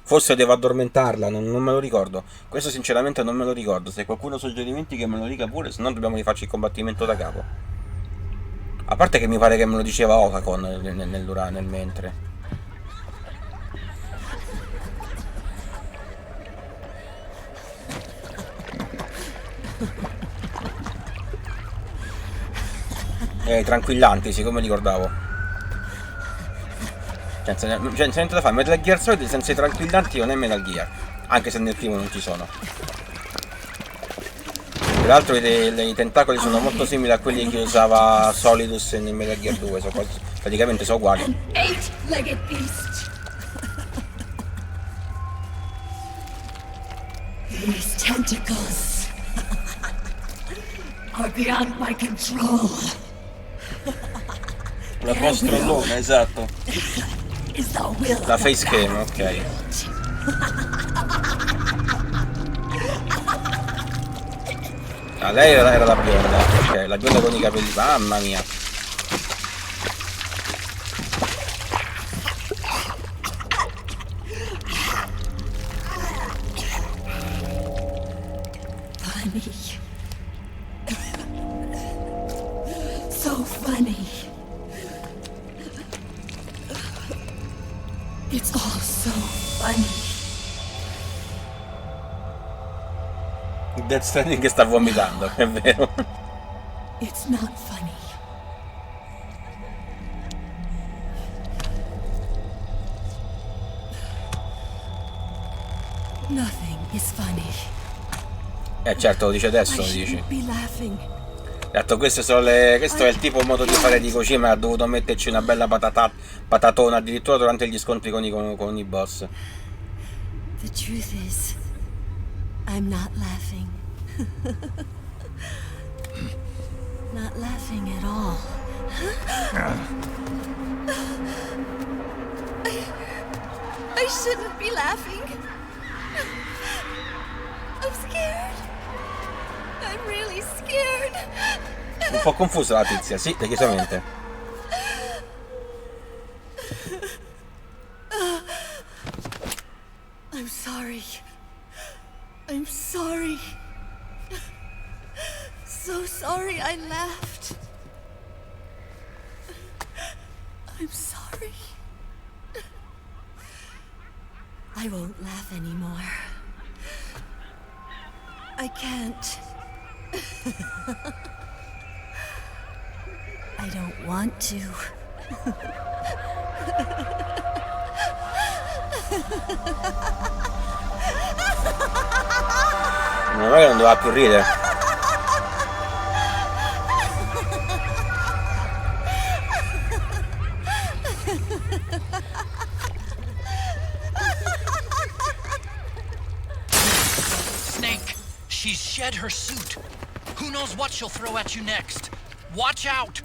Forse devo addormentarla, non me lo ricordo. Questo sinceramente non me lo ricordo. Se qualcuno ha suggerimenti che me lo dica pure, se no dobbiamo rifarci il combattimento da capo. A parte che mi pare che me lo diceva Okakon nel mentre. Tranquillanti, siccome ricordavo. Cioè, niente da fare, Metal Gear Solid senza i tranquillanti non è Metal Gear, anche se nel primo non ci sono. Tra l'altro i tentacoli sono molto simili a quelli che usava Solidus nel Metal Gear 2, praticamente sono uguali. These tentacles are beyond my control. La post-trollona, esatto. La facecam, ok. Ah, lei era la bionda, ok, la bionda con i capelli, mamma mia. Funny. So funny. It's all so funny. Death Stranding che sta vomitando, è vero. It's not funny. Nothing is funny. Certo, lo dice adesso, lo I dici. shouldn't be laughing. Certo, questo è il tipo modo di fare di Kojima, ha dovuto metterci una bella patatona addirittura durante gli scontri con i boss. The truth is, I'm not laughing. Not laughing at all. I shouldn't be laughing. I'm scared. I'm really scared. Un po' confusa la tizia, sì, decisamente. I'm sorry. I'm sorry. So sorry I laughed. I'm sorry. I won't laugh anymore. I can't. I don't want to. Non è che non doveva più ridere. Snake, she's shed her suit. Who knows what she'll throw at you next? Watch out!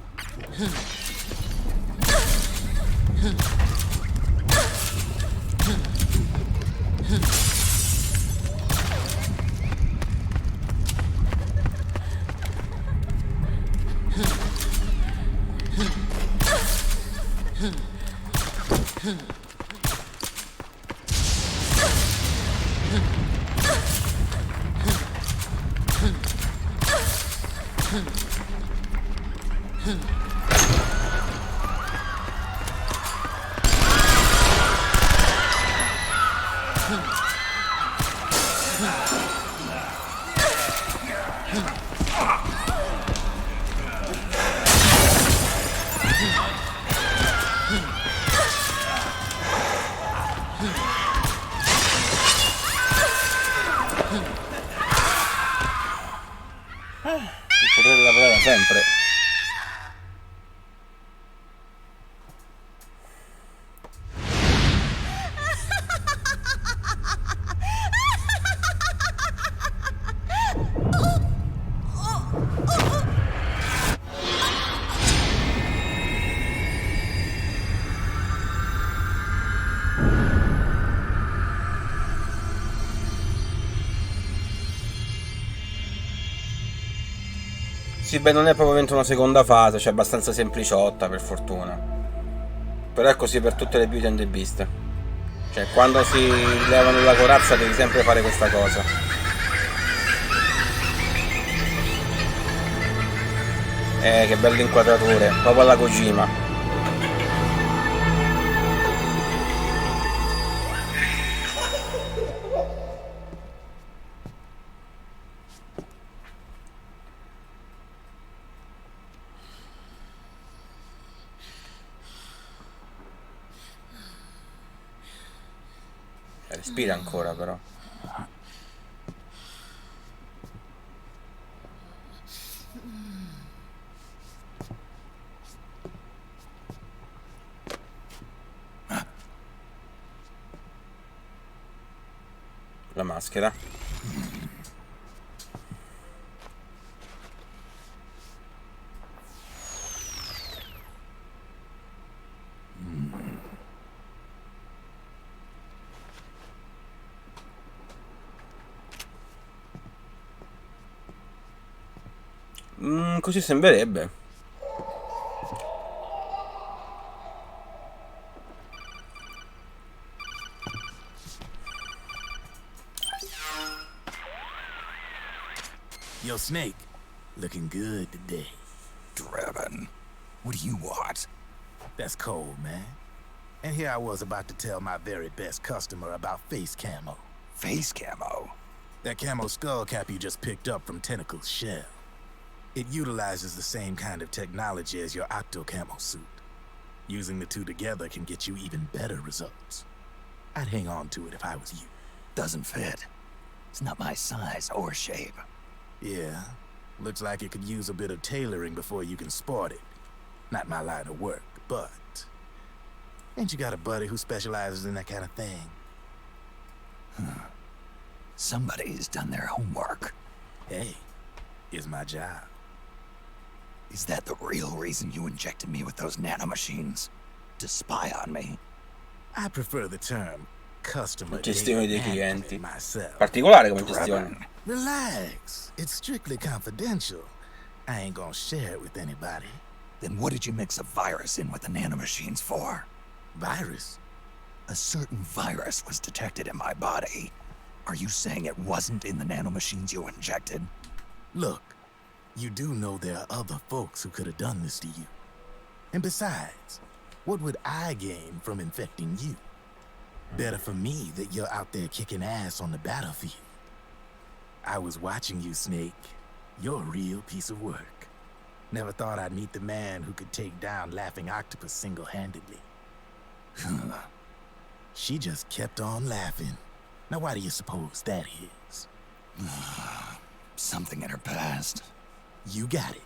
Potrei lavorare sempre. Sì, beh, non è propriamente una seconda fase, cioè abbastanza sempliciotta, per fortuna. Però è così per tutte le Beauty and the Beast. Cioè, quando si levano la corazza devi sempre fare questa cosa. Che belle inquadrature, proprio alla Kojima. Respira ancora, però. La maschera. Così sembrerebbe. Yo, Snake, looking good today. Driven. What do you want? That's cold, man. And here I was about to tell my very best customer about face camo. Face camo? That camo skull cap you just picked up from Tentacle's shell. It utilizes the same kind of technology as your Atto camo suit. Using the two together can get you even better results. I'd hang on to it if I was you. Doesn't fit. It's not my size or shape. Yeah, looks like it could use a bit of tailoring before you can sport it. Not my line of work, but... Ain't you got a buddy who specializes in that kind of thing? Somebody's done their homework. Hey, it's my job. Is that the real reason you injected me with those nanomachines? To spy on me? I prefer the term customer Gestione dei clienti. myself. Particolare come gestione. Relax. It's strictly confidential. I ain't gonna share it with anybody. Then what did you mix a virus in with the nanomachines for? Virus? A certain virus was detected in my body. Are you saying it wasn't in the nanomachines you injected? Look, you do know there are other folks who could have done this to you. And besides, what would I gain from infecting you? Better for me that you're out there kicking ass on the battlefield. I was watching you, Snake. You're a real piece of work. Never thought I'd meet the man who could take down Laughing Octopus single-handedly. She just kept on laughing. Now why do you suppose that is? Something in her past. You got it.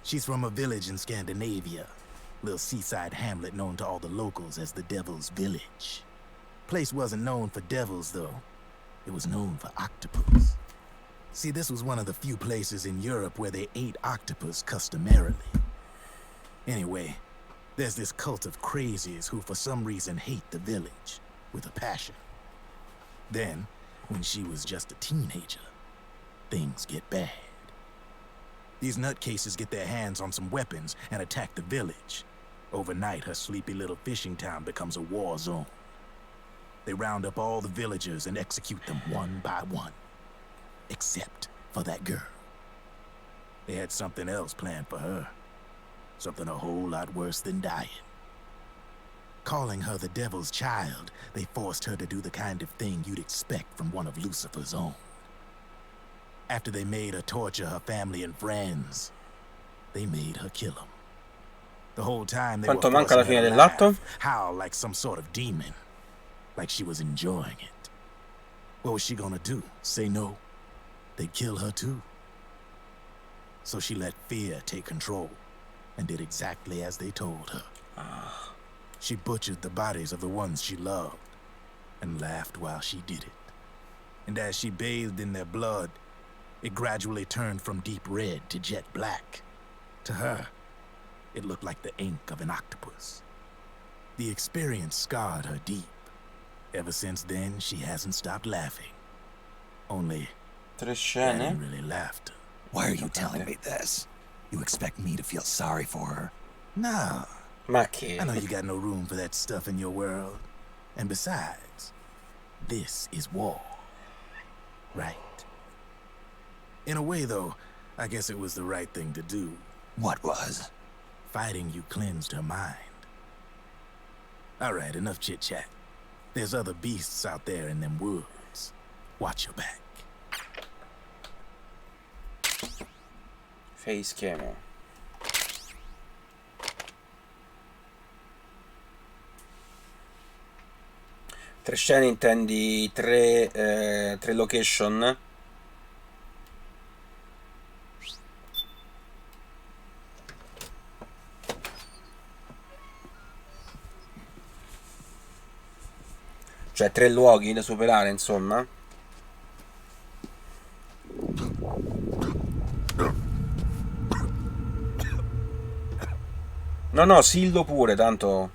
She's from a village in Scandinavia. Little seaside hamlet known to all the locals as the Devil's Village. Place wasn't known for devils, though. It was known for octopus. See, this was one of the few places in Europe where they ate octopus customarily. Anyway, There's this cult of crazies who for some reason hate the village with a passion. Then, when she was just a teenager, things get bad. These nutcases get their hands on some weapons and attack the village. Overnight, her sleepy little fishing town becomes a war zone. They round up all the villagers and execute them one by one. Except for that girl. They had something else planned for her. Something a whole lot worse than dying. Calling her the devil's child, they forced her to do the kind of thing you'd expect from one of Lucifer's own. After they made her torture her family and friends, they made her kill them. The whole time they Quanto were manca alla forcing her fine to dell'atto? laugh, howl like some sort of demon. Like she was enjoying it. What was she gonna do? Say no? They'd kill her too. So she let fear take control and did exactly as they told her. She butchered the bodies of the ones she loved and laughed while she did it. And as she bathed in their blood, it gradually turned from deep red to jet black. To her, it looked like the ink of an octopus. The experience scarred her deep. Ever since then, she hasn't stopped laughing. Only, Tre I scene? didn't really laugh. Why are you telling me this? You expect me to feel sorry for her? No. Ma che? I know you got no room for that stuff in your world. And besides, this is war. Right. In a way, though, I guess it was the right thing to do. What was? Fighting you cleansed her mind. All right, enough chit-chat. There's other beasts out there in them woods. Watch your back. Face camo. Tre scene intendi tre location? Cioè 3 luoghi da superare, insomma. No, sillo pure, tanto.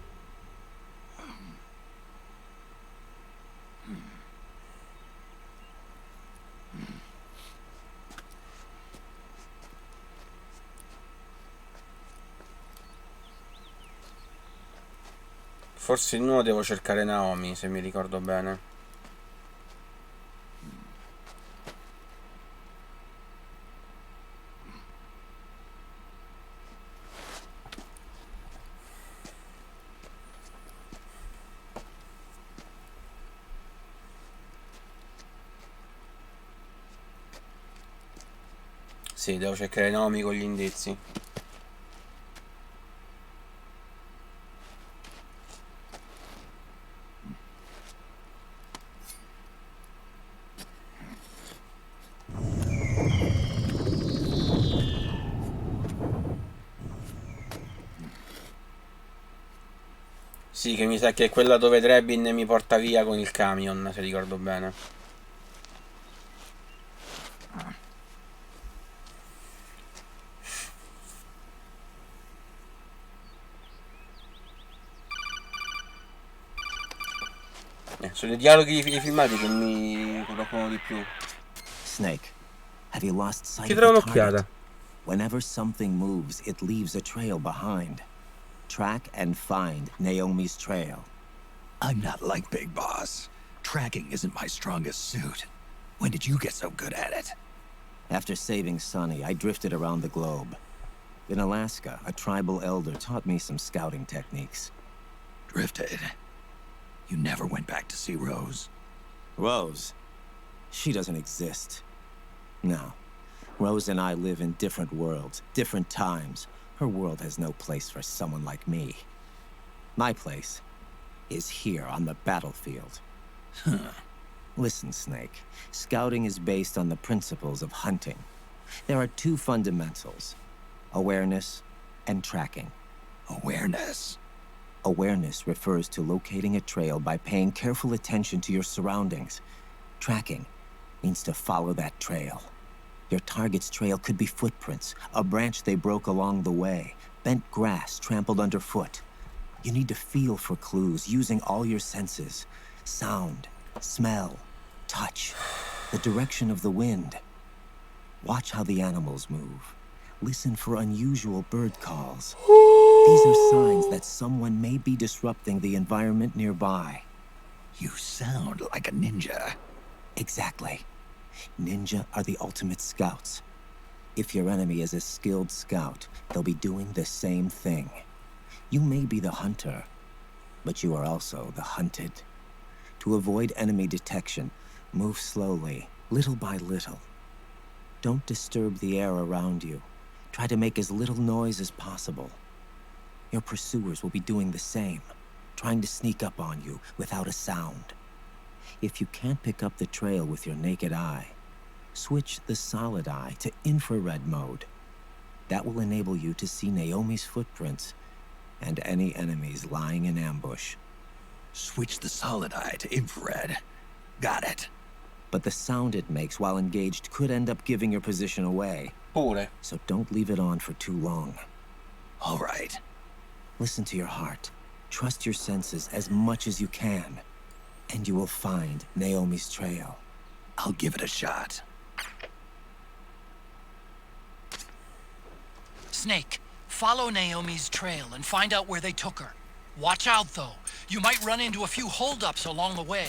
Forse in uno devo cercare Naomi, se mi ricordo bene. Sì, devo cercare Naomi con gli indizi. Sì, che mi sa che è quella dove Drebin mi porta via con il camion, se ricordo bene. Sono i dialoghi e i filmati che mi colloquiano di più. Snake, have you lost sight Chiederò of the un'occhiata. target? Whenever something moves, it leaves a trail behind. Track and find Naomi's trail. I'm not like Big Boss. Tracking isn't my strongest suit. When did you get so good at it? After saving Sonny, I drifted around the globe. In Alaska, a tribal elder taught me some scouting techniques. Drifted? You never went back to see Rose? Rose? She doesn't exist. No. Rose and I live in different worlds, different times. Her world has no place for someone like me. My place is here on the battlefield. Listen, Snake. Scouting is based on the principles of hunting. There are 2 fundamentals: awareness and tracking. Awareness? Awareness refers to locating a trail by paying careful attention to your surroundings. Tracking means to follow that trail. Your target's trail could be footprints, a branch they broke along the way, bent grass trampled underfoot, You need to feel for clues using all your senses. Sound, smell, touch, the direction of the wind. Watch how the animals move. Listen for unusual bird calls. These are signs that someone may be disrupting the environment nearby. You sound like a ninja. Exactly. Ninja are the ultimate scouts. If your enemy is a skilled scout, they'll be doing the same thing. You may be the hunter, but you are also the hunted. To avoid enemy detection, move slowly, little by little. Don't disturb the air around you. Try to make as little noise as possible. Your pursuers will be doing the same, trying to sneak up on you without a sound. If you can't pick up the trail with your naked eye, switch the solid eye to infrared mode. That will enable you to see Naomi's footprints and any enemies lying in ambush. Switch the solid eye to infrared. Got it. But the sound it makes while engaged could end up giving your position away. Pure. So don't leave it on for too long. All right. Listen to your heart. Trust your senses as much as you can. And you will find Naomi's trail. I'll give it a shot. Snake, follow Naomi's trail and find out where they took her. Watch out, though. You might run into a few holdups along the way.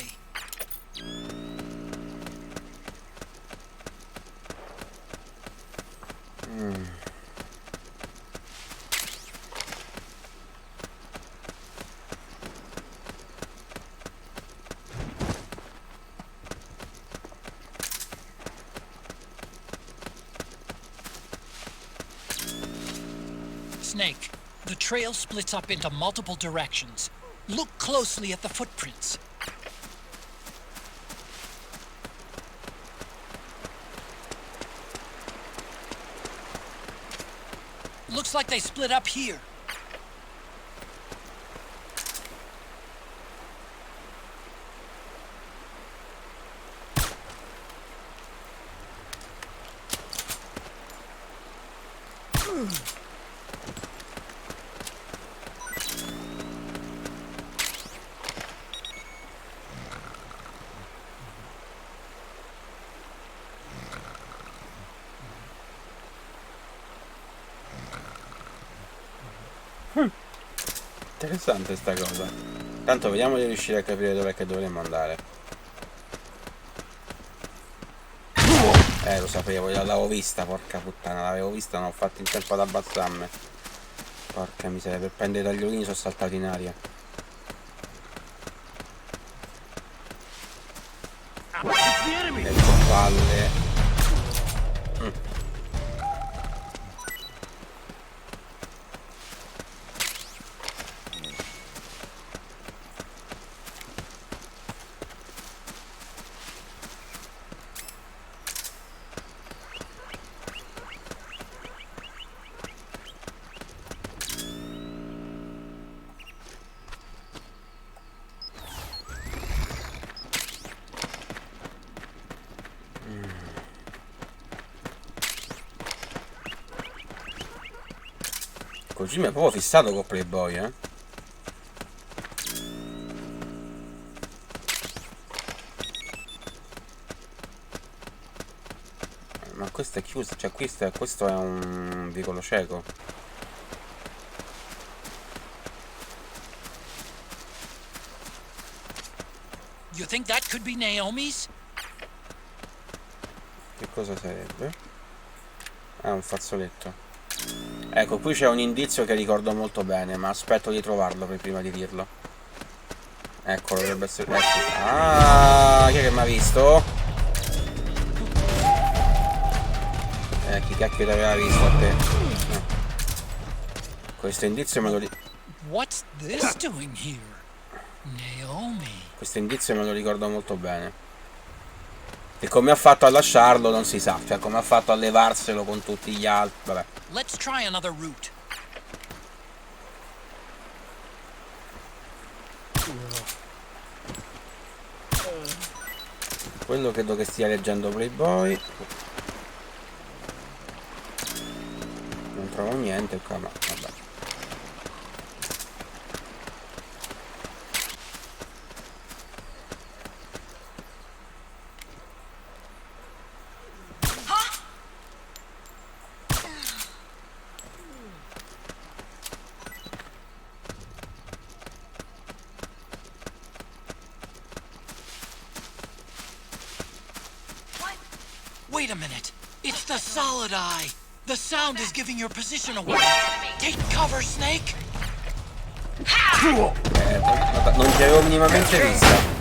Snake, the trail splits up into multiple directions. Look closely at the footprints. Looks like they split up here. Interessante sta cosa. Tanto vediamo di riuscire a capire dov'è che dovremmo andare. Lo sapevo, l'avevo vista, porca puttana, l'avevo vista, non ho fatto in tempo ad abbassarmi. Porca miseria, per prendere i tagliolini sono saltato in aria. Le palle. Così mi è proprio fissato con Playboy, eh. Ma questo è chiuso, cioè questo è un vicolo cieco. You think that could be Naomi's? Che cosa sarebbe? Ah, un fazzoletto. Ecco, qui c'è un indizio che ricordo molto bene, ma aspetto di trovarlo prima di dirlo. Eccolo, dovrebbe essere... Ah, chi è che mi ha visto? Chi cacchio ti aveva visto a te? Questo indizio me lo What's this doing here? Naomi. Questo indizio me lo ricordo molto bene. E come ha fatto a lasciarlo non si sa, cioè come ha fatto a levarselo con tutti gli altri, vabbè. Let's try another route. Quello credo che stia leggendo Playboy. Non trovo niente qua, ma vabbè. Wait a minute. It's the solid eye. The sound is giving your position away. Take cover, Snake. Non ti avevo minimamente vista.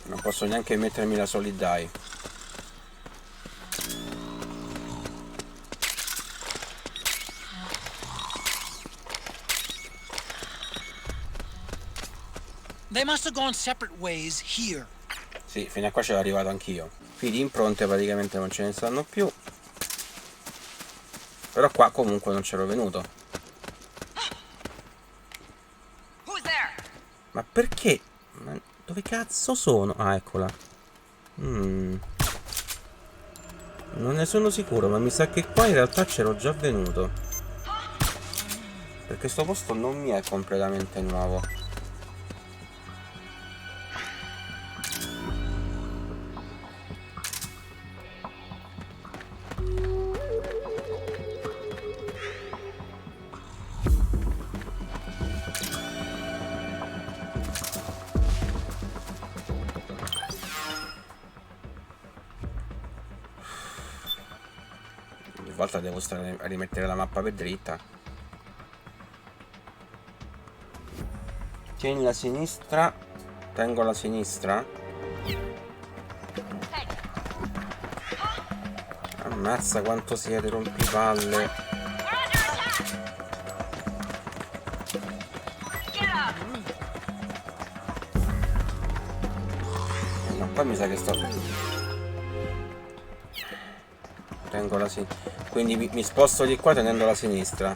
Non posso neanche mettermi la solid eye. They must have gone separate ways here. Sì, fino a qua c'ero arrivato anch'io. Qui di impronte praticamente non ce ne stanno più. Però qua comunque non c'ero venuto. Ma perché? Ma dove cazzo sono? Ah, eccola. Non ne sono sicuro, ma mi sa che qua in realtà c'ero già venuto. Perché sto posto non mi è completamente nuovo. Volta devo stare a rimettere la mappa per dritta. Tieni la sinistra. Tengo la sinistra. Ammazza quanto siete rompipalle. No, qua mi sa che sto... Tengo la sinistra. Quindi mi sposto di qua tenendo la sinistra.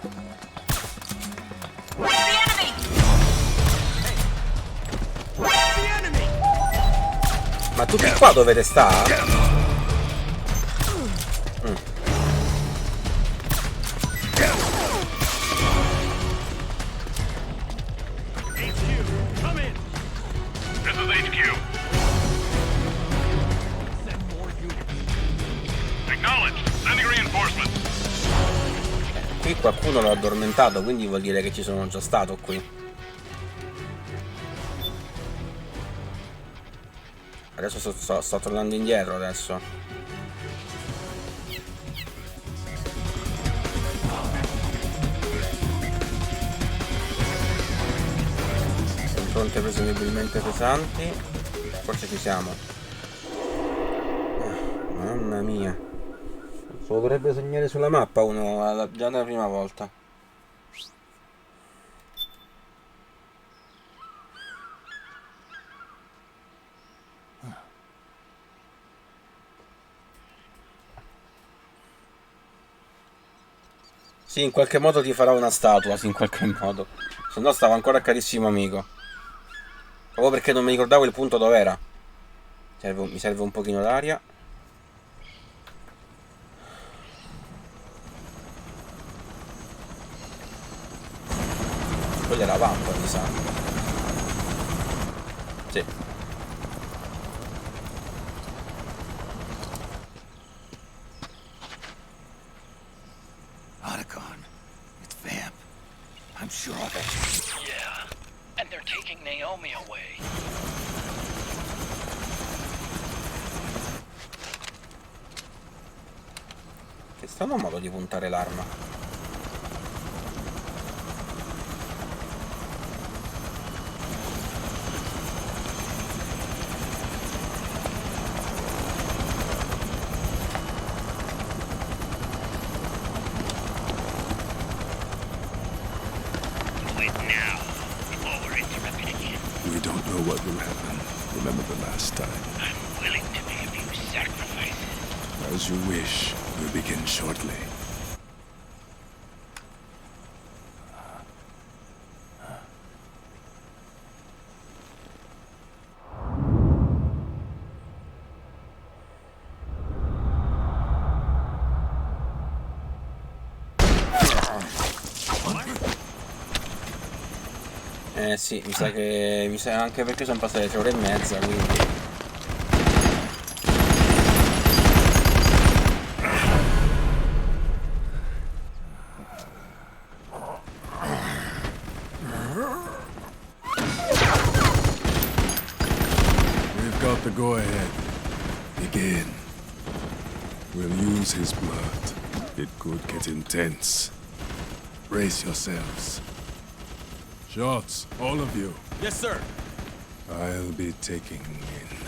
Ma tutti qua dovete stare? Qui qualcuno l'ha addormentato, quindi vuol dire che ci sono già stato qui. Adesso sto tornando indietro adesso. Impronte presumibilmente pesanti. Forse ci siamo. Mamma mia. Lo dovrebbe segnare sulla mappa uno già dalla prima volta. Sì, in qualche modo ti farà una statua, sì, in qualche modo. Se no stavo ancora carissimo amico. Proprio perché non mi ricordavo il punto dov'era. Mi serve un pochino d'aria. Quella era vampa, mi sa. Sì. Otacon, it's Vamp. I'm sure of it. Yeah, and they're taking Naomi away. Che strano modo di puntare l'arma. What will happen? Remember the last time. I'm willing to make a few sacrifices. As you wish. We'll begin shortly. sì, mi sa anche perché sono passate 3 ore e mezza, quindi. We've got the go ahead. Begin. We'll use his blood. It could get intense. Brace yourselves. Shots, all of you. Yes, sir. I'll be taking in.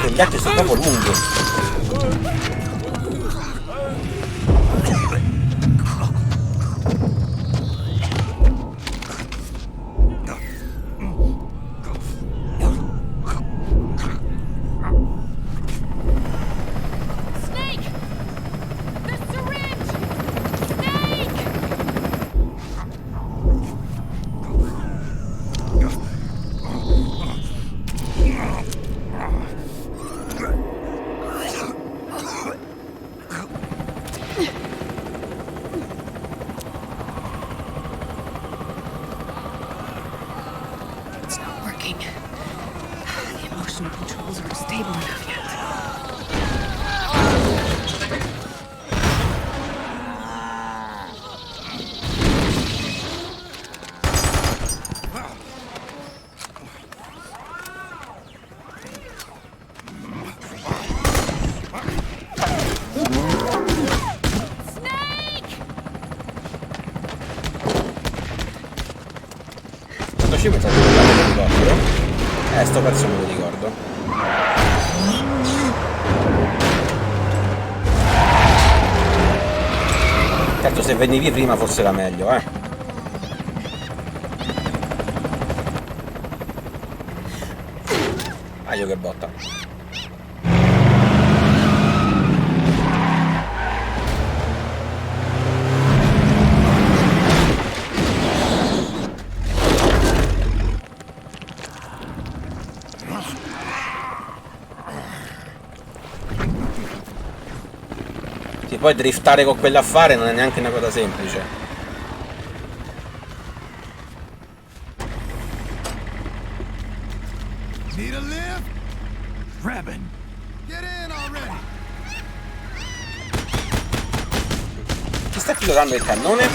Gli altri sono proprio lunghi. Ci pensate che me lo ricordo? Sto pezzo me lo ricordo. Certo, se venivi prima forse era meglio, Aio che botta. Poi driftare con quell'affare non è neanche una cosa semplice. Need a lift? Grabbing. Get in already. Chi sta pilotando il cannone?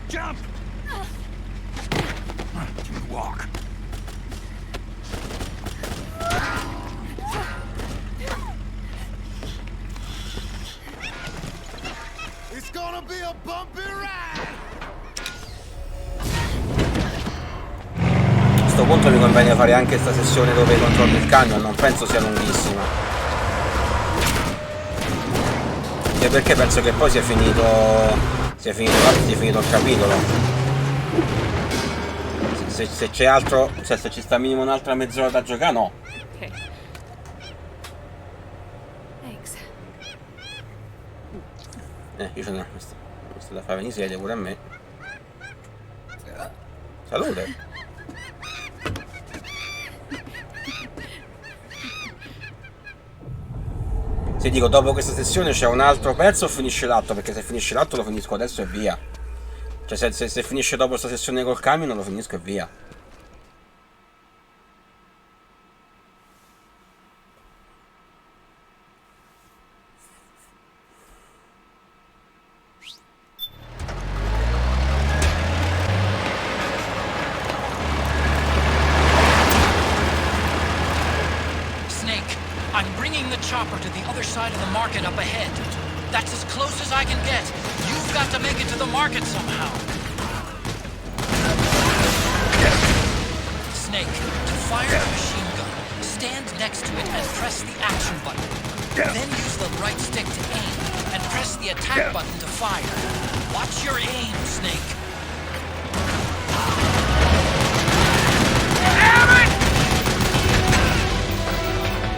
Jump. Walk. A questo punto mi conviene fare anche questa sessione dove controllo il camion, non penso sia lunghissima. Anche perché penso che poi sia finito il capitolo. Se c'è altro, cioè se ci sta minimo un'altra mezz'ora da giocare, no. Okay. Thanks. Io ce n'ho questa da fare venire siede pure a me. Salute. Se dico dopo questa sessione c'è un altro pezzo o finisce l'atto? Perché se finisce l'atto lo finisco adesso e via. Cioè se finisce dopo questa sessione col camion lo finisco e via. I'm bringing the chopper to the other side of the market up ahead. That's as close as I can get. You've got to make it to the market somehow. Snake. To fire the machine gun, stand next to it and press the action button. Then use the right stick to aim, and press the attack button to fire. Watch your aim, Snake.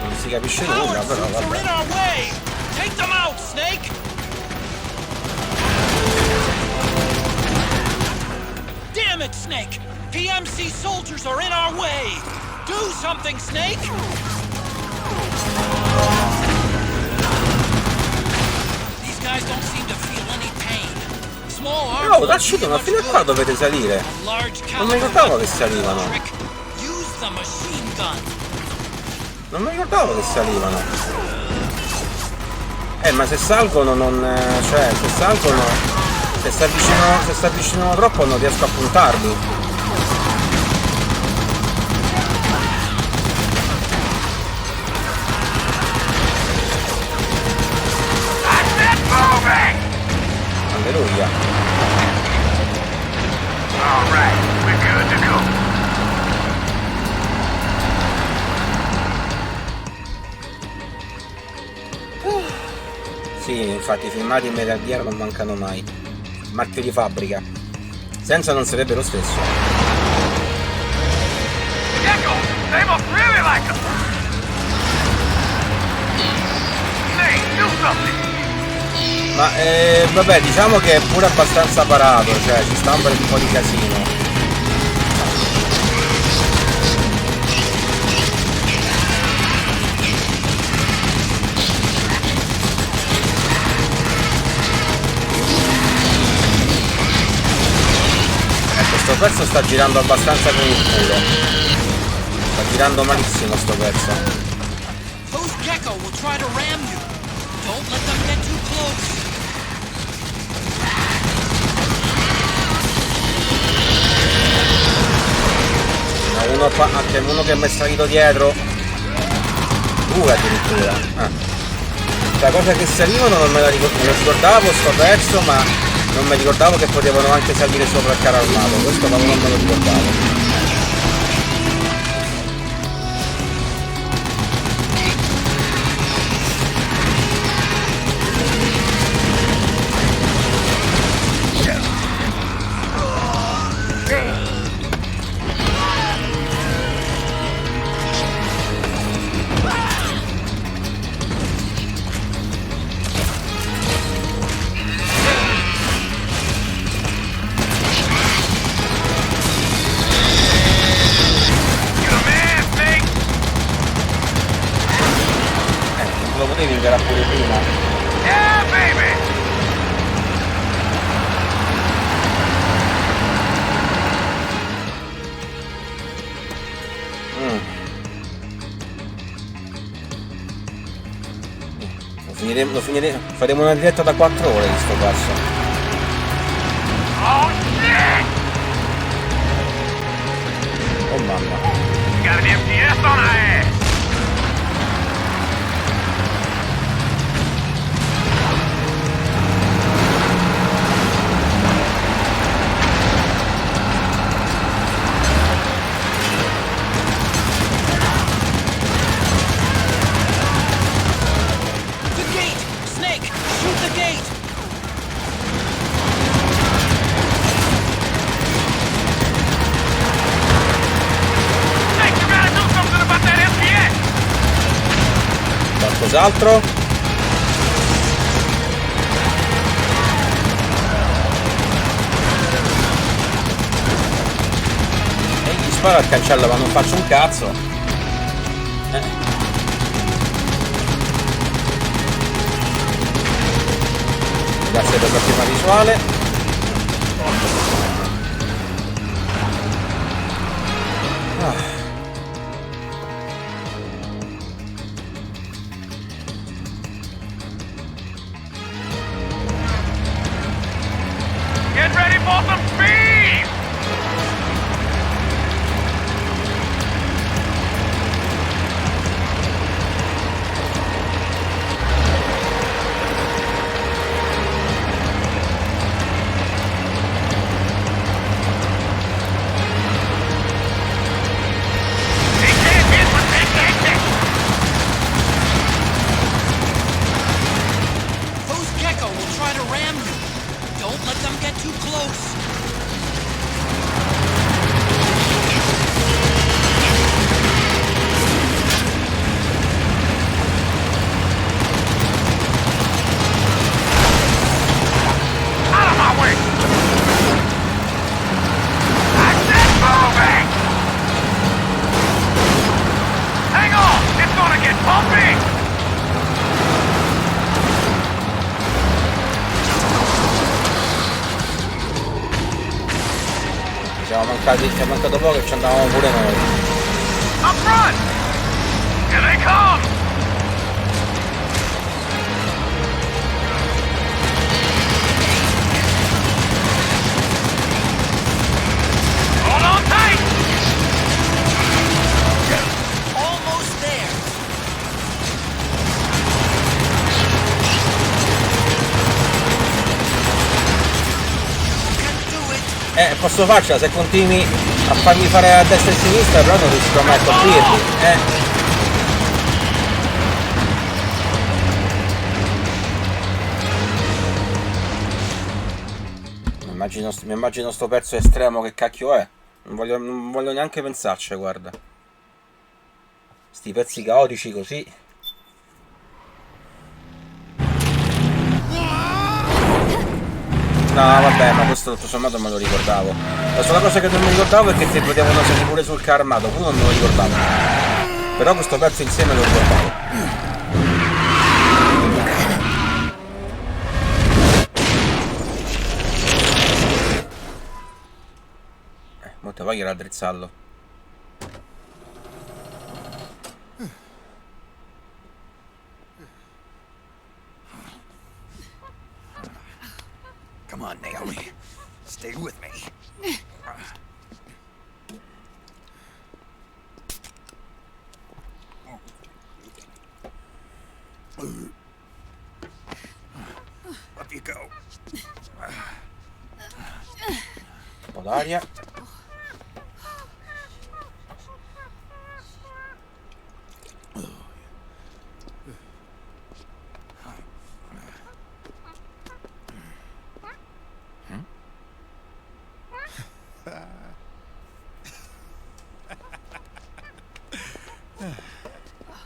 Non si capisce nulla, però Are in vabbè. our way. Take them out, Snake. Damn it, Snake! PMC soldiers are in our way! Do something, Snake! These guys don't seem to feel any pain. Small arms. Oh, d'accido, ma fino a qua dovete salire. Non mi ricordavo che salivano. Use the machine gun. Non mi ricordavo che salivano. Ma se salgono non. Cioè, se salgono. Se si avvicinano troppo non riesco a puntarli. Alleluia. Alright, we're good to go. Sì, infatti i filmati in Metal Gear non mancano mai. Marchio di fabbrica. Senza non sarebbe lo stesso. Gecko, they must really like us. Snake, do something. Ma vabbè, diciamo che è pure abbastanza parato, cioè ci sta un bel po' di casino. Questo pezzo sta girando abbastanza con il culo. Sta girando malissimo sto pezzo. Those Gecko will try to ram you. Don't let them get too close. Anche uno che mi è salito dietro. Addirittura. La cosa che salivano non me la ricordavo sto pezzo, ma non mi ricordavo che potevano anche salire sopra il carro armato. Questo non me lo ricordavo. Era pure prima. Yeah, baby! Lo finiremo, faremo una diretta da 4 ore di sto passo. Oh shit! Oh mamma. Got an MTS on our ass! Qualcos'altro? E gli sparo al cancello ma non faccio un cazzo. Grazie per l'ottima visuale. Get ready for some speed! è mancato poco e ci andavamo pure noi. Up front! Here they come! Hold on tight! Almost there. Posso farcela se continui a farmi fare a destra e a sinistra, però non riuscirò mai a colpirli. Mi immagino sto pezzo estremo, che cacchio è. Non voglio neanche pensarci, guarda. Sti pezzi caotici così. No, vabbè, ma questo tutto sommato me lo ricordavo. La sola cosa che non mi ricordavo è che ti potevano salire pure sul carro armato, quello non me lo ricordavo. Però questo pezzo insieme lo ricordavo. Mo te vai a raddrizzarlo. Come on, Naomi. Stay with me. Up you go. Un po' d'aria.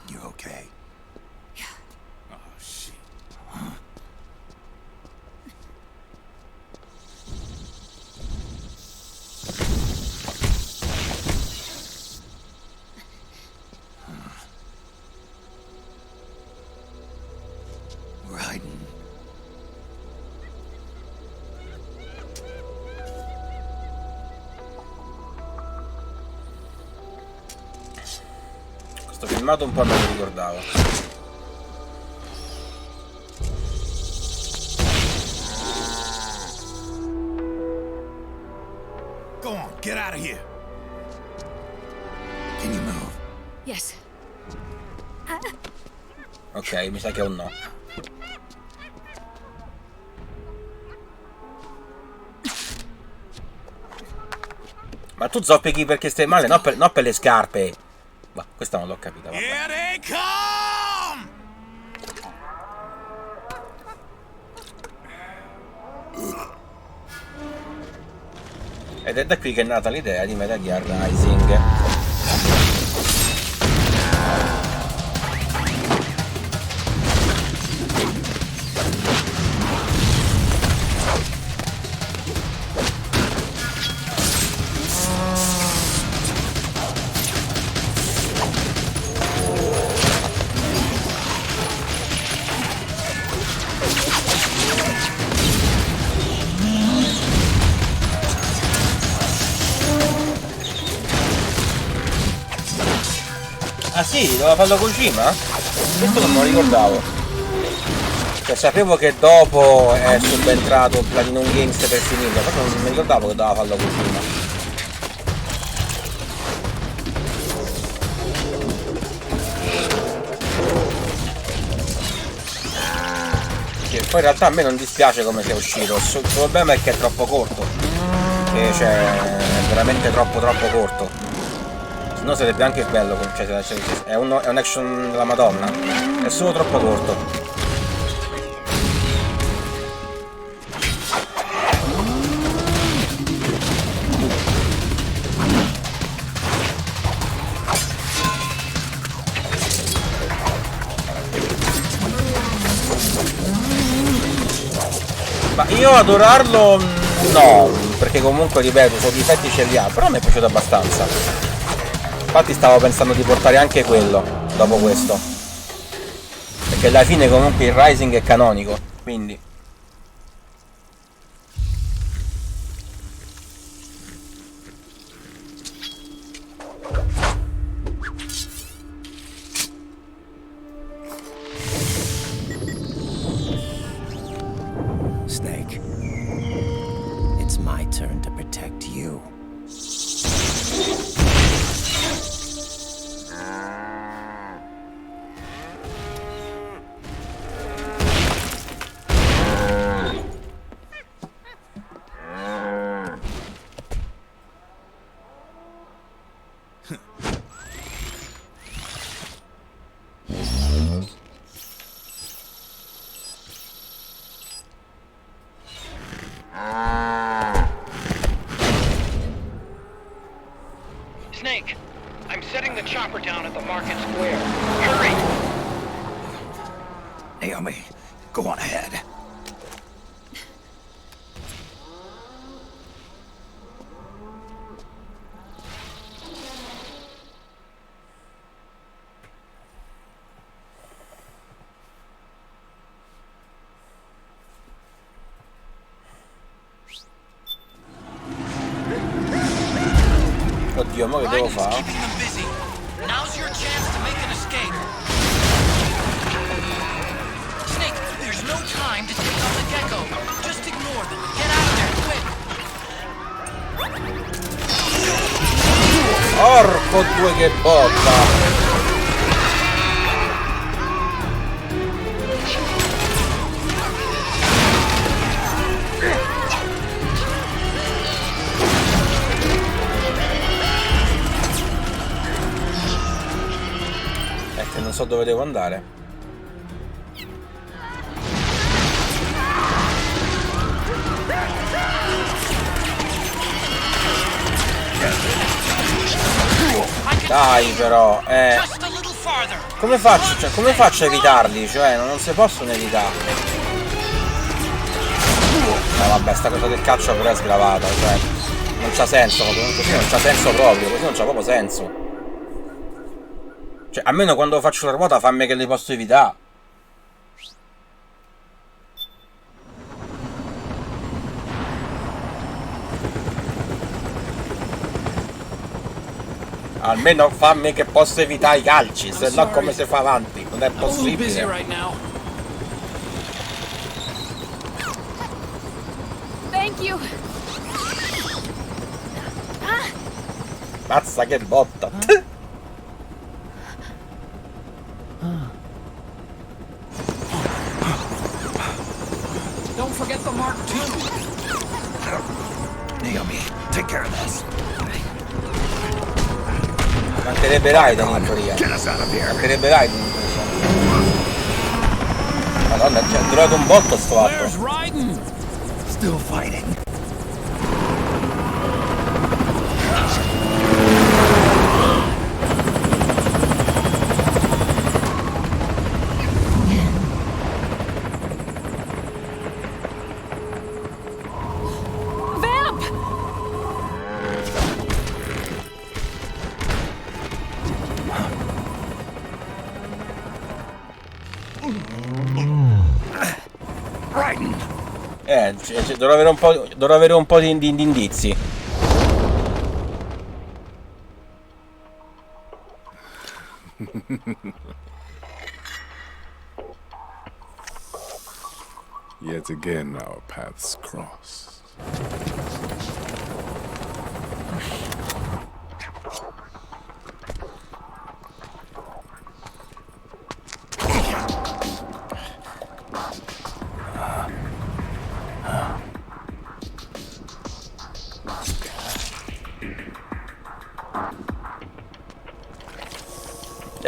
You okay? Oh, shit. We're hiding. Questo filmato un po' me lo ricordavo. Go on, get out of here. Can you move? Yes. Ok, mi sa che è un no. Ma tu zoppichi perché stai male, no per le scarpe. Ma questa non l'ho capita, vabbè. Here they come! Ed è da qui che è nata l'idea di Metal Gear Rising. Ah sì, doveva farlo Kojima? Questo non me lo ricordavo. Cioè sapevo che dopo è subentrato Platinum Games per finirlo, però non mi ricordavo che doveva farlo Kojima. Che poi in realtà a me non dispiace come sia uscito, il problema è che è troppo corto. Che cioè è veramente troppo corto. No, sarebbe anche bello, cioè, è un action della Madonna, è solo troppo corto. Ma io adorarlo no, perché comunque ripeto, i suoi difetti ce li ha, però mi è piaciuto abbastanza. Infatti stavo pensando di portare anche quello dopo questo, perché alla fine comunque il Rising è canonico, quindi Snake, I'm setting the chopper down at the market square. Hurry! Naomi, go on ahead. Oddio, ma che devo fare? Now's your chance to make an escape. Snake, there's no time to take on the gecko. Just ignore them. Get out of there, quick. Porco due che botta! Non so dove devo andare. Dai però, come faccio? Cioè, come faccio a evitarli? Cioè, non si possono evitare. No vabbè, sta cosa del calcio però è sgravata, cioè. Non c'ha senso, così non c'ha senso proprio, così non c'ha proprio senso. Cioè, almeno quando faccio la ruota fammi che li posso evitare. Almeno fammi che posso evitare i calci, se no come si fa avanti? Non è possibile. Thank you. Mazza che botta. Don't forget the Mark II. Naomi, take care of this. Mancherebbe Raiden in teoria. Mancherebbe Raiden in teoria. Madonna, è durato un botto sto atto. Still fighting. Dovrò avere un po' di indizi. Yet again our paths cross.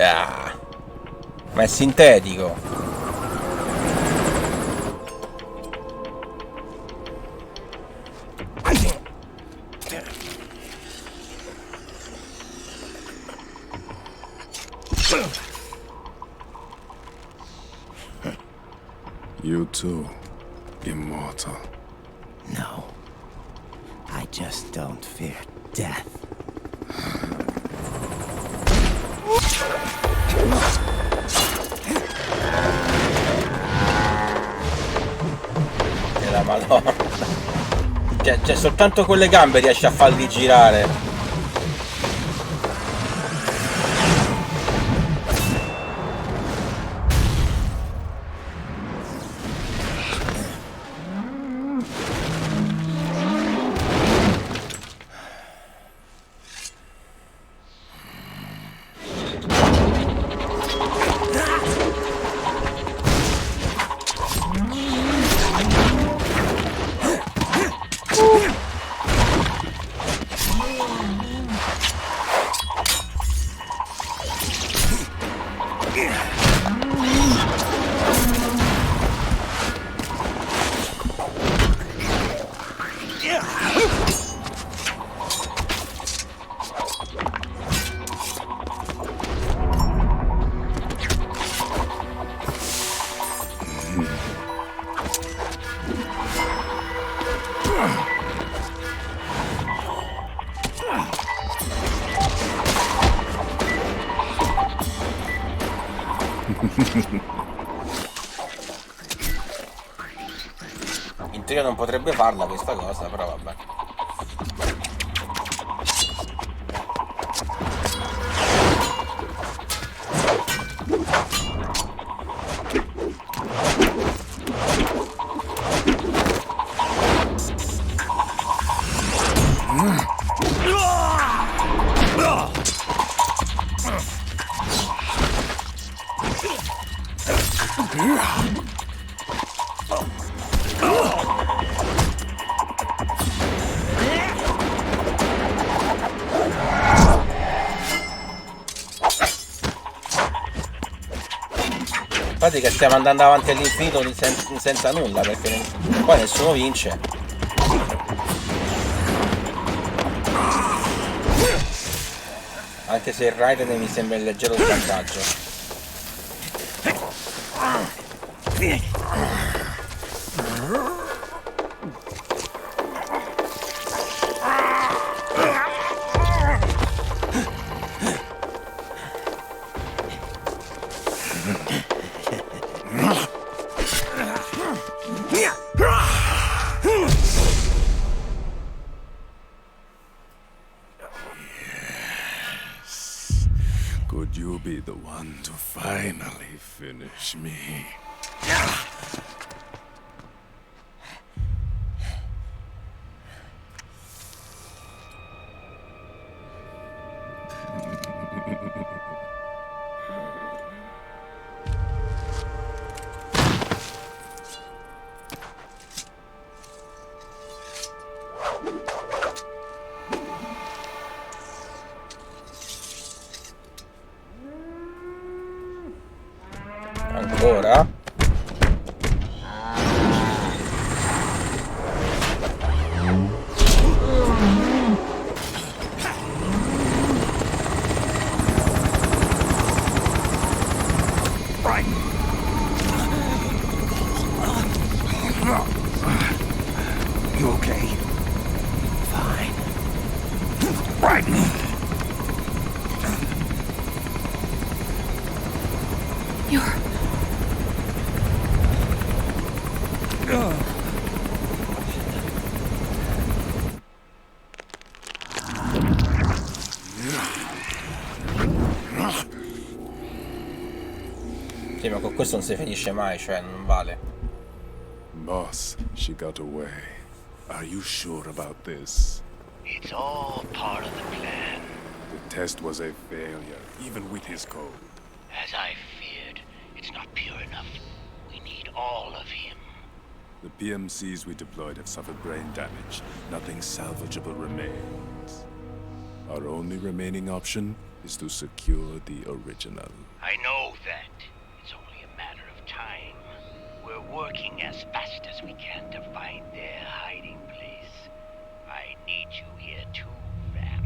Ah, ma è sintetico. You too, immortal. No. I just don't fear death. E la madonna. Cioè, soltanto con le gambe riesce a farli girare. In teoria non potrebbe farla questa cosa, però vabbè. Infatti che stiamo andando avanti all'infinito senza nulla, perché poi nessuno vince. Anche se il Raiden mi sembra il leggero svantaggio. Could you be the one to finally finish me? Ancora? You okay? Fine. Right. You're... Sì, ma con questo non si finisce mai, cioè non vale. Boss, she got away. Are you sure about this? It's all part of the plan. The test was a failure, even with his code. As I feared, it's not pure enough. We need all of him. The PMCs we deployed have suffered brain damage. Nothing salvageable remains. Our only remaining option is to secure the original. I know that. It's only a matter of time. We're working as fast as we can to find their hiding place. I need you here too, Vamp.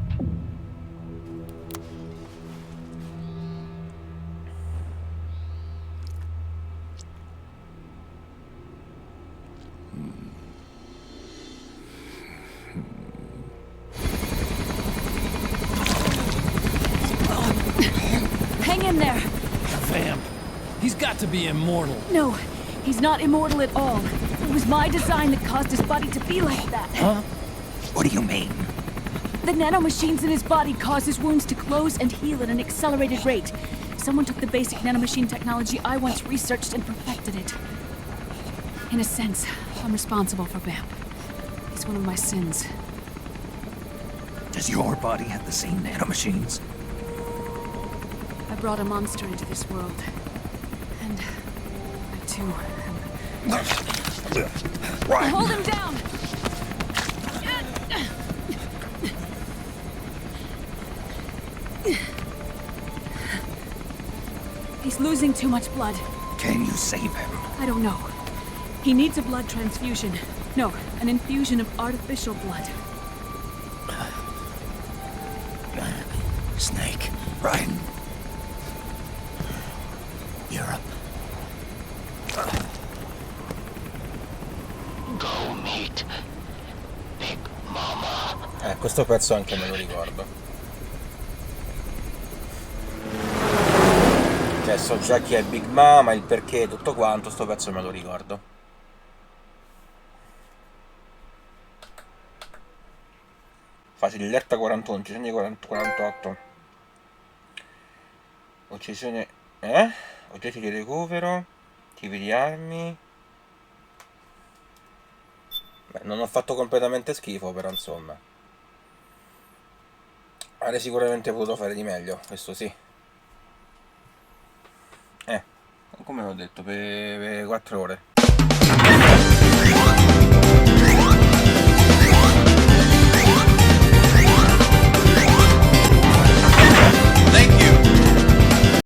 Hang in there! Vamp. He's got to be immortal. No, he's not immortal at all. It was my design that caused his body to be like that. Huh? What do you mean? The nanomachines in his body cause his wounds to close and heal at an accelerated rate. Someone took the basic nanomachine technology I once researched and perfected it. In a sense, I'm responsible for Vamp. He's one of my sins. Does your body have the same nanomachines? I brought a monster into this world. And I too am... Hold him down! He He's losing too much blood. Can you save him? I don't know. He needs a blood transfusion. No, an infusion of artificial blood. Snake. Right. You're up. Go meet Big Mama. Questo pezzo anche me lo ricordo. Cioè, so già chi è Big Mama, il perché, tutto quanto, sto pezzo me lo ricordo. Faciletta 41, uccisione 48. Uccisione... Oggetti di recupero, tipi di armi... Beh, non ho fatto completamente schifo, però insomma. Avrei sicuramente potuto fare di meglio, questo sì. Come ho detto, per 4 ore.